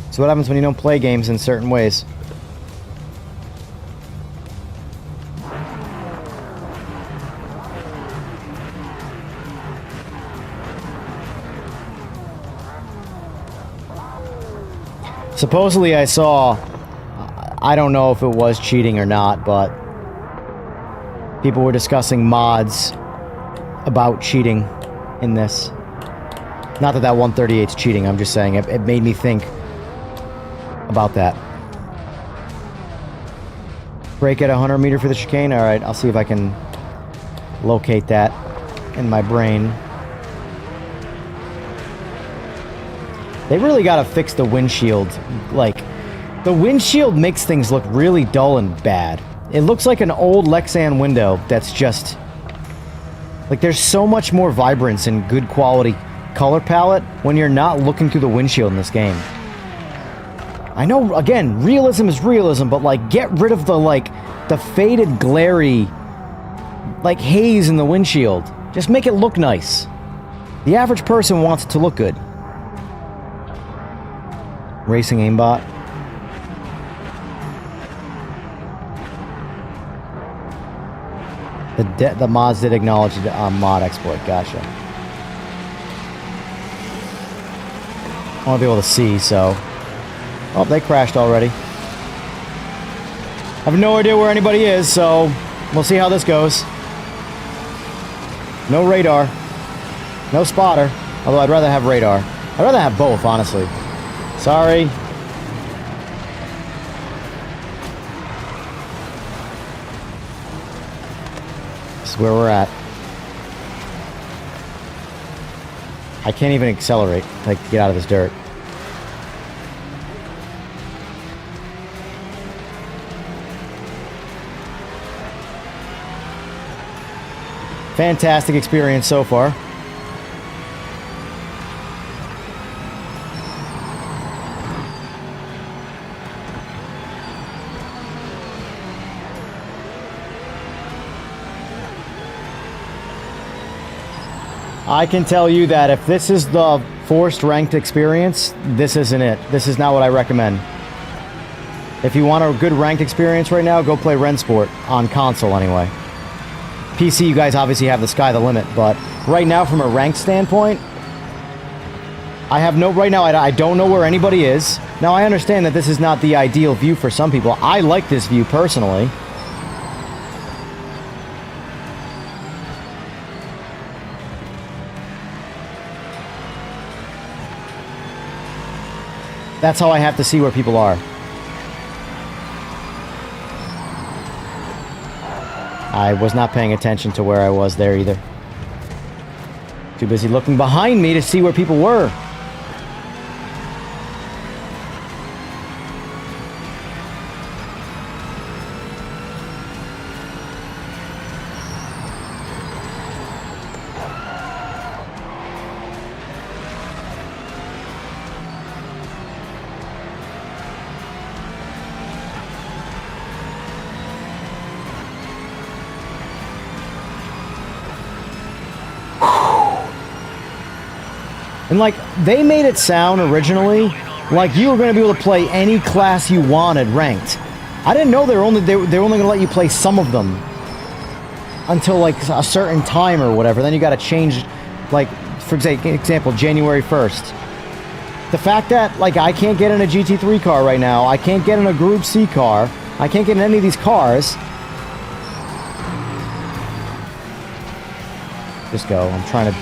It's what happens when you don't play games in certain ways. Supposedly I saw, I don't know if it was cheating or not, but people were discussing mods about cheating in this. Not that 138's cheating, I'm just saying it made me think about that. Brake at 100 meter for the chicane? Alright, I'll see if I can locate that in my brain. They really gotta fix the windshield. Like, the windshield makes things look really dull and bad. It looks like an old Lexan window that's just... Like, there's so much more vibrance and good quality color palette when you're not looking through the windshield in this game. I know, again, realism is realism, but, like, get rid of the, like, the faded, glary, like, haze in the windshield. Just make it look nice. The average person wants it to look good. Racing aimbot. The mods did acknowledge the mod exploit. Gotcha. I want to be able to see, so... Oh, they crashed already. I have no idea where anybody is, so... We'll see how this goes. No radar. No spotter. Although I'd rather have radar. I'd rather have both, honestly. Sorry. This is where we're at. I can't even accelerate, like, to get out of this dirt. Fantastic experience so far. I can tell you that if this is the forced ranked experience, this isn't it. This is not what I recommend. If you want a good ranked experience right now, go play Rennsport on console anyway. PC, you guys obviously have the sky the limit, but right now from a ranked standpoint, right now I don't know where anybody is. Now I understand that this is not the ideal view for some people. I like this view personally. That's how I have to see where people are. I was not paying attention to where I was there either. Too busy looking behind me to see where people were. And like, they made it sound originally like you were going to be able to play any class you wanted ranked. I didn't know they were only going to let you play some of them until like a certain time or whatever. Then you got to change, like, for example, January 1st. The fact that, like, I can't get in a GT3 car right now, I can't get in a Group C car, I can't get in any of these cars. Just go. I'm trying to...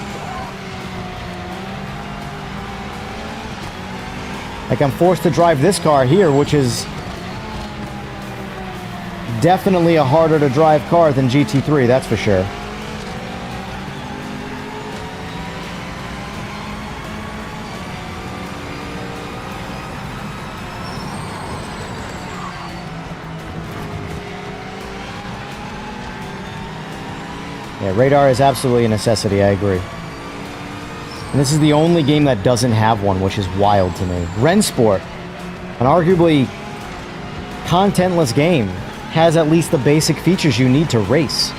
Like, I'm forced to drive this car here, which is definitely a harder to drive car than GT3, that's for sure. Yeah, radar is absolutely a necessity, I agree. And this is the only game that doesn't have one, which is wild to me. Rennsport, an arguably contentless game, has at least the basic features you need to race.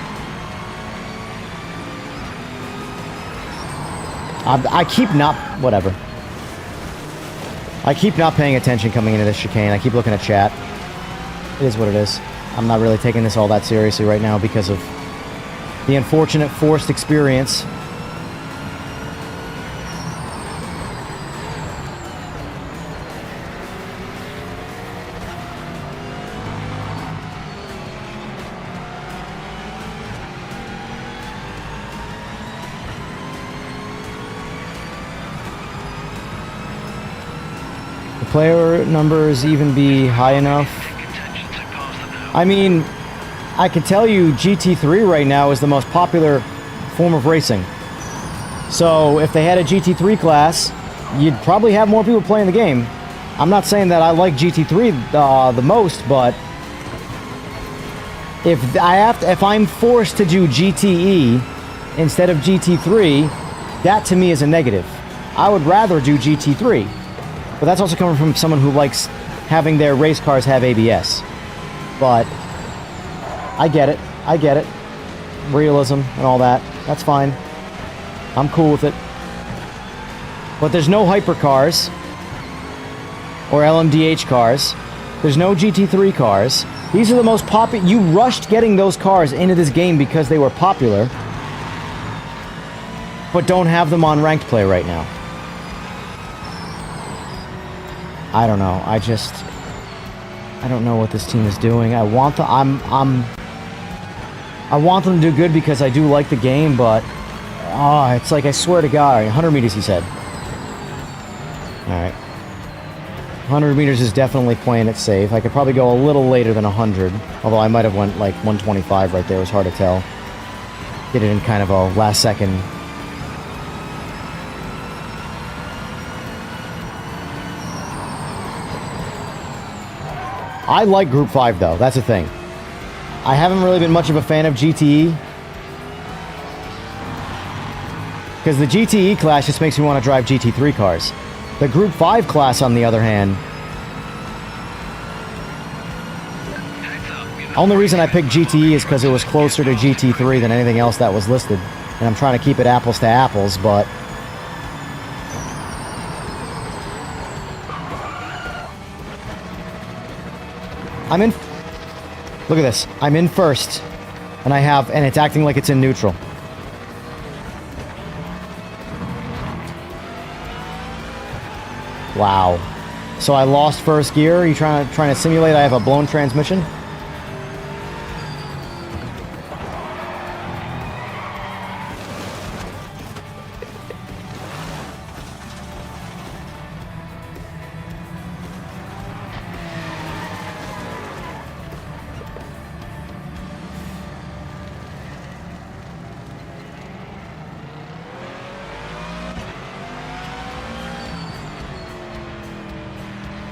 I keep not... whatever. I keep not paying attention coming into this chicane. I keep looking at chat. It is what it is. I'm not really taking this all that seriously right now because of the unfortunate forced experience. The player numbers even be high enough? I mean, I can tell you GT3 right now is the most popular form of racing. So if they had a GT3 class, you'd probably have more people playing the game. I'm not saying that I like GT3 the most, but if I'm forced to do GTE instead of GT3, that to me is a negative. I would rather do GT3. But that's also coming from someone who likes having their race cars have ABS. But I get it. I get it. Realism and all that. That's fine. I'm cool with it. But there's no hypercars or LMDH cars. There's no GT3 cars. These are the most popular. You rushed getting those cars into this game because they were popular, but don't have them on ranked play right now. I don't know. I don't know what this team is doing. I want them to do good because I do like the game, but it's like, I swear to God, 100 meters, he said. All right. 100 meters is definitely playing it safe. I could probably go a little later than 100, although I might have went like 125 right there. It was hard to tell. Did it in kind of a last second. I like Group 5, though. That's the thing. I haven't really been much of a fan of GTE. Because the GTE class just makes me want to drive GT3 cars. The Group 5 class, on the other hand... Only reason I picked GTE is because it was closer to GT3 than anything else that was listed. And I'm trying to keep it apples to apples, but... I'm in... Look at this. I'm in first. And it's acting like it's in neutral. Wow. So I lost first gear? Are you trying to simulate I have a blown transmission?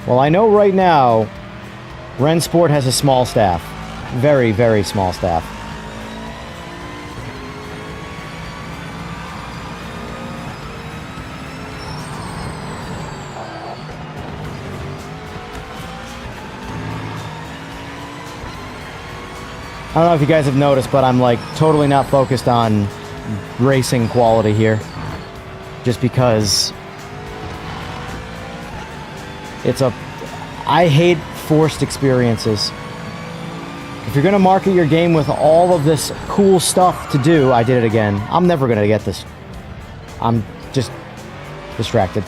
Well, I know right now, Rennsport has a small staff. Very, very small staff. I don't know if you guys have noticed, but I'm like totally not focused on racing quality here. Just because I hate forced experiences. If you're going to market your game with all of this cool stuff to do, I did it again. I'm never going to get this. I'm just distracted.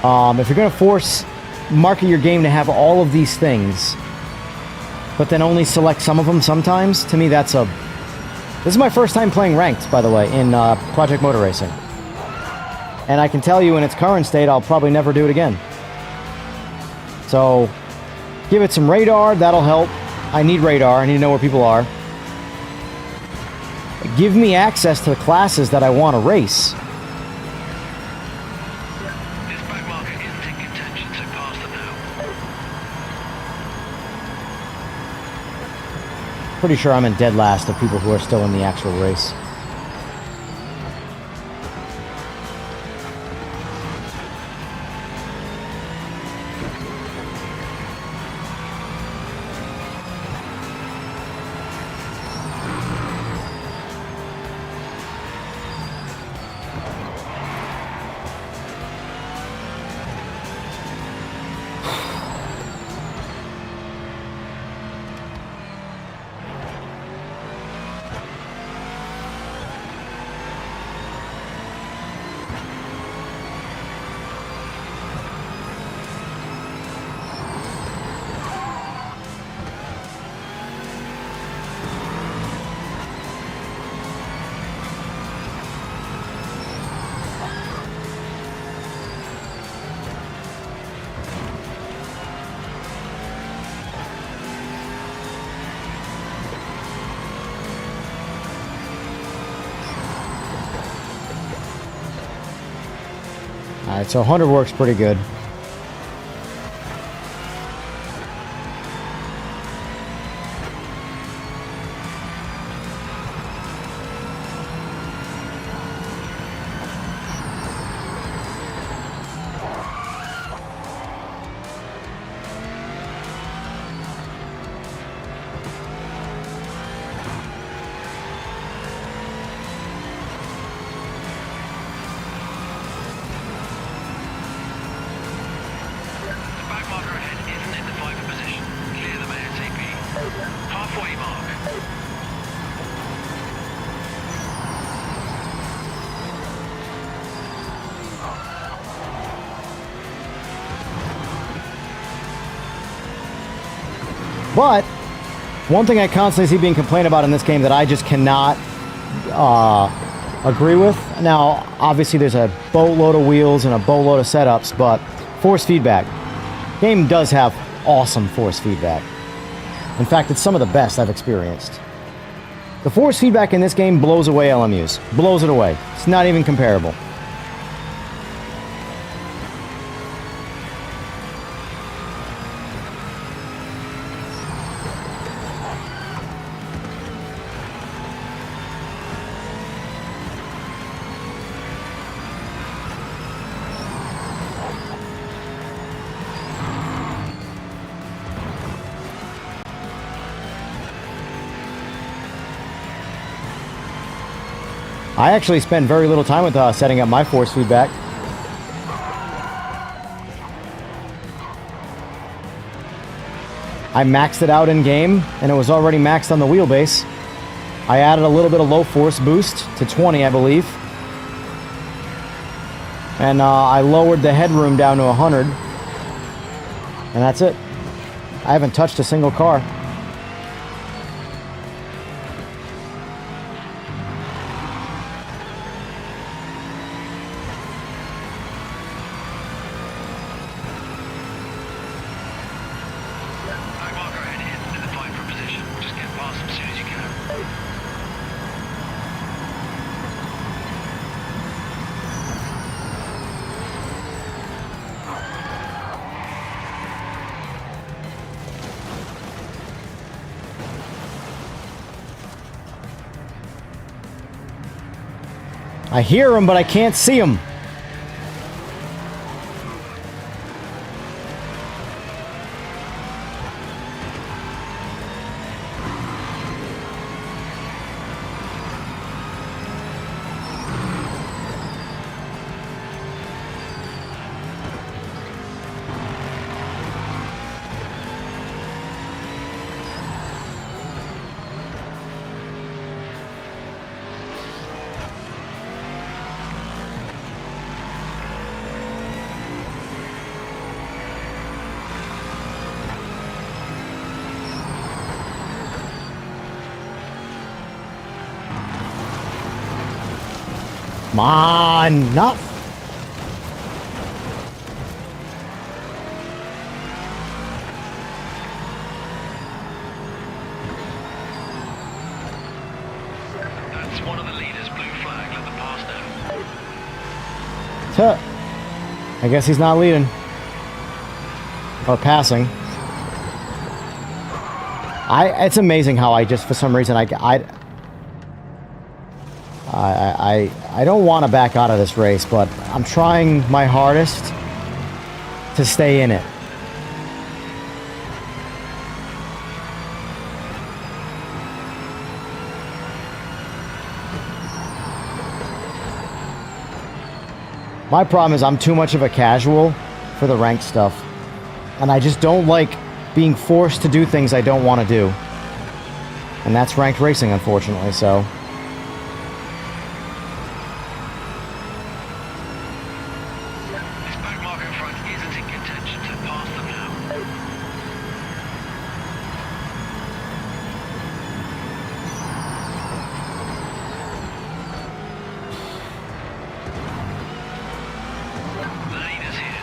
If you're going to market your game to have all of these things, but then only select some of them sometimes, to me this is my first time playing ranked, by the way, in Project Motor Racing. And I can tell you in its current state, I'll probably never do it again. So, give it some radar, that'll help. I need radar, I need to know where people are. Give me access to the classes that I want to race. This back market isn't in contention, so pass them now. Pretty sure I'm in dead last of people who are still in the actual race. Alright, so 100 works pretty good. But one thing I constantly see being complained about in this game that I just cannot agree with. Now, obviously there's a boatload of wheels and a boatload of setups, but force feedback. Game does have awesome force feedback. In fact, it's some of the best I've experienced. The force feedback in this game blows away LMUs. Blows it away. It's not even comparable. I actually spent very little time with setting up my force feedback. I maxed it out in game, and it was already maxed on the wheelbase. I added a little bit of low force boost to 20, I believe. And I lowered the headroom down to 100. And that's it. I haven't touched a single car. I hear him, but I can't see him. Come on, not. That's one of the leaders. Blue flag. Let them pass now. Tuh. I guess he's not leading. Or passing. It's amazing how I just, for some reason, I don't want to back out of this race, but I'm trying my hardest to stay in it. My problem is I'm too much of a casual for the ranked stuff. And I just don't like being forced to do things I don't want to do. And that's ranked racing, unfortunately, so. This back marker in front isn't in contention, so pass them now. The leader's here.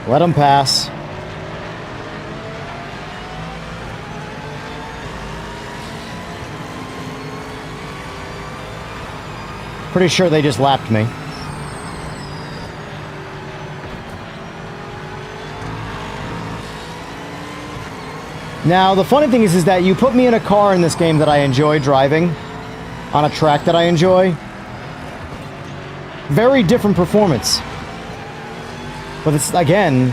Let him pass. Pretty sure they just lapped me. Now, the funny thing is that you put me in a car in this game that I enjoy driving, on a track that I enjoy. Very different performance. But it's, again,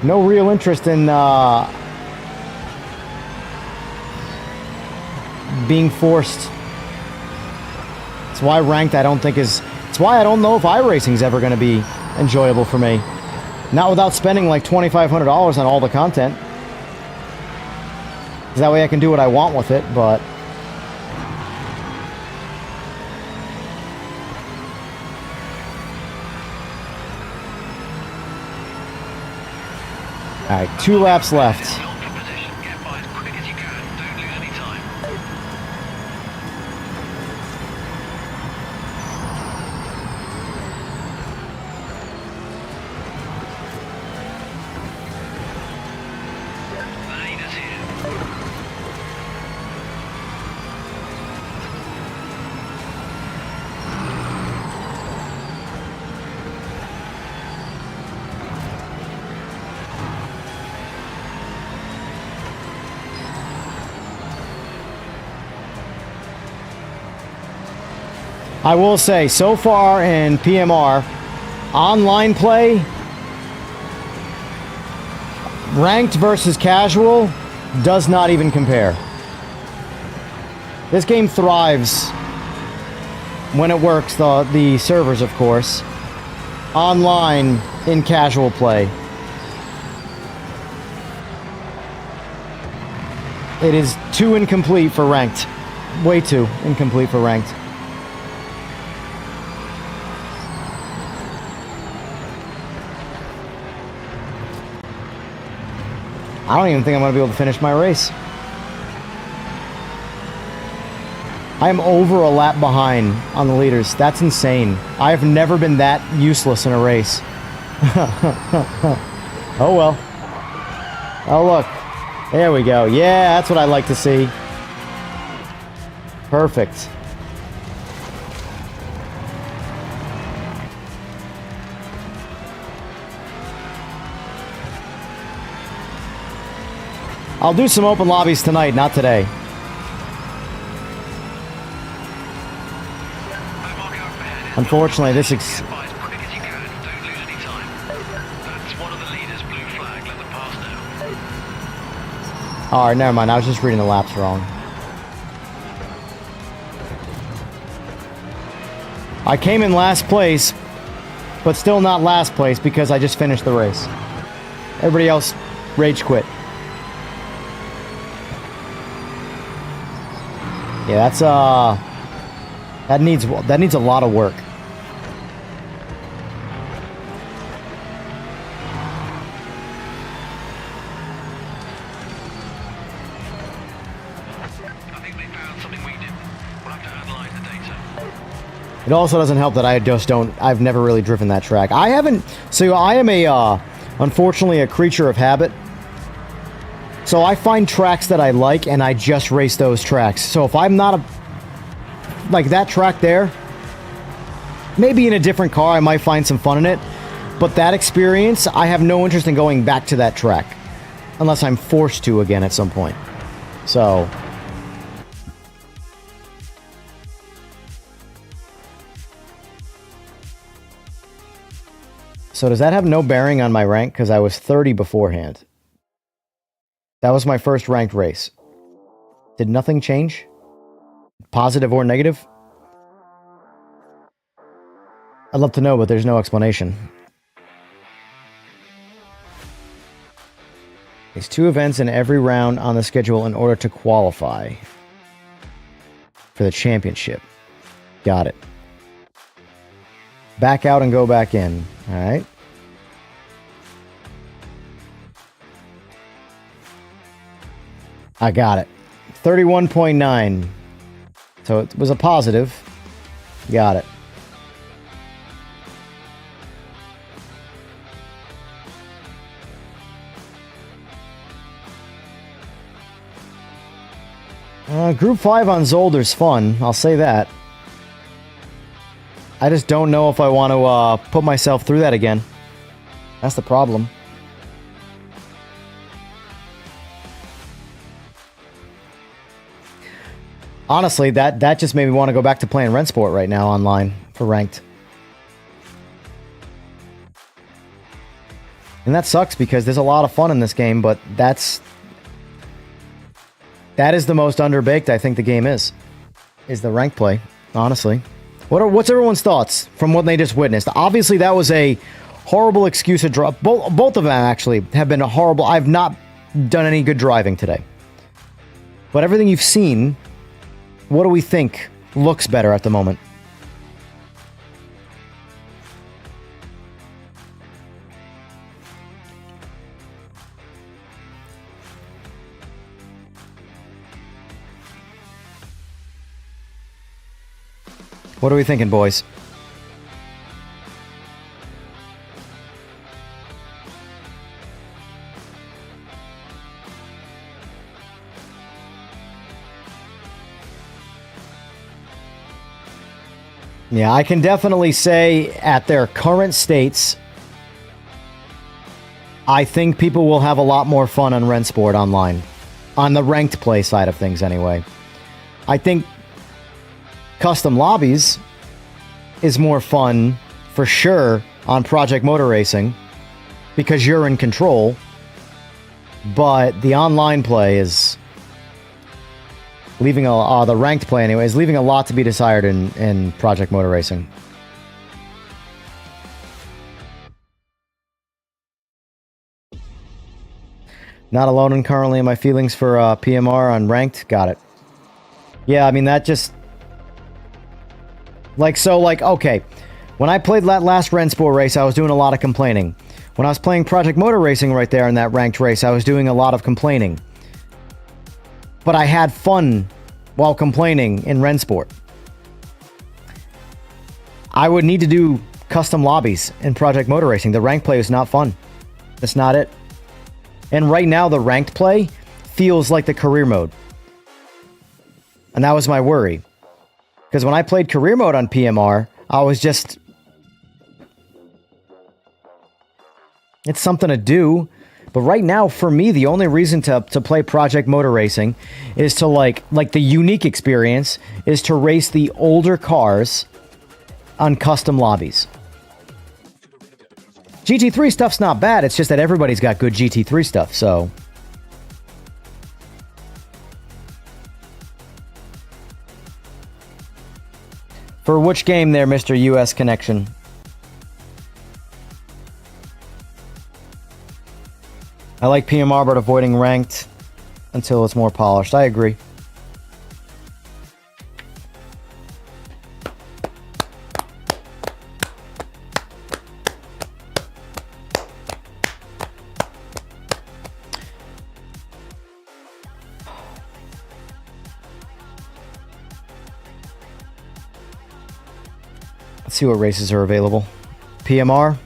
no real interest in being forced. It's why ranked I don't think is... It's why I don't know if iRacing's ever going to be enjoyable for me. Not without spending like $2,500 on all the content. That way I can do what I want with it, but... Alright, 2 laps left. Get by as quick as you can. Don't lose any time. The leader's here. I will say, so far in PMR, online play, ranked versus casual, does not even compare. This game thrives when it works, the servers, of course, online in casual play. It is too incomplete for ranked. Way too incomplete for ranked. I don't even think I'm going to be able to finish my race. I am over a lap behind on the leaders. That's insane. I've never been that useless in a race. Oh well. Oh look. There we go. Yeah, that's what I like to see. Perfect. I'll do some open lobbies tonight, not today. Unfortunately, this Get by as quick as you can. Don't lose any time. That's one of the leaders. Blue flag. Let them pass now. Alright, never mind. I was just reading the laps wrong. I came in last place, but still not last place because I just finished the race. Everybody else rage quit. Yeah, that's that needs a lot of work. It also doesn't help that I've never really driven that track. I haven't, so I am unfortunately a creature of habit. So I find tracks that I like and I just race those tracks. So if I'm not like that track there, maybe in a different car I might find some fun in it. But that experience, I have no interest in going back to that track. Unless I'm forced to again at some point. So... So does that have no bearing on my rank? Because I was 30 beforehand. That was my first ranked race. Did nothing change? Positive or negative? I'd love to know, but there's no explanation. There's 2 events in every round on the schedule in order to qualify for the championship. Got it. Back out and go back in. Alright. I got it. 31.9. So it was a positive. Got it. Group 5 on Zolder's fun. I'll say that. I just don't know if I want to put myself through that again. That's the problem. Honestly, that just made me want to go back to playing Rennsport right now online for ranked. And that sucks because there's a lot of fun in this game, but that is the most underbaked I think the game is the rank play, honestly. What's everyone's thoughts from what they just witnessed? Obviously, that was a horrible excuse to drive. Both of them actually have been horrible. I've not done any good driving today. But everything you've seen, what do we think looks better at the moment? What are we thinking, boys? Yeah, I can definitely say at their current states, I think people will have a lot more fun on Rennsport online. On the ranked play side of things, anyway. I think custom lobbies is more fun for sure on Project Motor Racing because you're in control, but the online play is leaving the ranked play anyway is leaving a lot to be desired in Project Motor Racing. Not alone in currently in my feelings for PMR on ranked. Got it. Yeah, I mean that just okay. When I played that last Rennsport race, I was doing a lot of complaining. When I was playing Project Motor Racing right there in that ranked race, I was doing a lot of complaining. But I had fun while complaining in Rennsport. I would need to do custom lobbies in Project Motor Racing. The ranked play is not fun. That's not it. And right now, the ranked play feels like the career mode. And that was my worry. Because when I played career mode on PMR, I was just... It's something to do. But right now, for me, the only reason to play Project Motor Racing is to, like the unique experience, is to race the older cars on custom lobbies. GT3 stuff's not bad, it's just that everybody's got good GT3 stuff, so... For which game there, Mr. US Connection? I like PMR, but avoiding ranked until it's more polished. I agree. Let's see what races are available. PMR.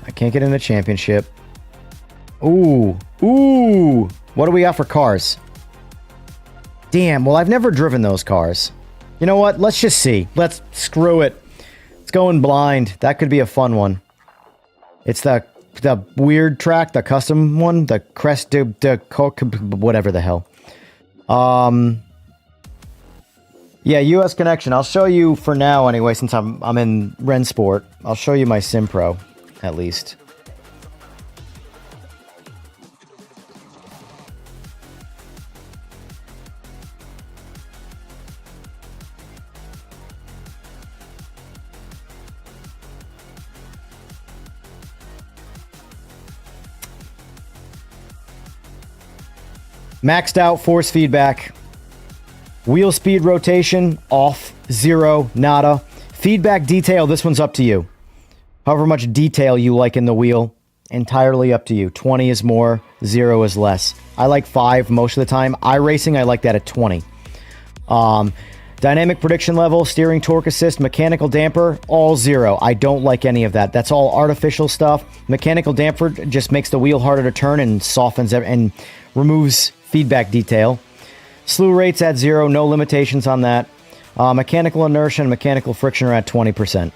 I can't get in the championship. Ooh. Ooh. What do we got for cars? Damn. Well, I've never driven those cars. You know what? Let's just see. Let's screw it. Let's go in blind. That could be a fun one. It's the weird track, the custom one, the Crest de whatever the hell. Yeah, US Connection. I'll show you for now anyway, since I'm in Rennsport. I'll show you my Sim Pro, at least. Maxed out force feedback. Wheel speed rotation, off, 0, nada. Feedback detail, this one's up to you. However much detail you like in the wheel, entirely up to you. 20 is more, 0 is less. I like 5 most of the time. iRacing, I like that at 20. Dynamic prediction level, steering torque assist, mechanical damper, all 0. I don't like any of that. That's all artificial stuff. Mechanical damper just makes the wheel harder to turn and softens and removes feedback detail. Slew rates at 0, no limitations on that. Mechanical inertia and mechanical friction are at 20%.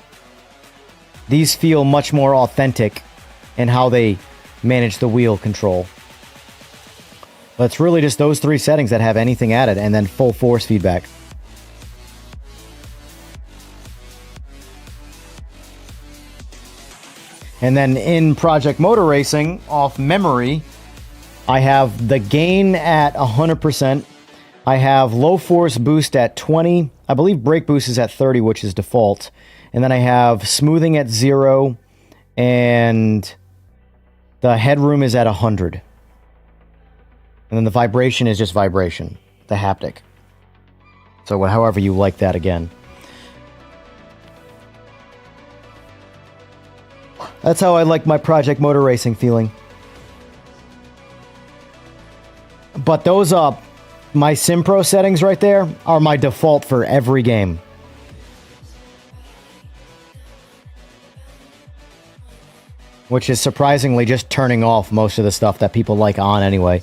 These feel much more authentic in how they manage the wheel control. But it's really just those 3 settings that have anything added, and then full force feedback. And then in Project Motor Racing, off memory, I have the gain at 100%. I have low force boost at 20. I believe brake boost is at 30, which is default. And then I have smoothing at 0. And the headroom is at 100. And then the vibration is just vibration. The haptic. So however you like that again. That's how I like my Project Motor Racing feeling. But those my SimPro settings right there are my default for every game. Which is surprisingly just turning off most of the stuff that people like on anyway.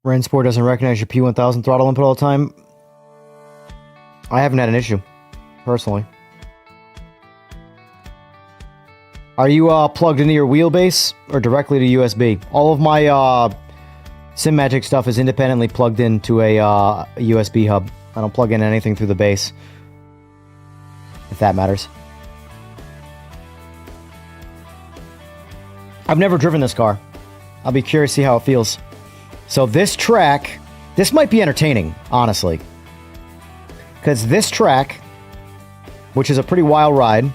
Rennsport doesn't recognize your P1000 throttle input all the time. I haven't had an issue, personally. Are you plugged into your wheelbase or directly to USB? All of my Simagic stuff is independently plugged into a USB hub. I don't plug in anything through the base, if that matters. I've never driven this car. I'll be curious to see how it feels. So this track, this might be entertaining, honestly. Because this track, which is a pretty wild ride,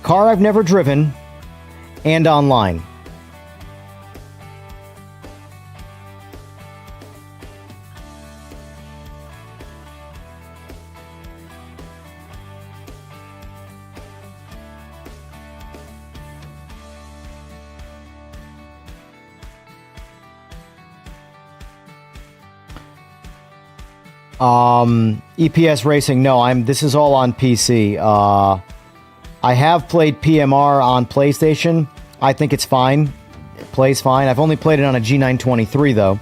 car I've never driven, and online. EPS racing, no, this is all on PC. I have played PMR on PlayStation. I think it's fine. It plays fine. I've only played it on a G923 though.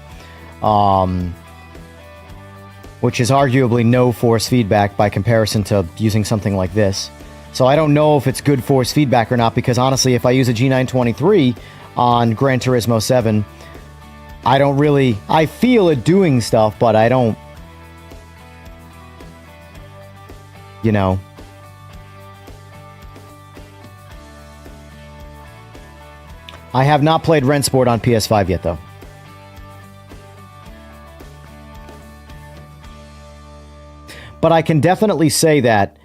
Which is arguably no force feedback by comparison to using something like this. So I don't know if it's good force feedback or not, because honestly, if I use a G923 on Gran Turismo 7, I feel it doing stuff, but I don't, you know. I have not played Rennsport on PS5 yet, though. But I can definitely say that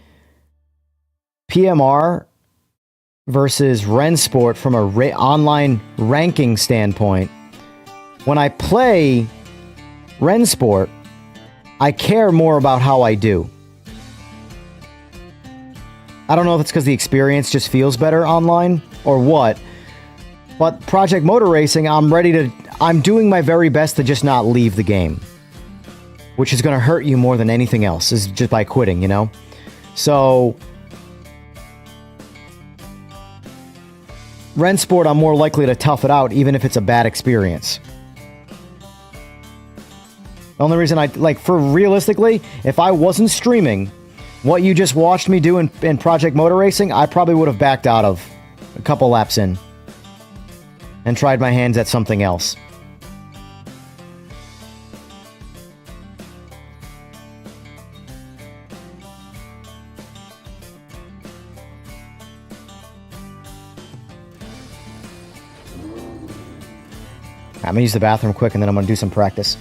PMR versus Rennsport from a online ranking standpoint, when I play Rennsport, I care more about how I do. I don't know if it's because the experience just feels better online or what, but Project Motor Racing, I'm doing my very best to just not leave the game. Which is going to hurt you more than anything else, is just by quitting, you know? So, Rennsport, I'm more likely to tough it out, even if it's a bad experience. The only reason realistically, if I wasn't streaming, what you just watched me do in Project Motor Racing, I probably would have backed out of a couple laps in. And tried my hands at something else. I'm gonna use the bathroom quick and then I'm gonna do some practice.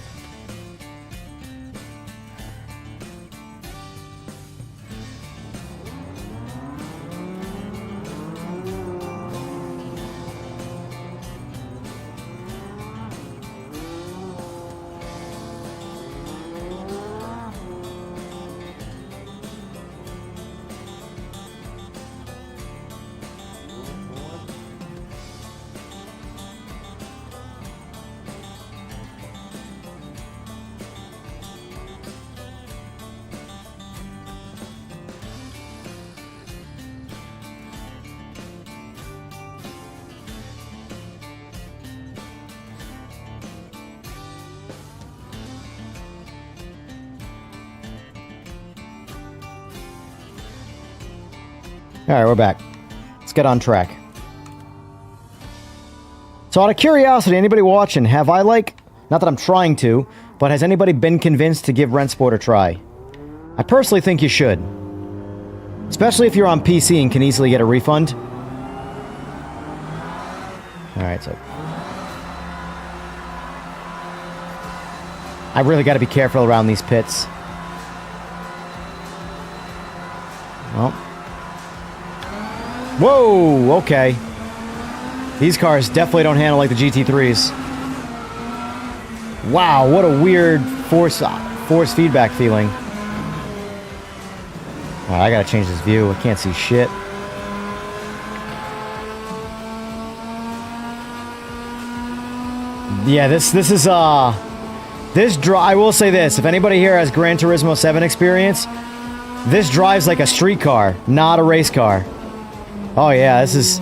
Alright, we're back. Let's get on track. So out of curiosity, anybody watching, have I not that I'm trying to, but has anybody been convinced to give Rennsport a try? I personally think you should. Especially if you're on PC and can easily get a refund. Alright, so... I really gotta be careful around these pits. Well... Whoa, okay. These cars definitely don't handle like the GT3s. Wow, what a weird force feedback feeling. Alright, I gotta change this view. I can't see shit. Yeah, this is I will say this, if anybody here has Gran Turismo 7 experience, this drives like a street car, not a race car. Oh yeah, this is...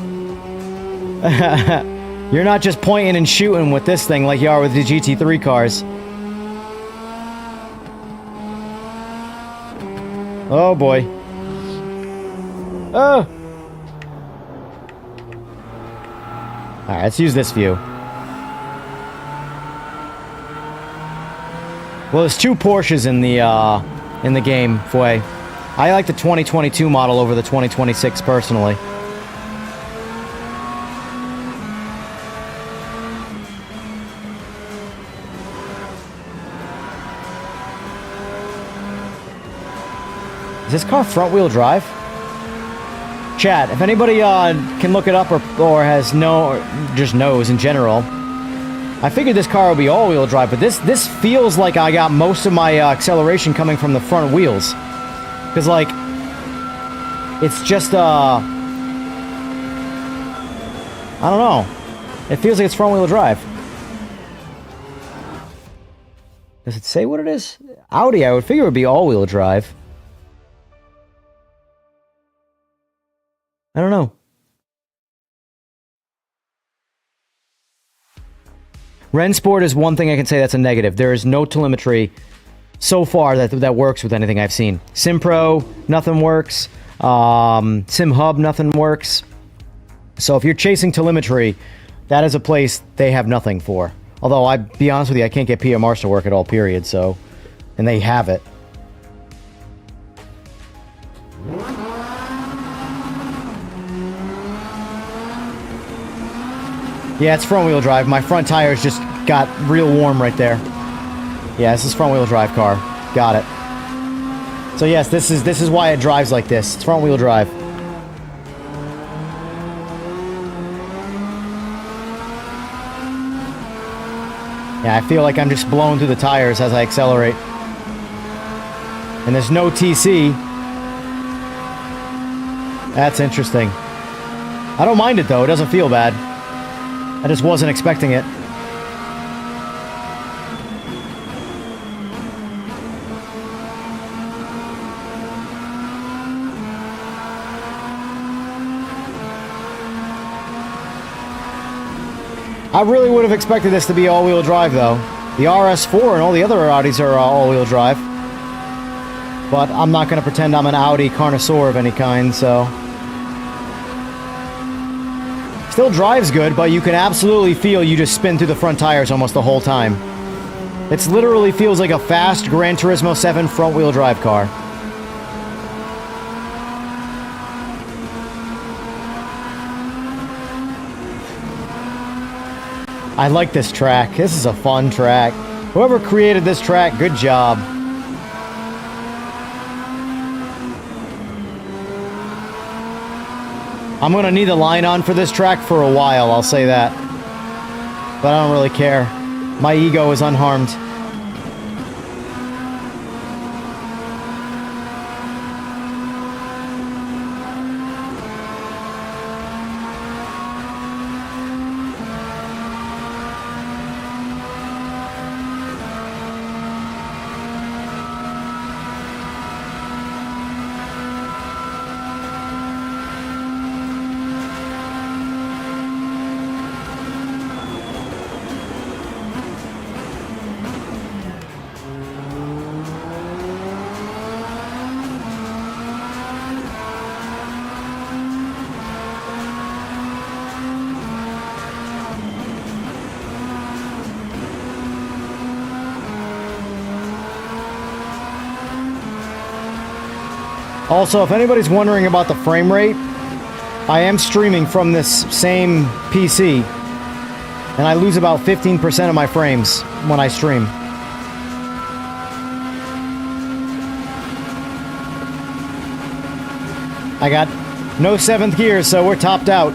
You're not just pointing and shooting with this thing like you are with the GT3 cars. Oh boy. Oh! Alright, let's use this view. Well, there's two Porsches in the game, Fue. I like the 2022 model over the 2026 personally. Is this car front-wheel drive? Chat, if anybody can look it up or just knows in general, I figured this car would be all-wheel drive, but this feels like I got most of my acceleration coming from the front wheels. Because, like, it's just, I don't know. It feels like it's front-wheel drive. Does it say what it is? Audi, I would figure it would be all-wheel drive. I don't know. Rennsport is one thing I can say that's a negative. There is no telemetry so far that works with anything I've seen. SimPro, nothing works. SimHub, nothing works. So if you're chasing telemetry, that is a place they have nothing for. Although, I'll be honest with you, I can't get PMRs to work at all, period, so... And they have it. Yeah, it's front-wheel drive. My front tires just got real warm right there. Yeah, this is front-wheel drive car. Got it. So yes, this is why it drives like this. It's front-wheel drive. Yeah, I feel like I'm just blowing through the tires as I accelerate. And there's no TC. That's interesting. I don't mind it though, it doesn't feel bad. I just wasn't expecting it. I really would have expected this to be all-wheel drive though. The RS4 and all the other Audis are all-wheel drive. But I'm not going to pretend I'm an Audi connoisseur of any kind, so... Still drives good, but you can absolutely feel you just spin through the front tires almost the whole time. It literally feels like a fast Gran Turismo 7 front-wheel drive car. I like this track. This is a fun track. Whoever created this track, good job. I'm gonna need a line on for this track for a while, I'll say that. But I don't really care. My ego is unharmed. Also, if anybody's wondering about the frame rate, I am streaming from this same PC, and I lose about 15% of my frames when I stream. I got no 7th gear, so we're topped out.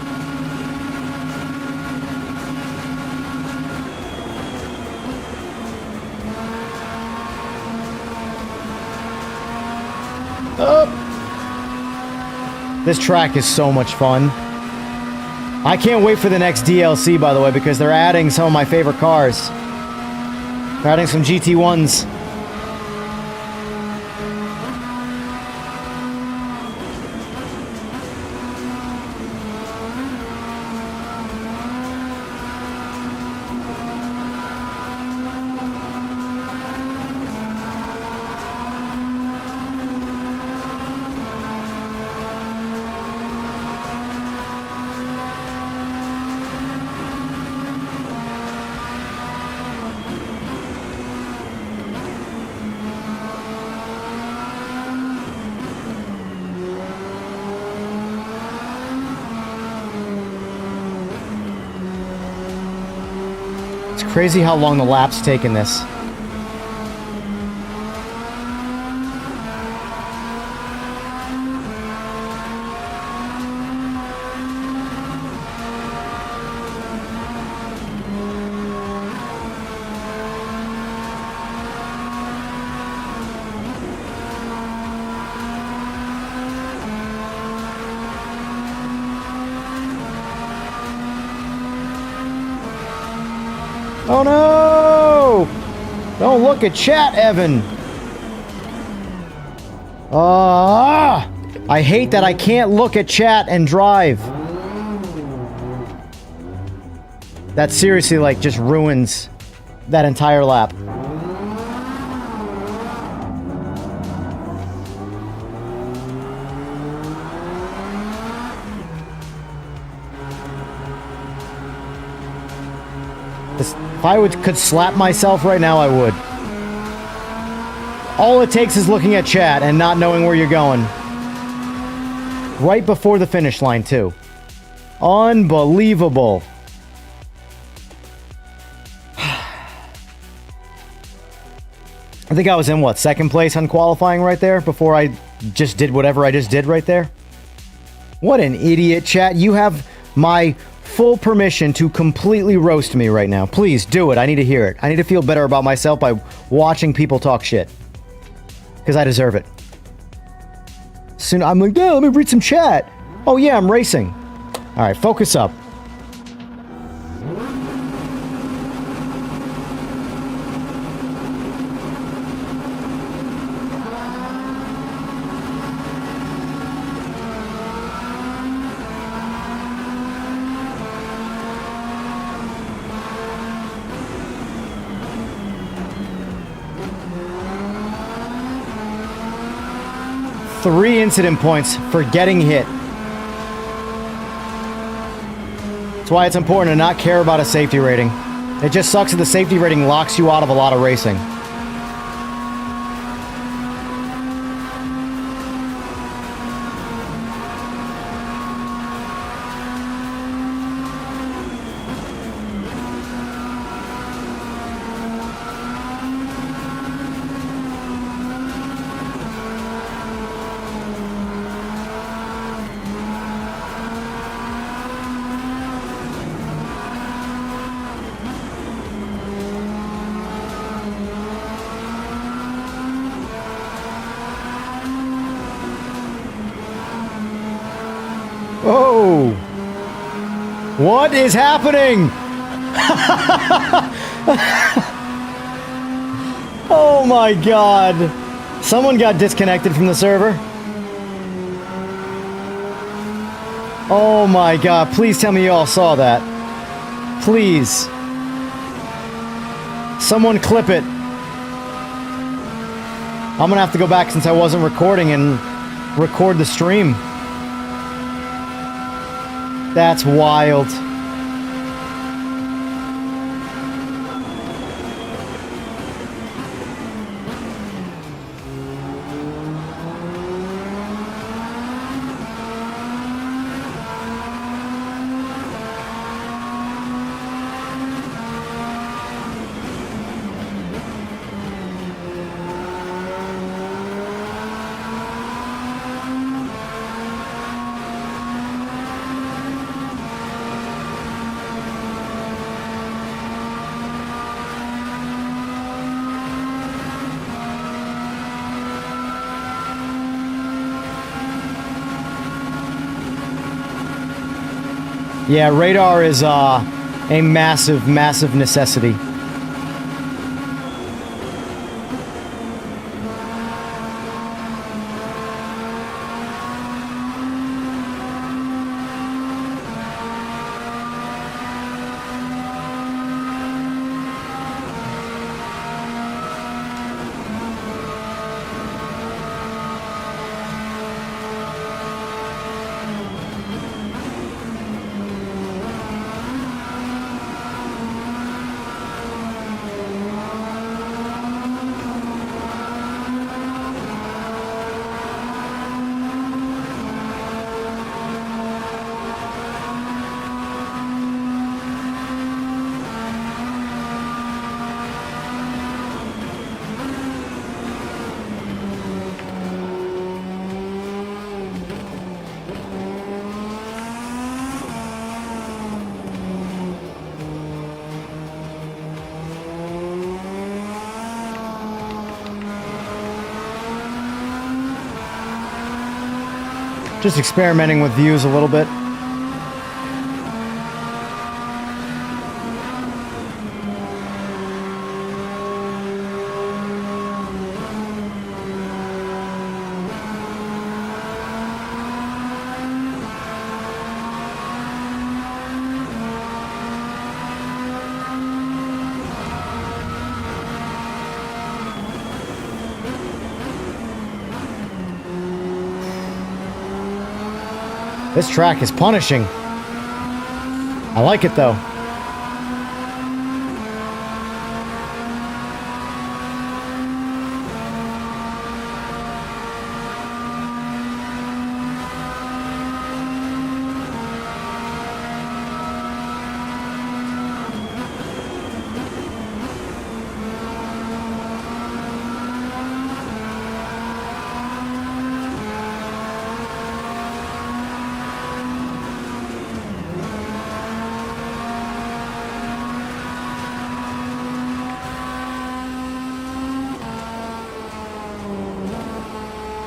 This track is so much fun. I can't wait for the next DLC, by the way, because they're adding some of my favorite cars. They're adding some GT1s. It's crazy how long the lap's taken this. Oh no! Don't look at chat, Evan. I hate that I can't look at chat and drive. That seriously, like, just ruins that entire lap. If I could slap myself right now, I would. All it takes is looking at chat and not knowing where you're going. Right before the finish line, too. Unbelievable. I think I was in, what, second place on qualifying right there before I just did whatever I just did right there? What an idiot, chat. You have my full permission to completely roast me right now. Please, do it. I need to hear it. I need to feel better about myself by watching people talk shit. Because I deserve it. Soon, I'm like, yeah, let me read some chat. Oh yeah, I'm racing. Alright, focus up. Three incident points for getting hit. That's why it's important to not care about a safety rating. It just sucks that the safety rating locks you out of a lot of racing. Oh! What is happening? Oh my god. Someone got disconnected from the server. Oh my god. Please tell me you all saw that. Please. Someone clip it. I'm gonna have to go back since I wasn't recording and record the stream. That's wild. Yeah, radar is a massive, massive necessity. Just experimenting with views a little bit. This track is punishing. I like it though.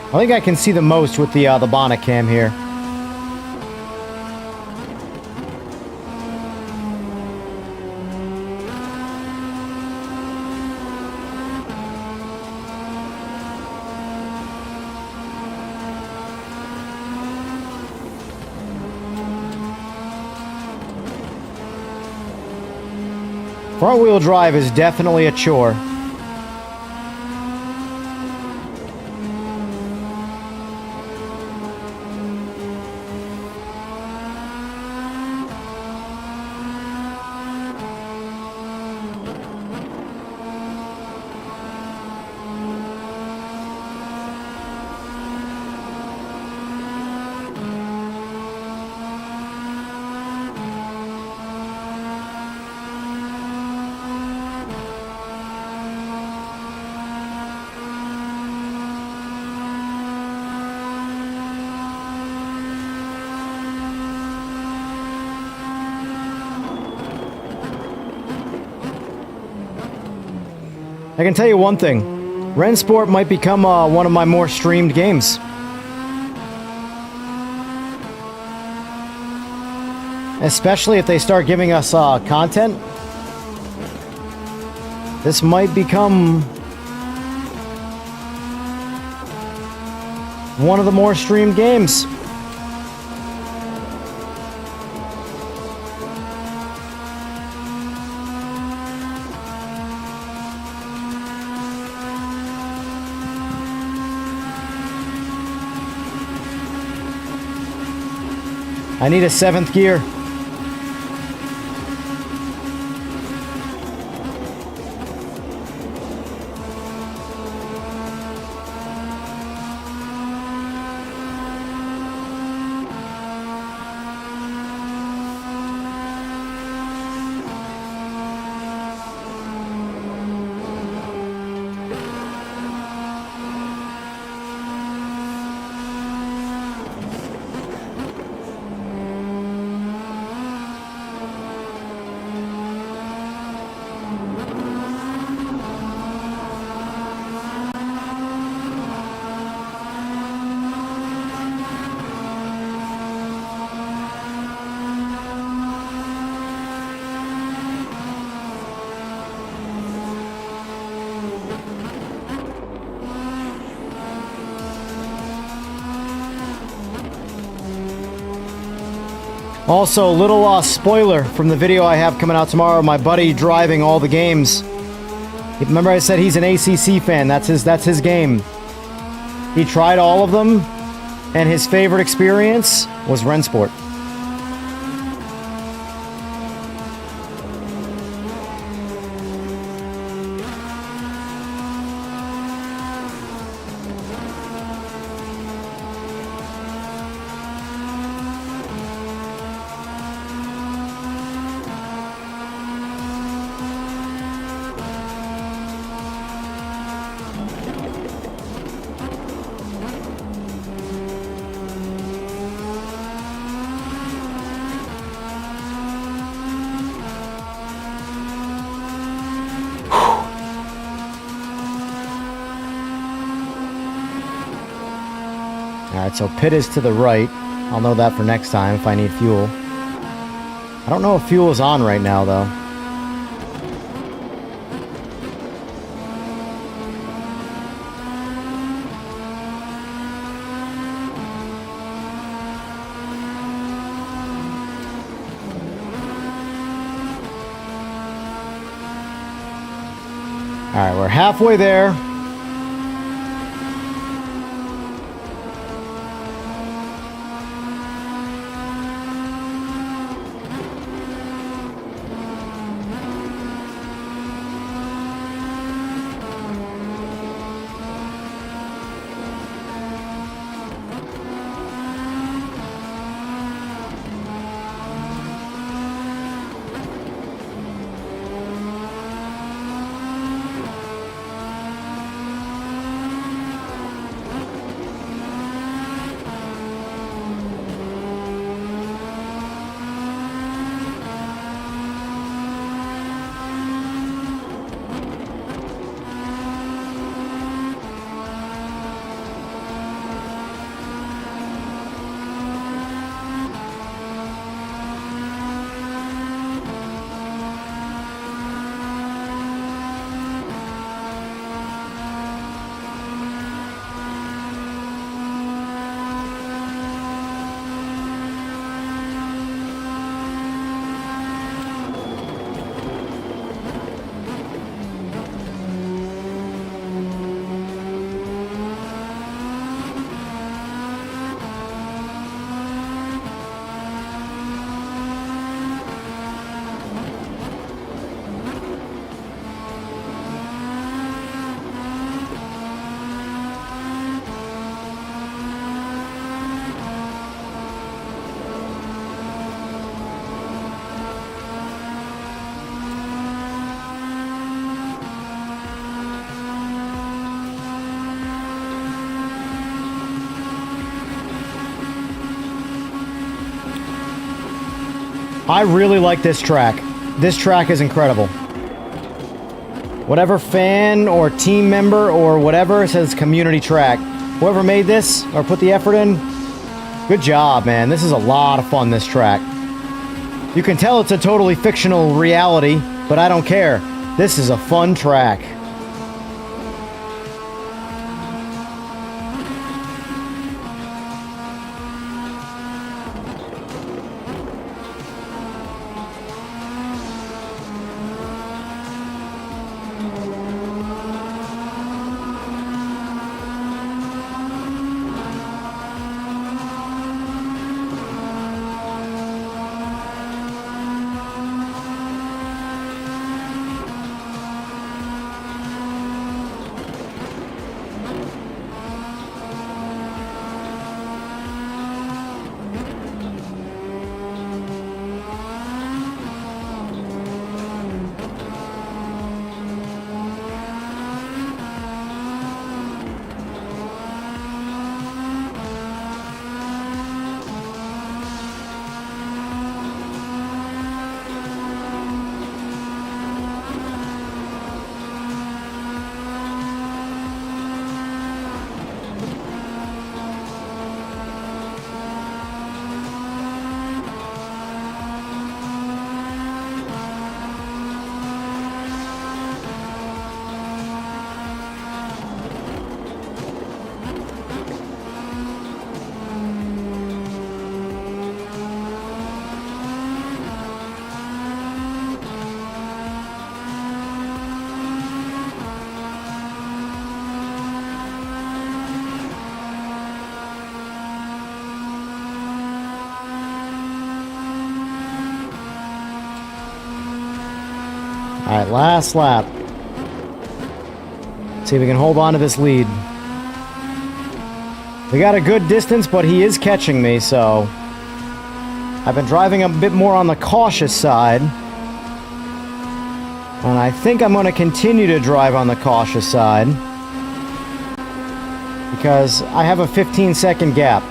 I think I can see the most with the bonnet cam here. Front wheel drive is definitely a chore. I can tell you one thing. Rennsport might become one of my more streamed games. Especially if they start giving us content. This might become one of the more streamed games. I need a 7th gear. Also, little spoiler from the video I have coming out tomorrow. My buddy driving all the games. Remember I said he's an ACC fan. That's his game. He tried all of them, and his favorite experience was Rennsport. Alright, so pit is to the right. I'll know that for next time if I need fuel. I don't know if fuel is on right now, though. Alright, we're halfway there. I really like this track. This track is incredible. Whatever fan or team member or whatever says community track, whoever made this or put the effort in, good job, man. This is a lot of fun, this track. You can tell it's a totally fictional reality, but I don't care. This is a fun track. Alright, last lap. See if we can hold on to this lead. We got a good distance, but he is catching me, so... I've been driving a bit more on the cautious side. And I think I'm going to continue to drive on the cautious side. Because I have a 15-second gap.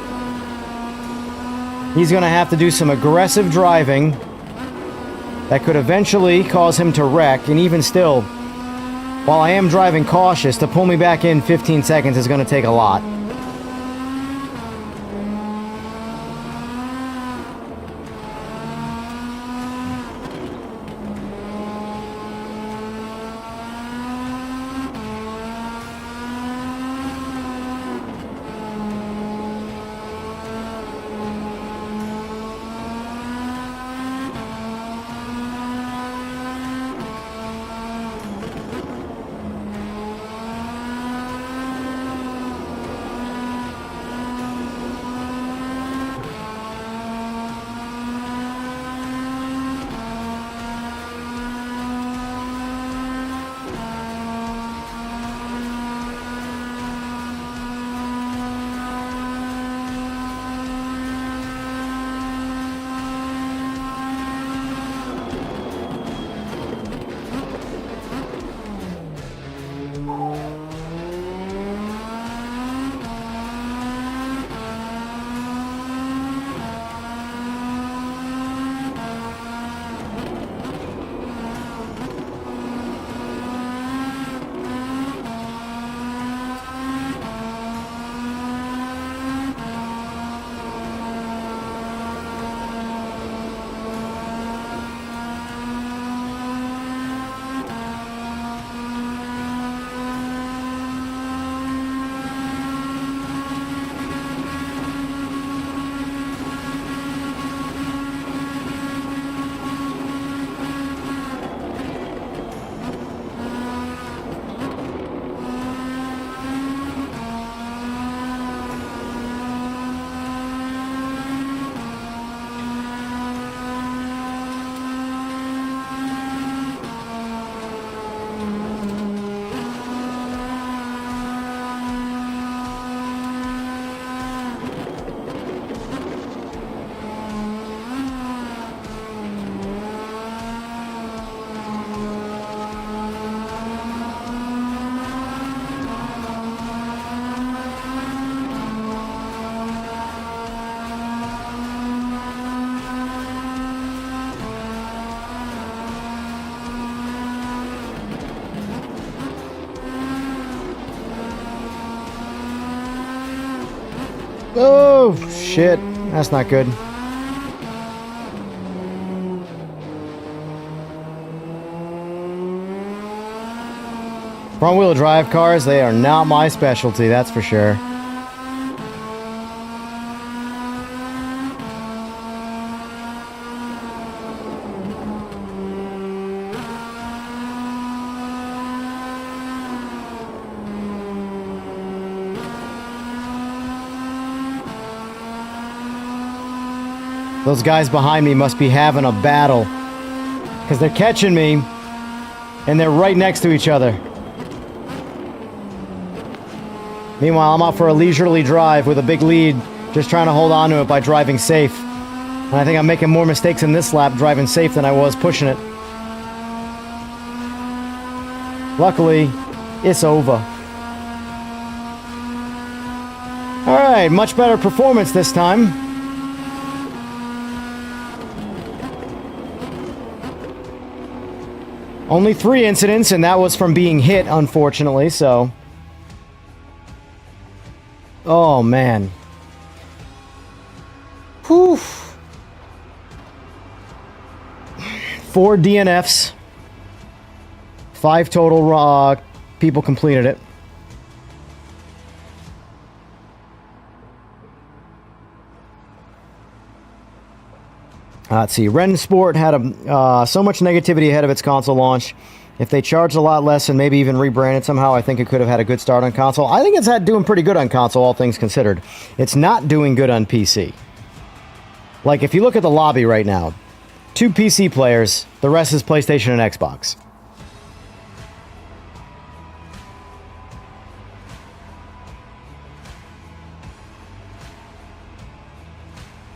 He's going to have to do some aggressive driving that could eventually cause him to wreck, and even still, while I am driving cautious, to pull me back in 15 seconds is going to take a lot. Oh, shit. That's not good. Front-wheel drive cars, they are not my specialty, that's for sure. Those guys behind me must be having a battle, because they're catching me, and they're right next to each other. Meanwhile, I'm out for a leisurely drive with a big lead, just trying to hold on to it by driving safe. And I think I'm making more mistakes in this lap driving safe than I was pushing it. Luckily, it's over. Alright, much better performance this time. Only 3 incidents, and that was from being hit, unfortunately, so... Oh, man. Whew. 4 DNFs. 5 total people completed it. Let's see. Rennsport had so much negativity ahead of its console launch. If they charged a lot less and maybe even rebranded somehow, I think it could have had a good start on console. I think it's doing pretty good on console, all things considered. It's not doing good on PC. Like, if you look at the lobby right now, 2 PC players, the rest is PlayStation and Xbox.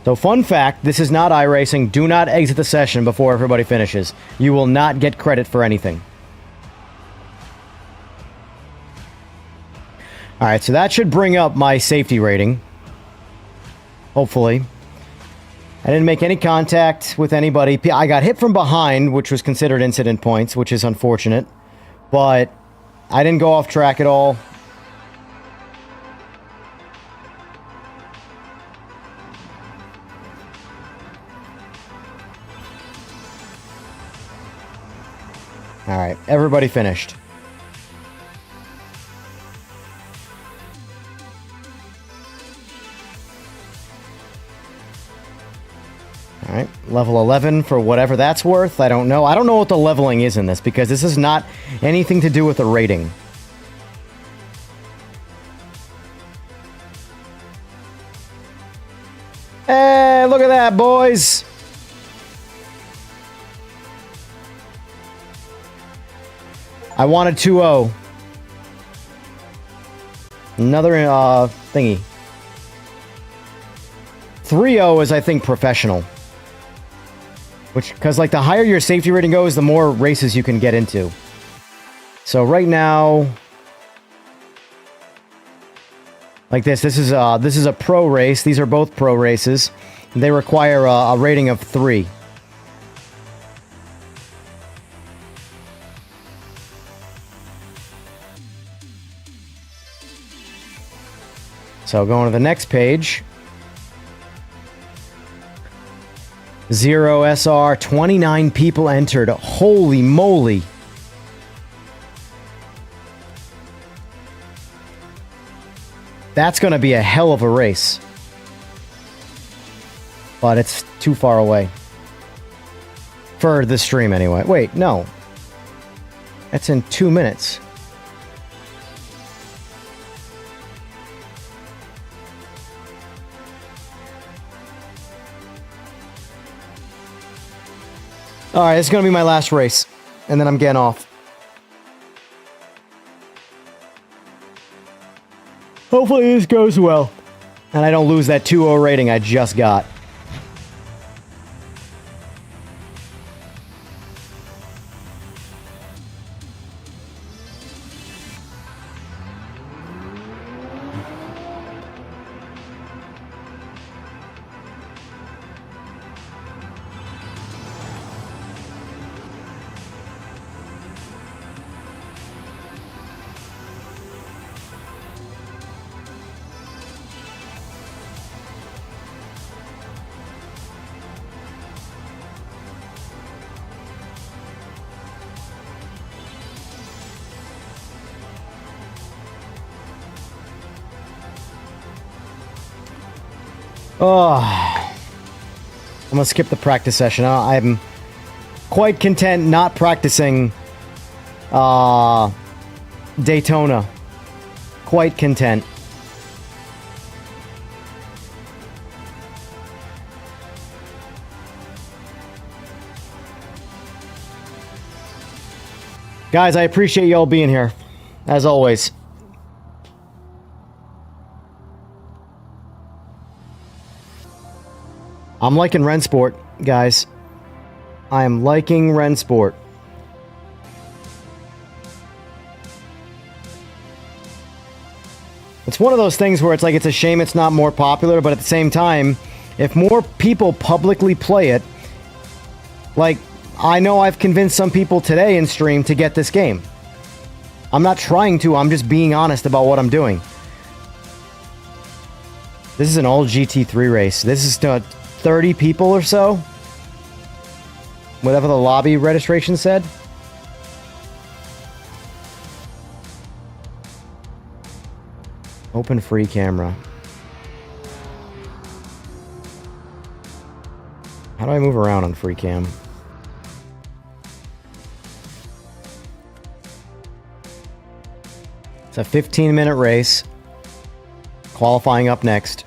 So, fun fact, this is not iRacing. Do not exit the session before everybody finishes. You will not get credit for anything. Alright, so that should bring up my safety rating. Hopefully. I didn't make any contact with anybody. I got hit from behind, which was considered incident points, which is unfortunate. But I didn't go off track at all. Alright, everybody finished. Alright, level 11 for whatever that's worth. I don't know. I don't know what the leveling is in this, because this is not anything to do with the rating. Hey, look at that, boys! I wanted 2-0. Another thingy. 3-0 is, I think, professional. Which, because, like, the higher your safety rating goes, the more races you can get into. So right now, like this is a pro race. These are both pro races. They require a rating of 3. So going to the next page. 0 SR, 29 people entered. Holy moly. That's going to be a hell of a race. But it's too far away. For the stream anyway. Wait, no. That's in 2 minutes. Alright, this is going to be my last race. And then I'm getting off. Hopefully this goes well. And I don't lose that 2-0 rating I just got. Oh, I'm gonna skip the practice session. I'm quite content not practicing Daytona. Quite content. Guys, I appreciate y'all being here, as always. I'm liking Rennsport, guys. I am liking Rennsport. It's one of those things where it's like, it's a shame it's not more popular, but at the same time, if more people publicly play it, like, I know I've convinced some people today in stream to get this game. I'm not trying to, I'm just being honest about what I'm doing. This is an all GT3 race. This is 30 people or so. Whatever the lobby registration said. Open free camera. How do I move around on free cam? It's a 15-minute race. Qualifying up next.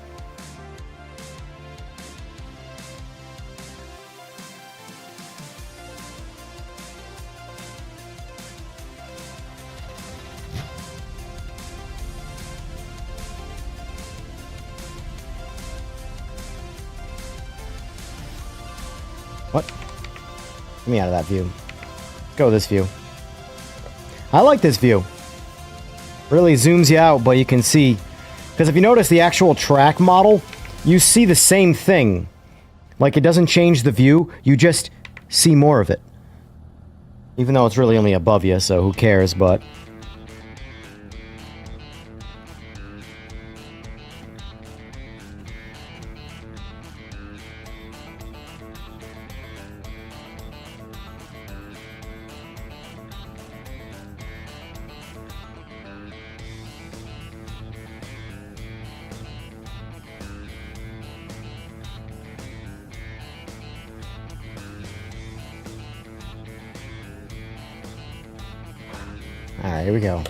What? Get me out of that view. Let's go with this view. I like this view. Really zooms you out, but you can see. Because if you notice the actual track model, you see the same thing. Like, it doesn't change the view, you just see more of it. Even though it's really only above you, so who cares, but... Alright, here we go.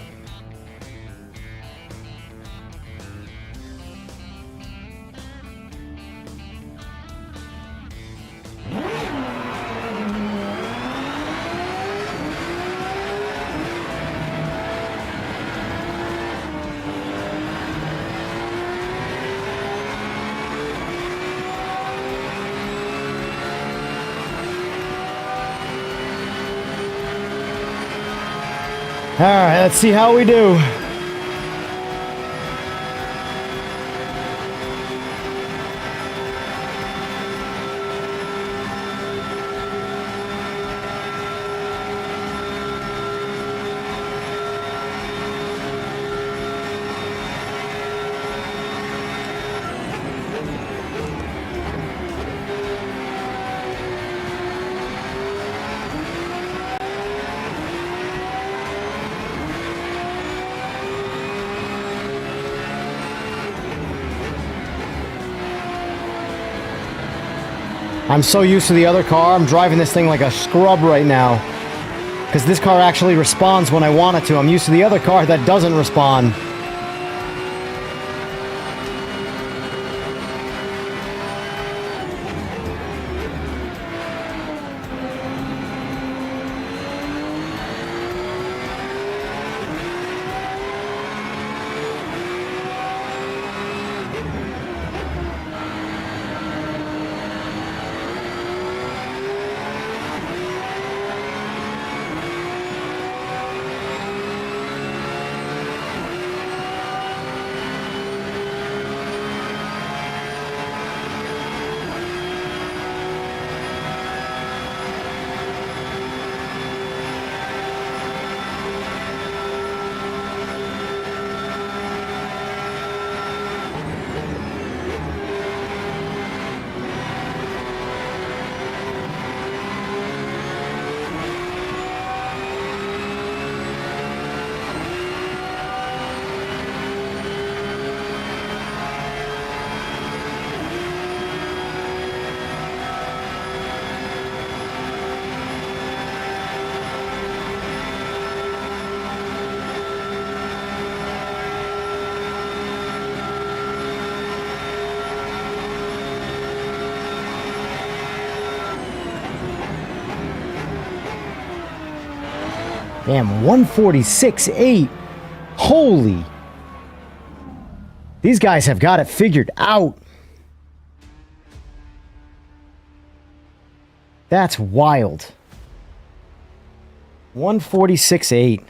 Alright, let's see how we do. I'm so used to the other car, I'm driving this thing like a scrub right now. Because this car actually responds when I want it to. I'm used to the other car that doesn't respond. Damn, 146.8. Holy. These guys have got it figured out. That's wild. 146.8.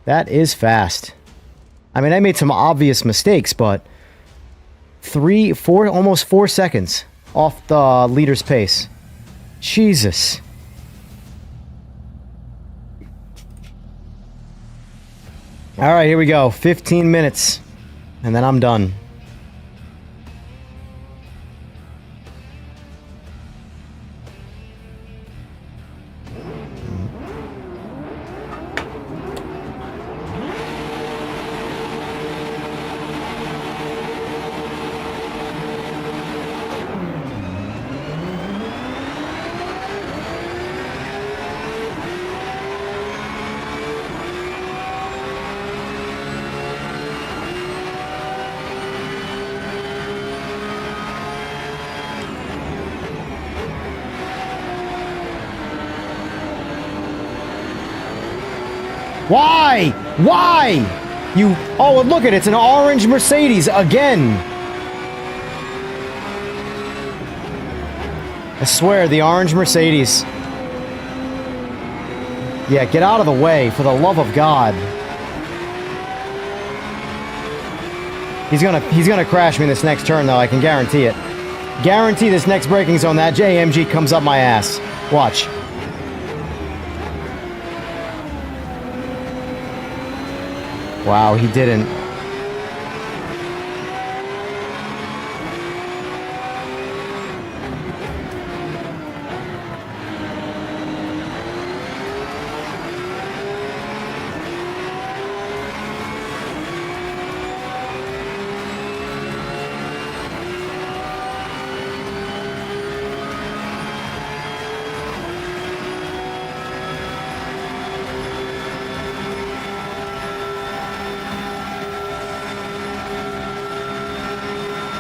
That is fast. I mean, I made some obvious mistakes, but 4, almost 4 seconds off the leader's pace. Jesus. All right, here we go. 15 minutes, and then I'm done. Why? Why? You... Oh, look at it. It's an orange Mercedes again. I swear, the orange Mercedes. Yeah, get out of the way, for the love of God. He's gonna crash me in this next turn, though. I can guarantee it. Guarantee this next braking zone, that JMG comes up my ass. Watch. Wow, he didn't.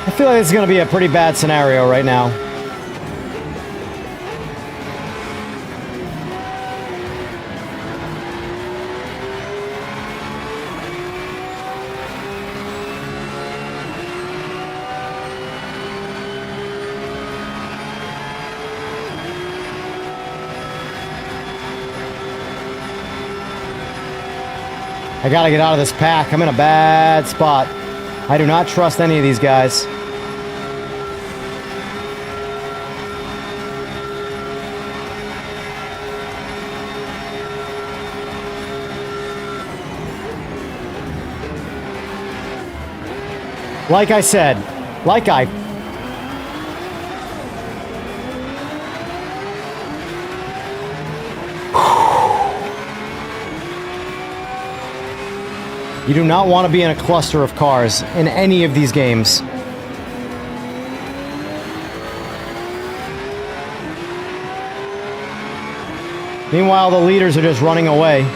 I feel like this is going to be a pretty bad scenario right now. I gotta get out of this pack. I'm in a bad spot. I do not trust any of these guys. Like I said, you do not want to be in a cluster of cars in any of these games. Meanwhile, the leaders are just running away.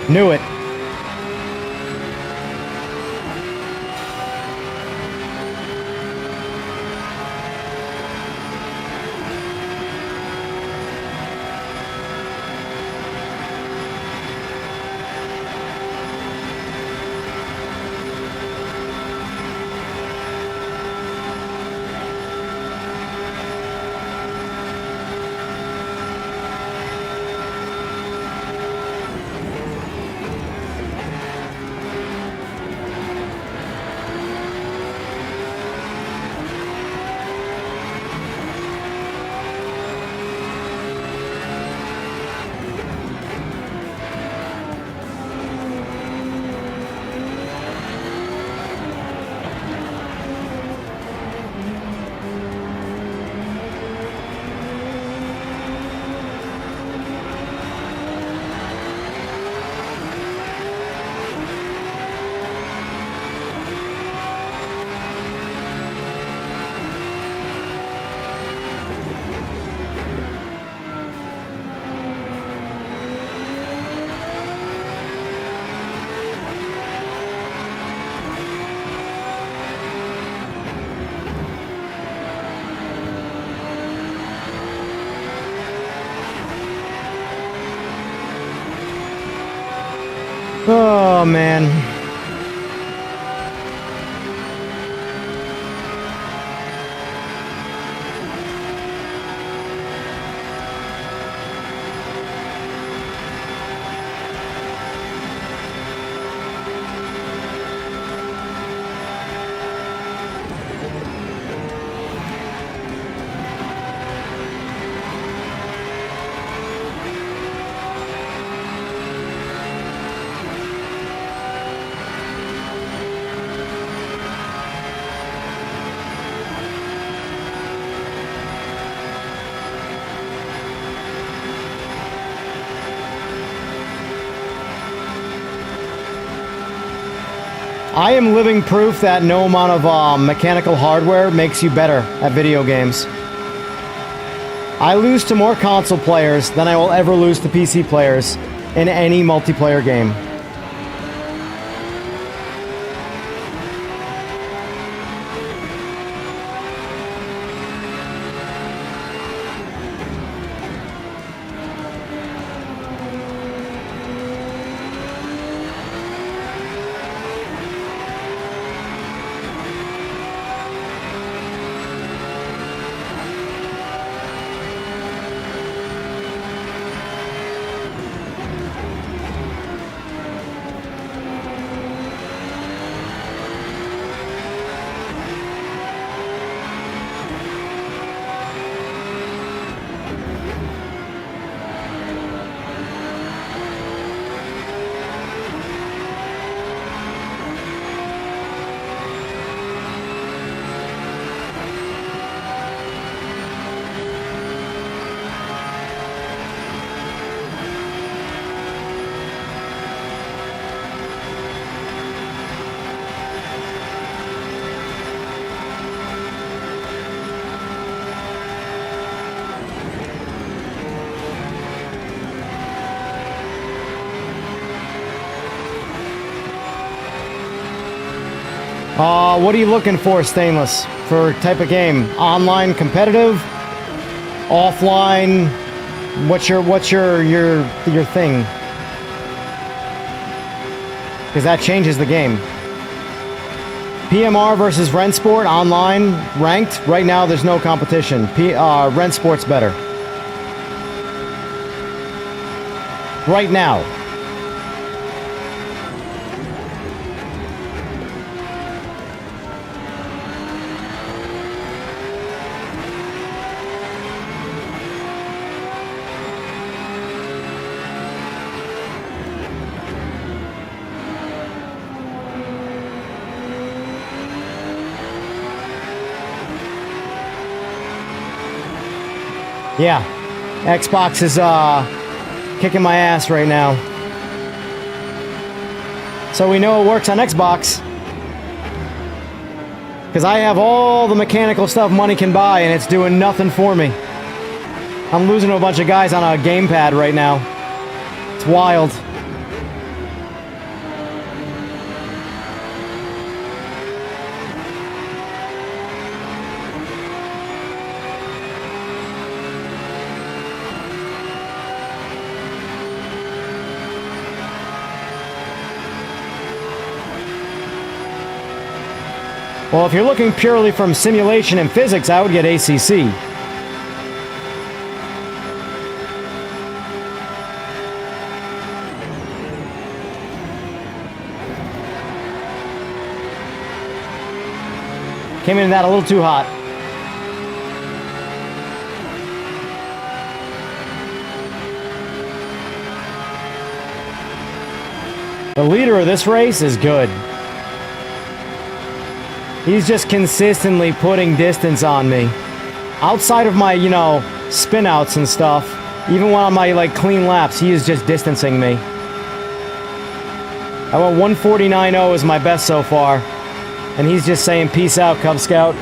Knew it. Oh, man. I am living proof that no amount of mechanical hardware makes you better at video games. I lose to more console players than I will ever lose to PC players in any multiplayer game. What are you looking for, Stainless? For type of game? Online, competitive, offline? What's your thing? Because that changes the game. PMR versus Rennsport, online, ranked. Right now, there's no competition. Rennsport's better. Right now. Yeah, Xbox is kicking my ass right now. So we know it works on Xbox. Because I have all the mechanical stuff money can buy and it's doing nothing for me. I'm losing to a bunch of guys on a gamepad right now. It's wild. Well, if you're looking purely from simulation and physics, I would get ACC. Came into that a little too hot. The leader of this race is good. He's just consistently putting distance on me. Outside of my, spin outs and stuff, even when on my, clean laps, he is just distancing me. I went 149.0 is my best so far. And he's just saying, peace out, Cub Scout.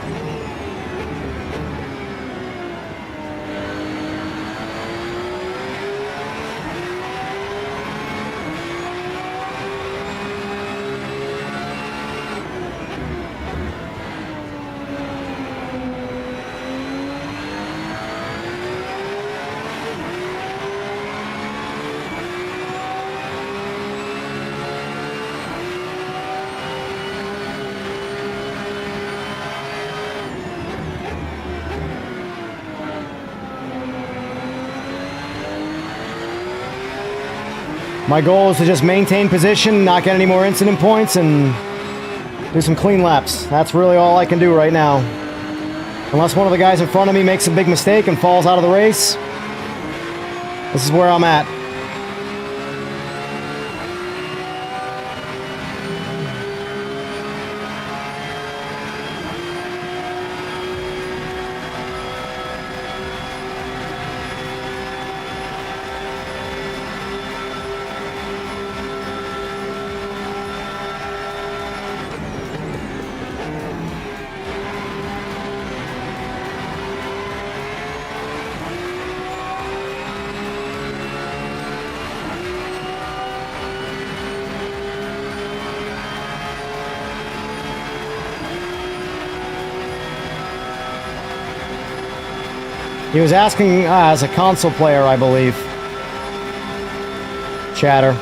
My goal is to just maintain position, not get any more incident points, and do some clean laps. That's really all I can do right now. Unless one of the guys in front of me makes a big mistake and falls out of the race, this is where I'm at. He was asking as a console player, I believe. Chatter.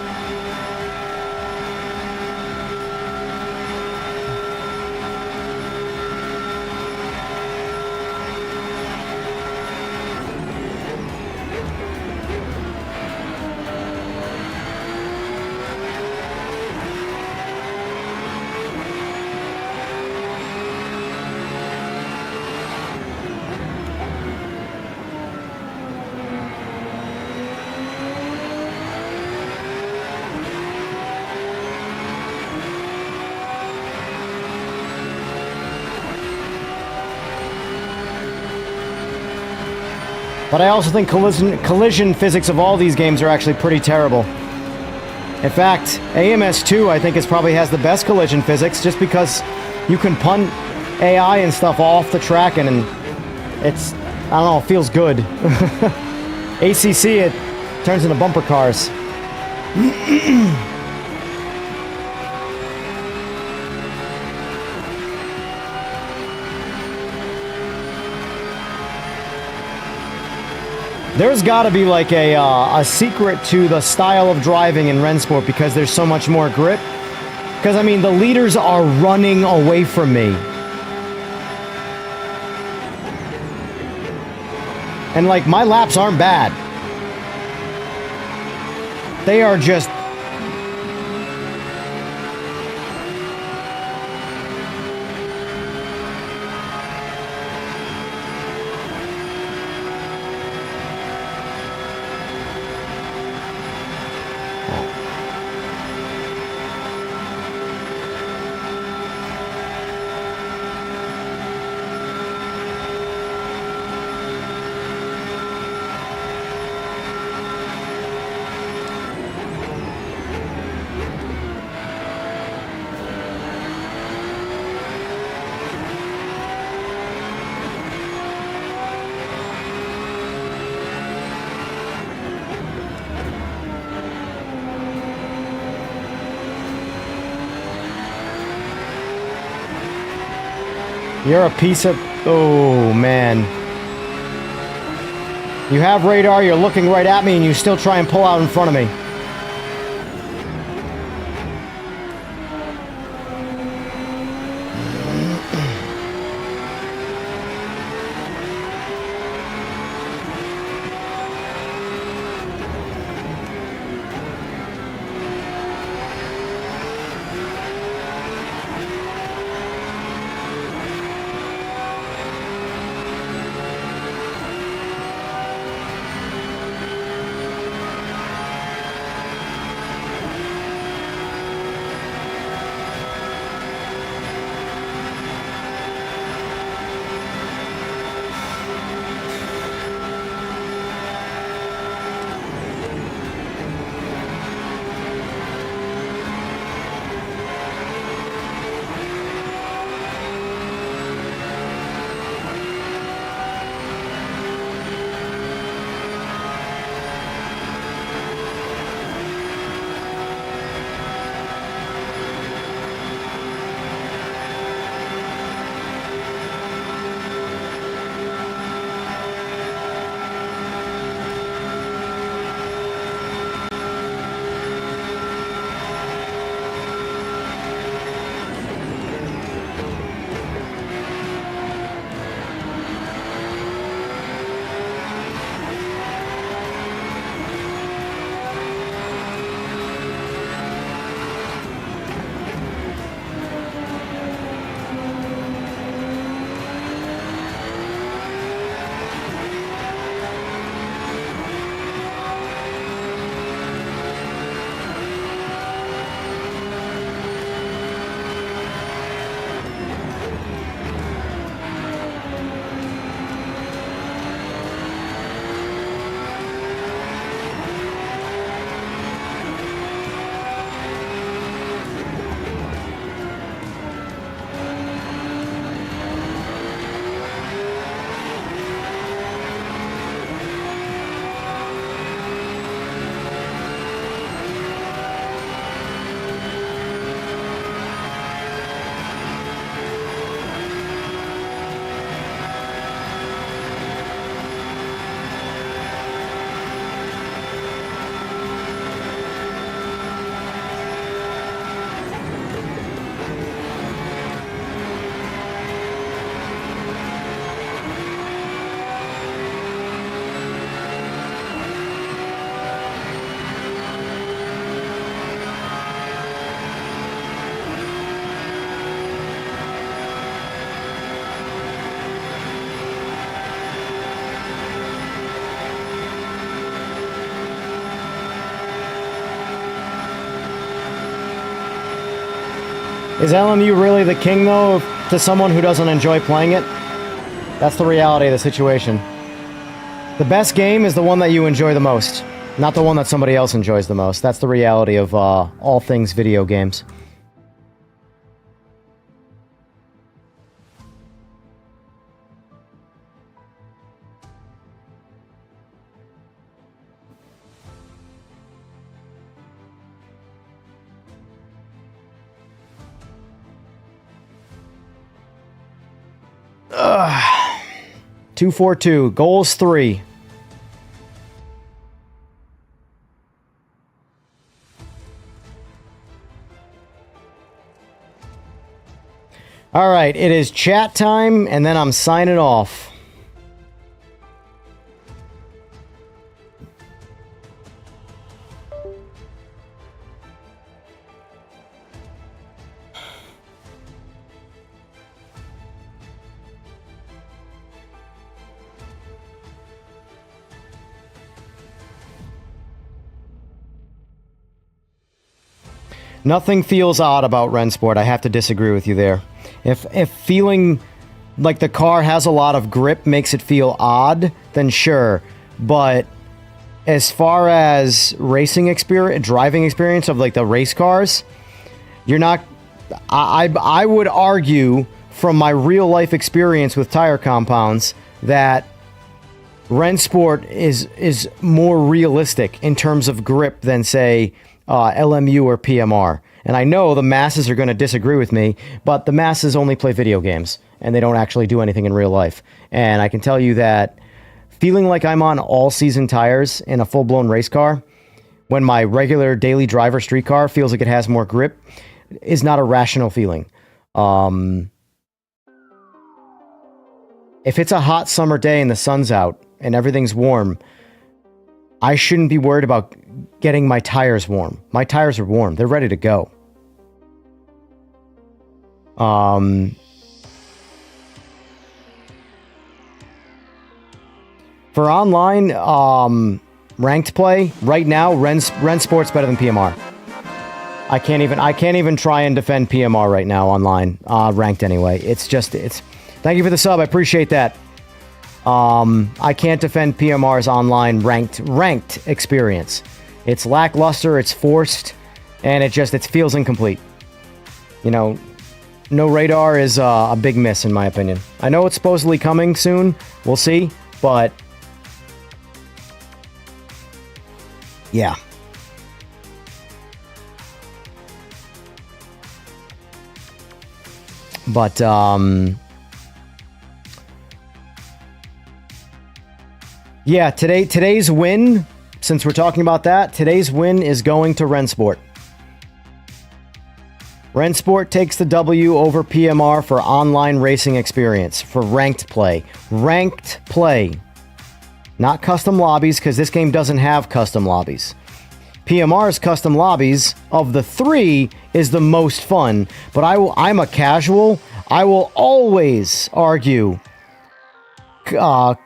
But I also think collision physics of all these games are actually pretty terrible. In fact, AMS2 I think probably has the best collision physics just because you can punt AI and stuff off the track and it's, I don't know, it feels good. ACC, it turns into bumper cars. There's got to be like a secret to the style of driving in Rennsport because there's so much more grip. Because, I mean, the leaders are running away from me. And, like, my laps aren't bad. They are just... You're a piece of... Oh, man. You have radar, you're looking right at me, and you still try and pull out in front of me. Is LMU really the king, though, to someone who doesn't enjoy playing it? That's the reality of the situation. The best game is the one that you enjoy the most, not the one that somebody else enjoys the most. That's the reality of all things video games. Ugh. 242. Goals 3. All right, it is chat time, and then I'm signing off. Nothing feels odd about Rennsport. I have to disagree with you there. If feeling like the car has a lot of grip makes it feel odd, then sure. But as far as racing experience, driving experience of like the race cars, you're not... I would argue from my real life experience with tire compounds that Rennsport is more realistic in terms of grip than, say, LMU or PMR. And I know the masses are going to disagree with me, but the masses only play video games, and they don't actually do anything in real life. And I can tell you that feeling like I'm on all-season tires in a full-blown race car, when my regular daily driver street car feels like it has more grip, is not a rational feeling. If it's a hot summer day and the sun's out and everything's warm, I shouldn't be worried about getting my tires warm. My tires are warm. They're ready to go. For online ranked play, right now, Rennsport's better than PMR. I can't even try and defend PMR right now online, ranked anyway. Thank you for the sub. I appreciate that. I can't defend PMR's online ranked experience. It's lackluster, it's forced, and it feels incomplete. You know, no radar is a big miss in my opinion. I know it's supposedly coming soon. We'll see, but yeah. But yeah, today's win, since we're talking about that, today's win is going to Rennsport. Rennsport takes the W over PMR for online racing experience, for ranked play. Ranked play. Not custom lobbies, because this game doesn't have custom lobbies. PMR's custom lobbies, of the three, is the most fun, but I'm a casual. I will always argue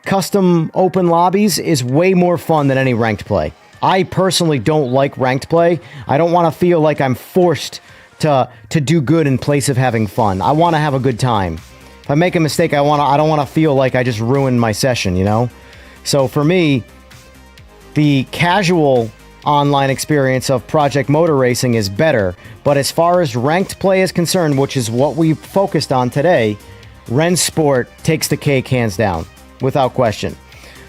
custom open lobbies is way more fun than any ranked play. I personally don't like ranked play. I don't want to feel like I'm forced to do good in place of having fun. I want to have a good time. If I make a mistake, I don't want to feel like I just ruined my session, you know? So for me, the casual online experience of Project Motor Racing is better, but as far as ranked play is concerned, which is what we focused on today, Rennsport takes the cake hands down, without question.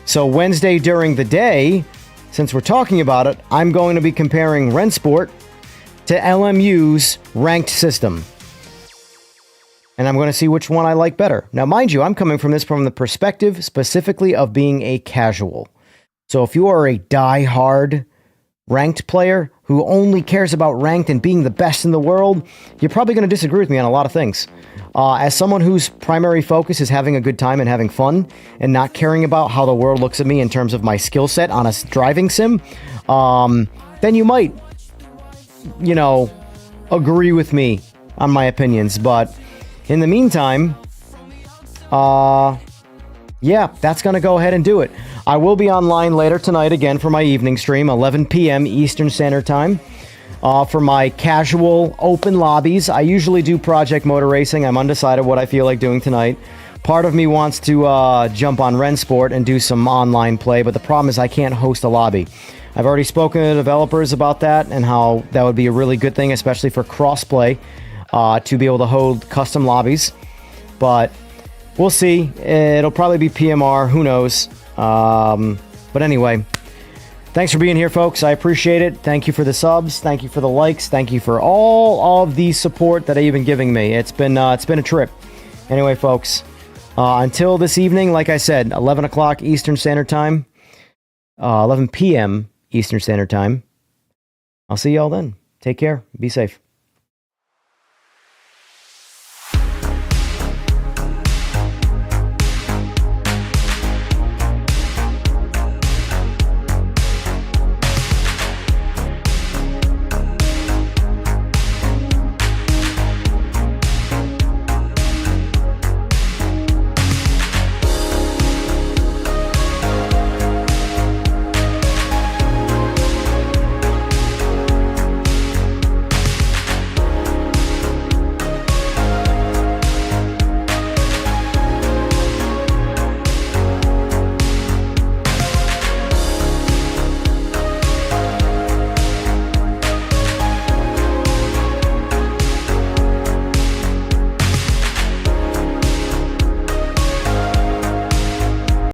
So Wednesday during the day, since we're talking about it, I'm going to be comparing Rennsport to LMU's ranked system. And I'm going to see which one I like better. Now, mind you, I'm coming from this from the perspective specifically of being a casual. So if you are a die-hard ranked player who only cares about ranked and being the best in the world, you're probably going to disagree with me on a lot of things. As someone whose primary focus is having a good time and having fun and not caring about how the world looks at me in terms of my skill set on a driving sim, then you might, you know, agree with me on my opinions. But in the meantime, yeah, that's going to go ahead and do it. I will be online later tonight again for my evening stream, 11 p.m. Eastern Standard Time. For my casual open lobbies, I usually do Project Motor Racing. I'm undecided what I feel like doing tonight. Part of me wants to jump on Rennsport and do some online play, but the problem is I can't host a lobby. I've already spoken to developers about that and how that would be a really good thing, especially for crossplay, to be able to hold custom lobbies. But we'll see. It'll probably be PMR. Who knows? But anyway, thanks for being here, folks. I appreciate it. Thank you for the subs. Thank you for the likes. Thank you for all of the support that you've been giving me. It's been a trip. Anyway, folks, until this evening, like I said, 11 o'clock Eastern Standard Time, 11 p.m. Eastern Standard Time. I'll see y'all then. Take care. Be safe.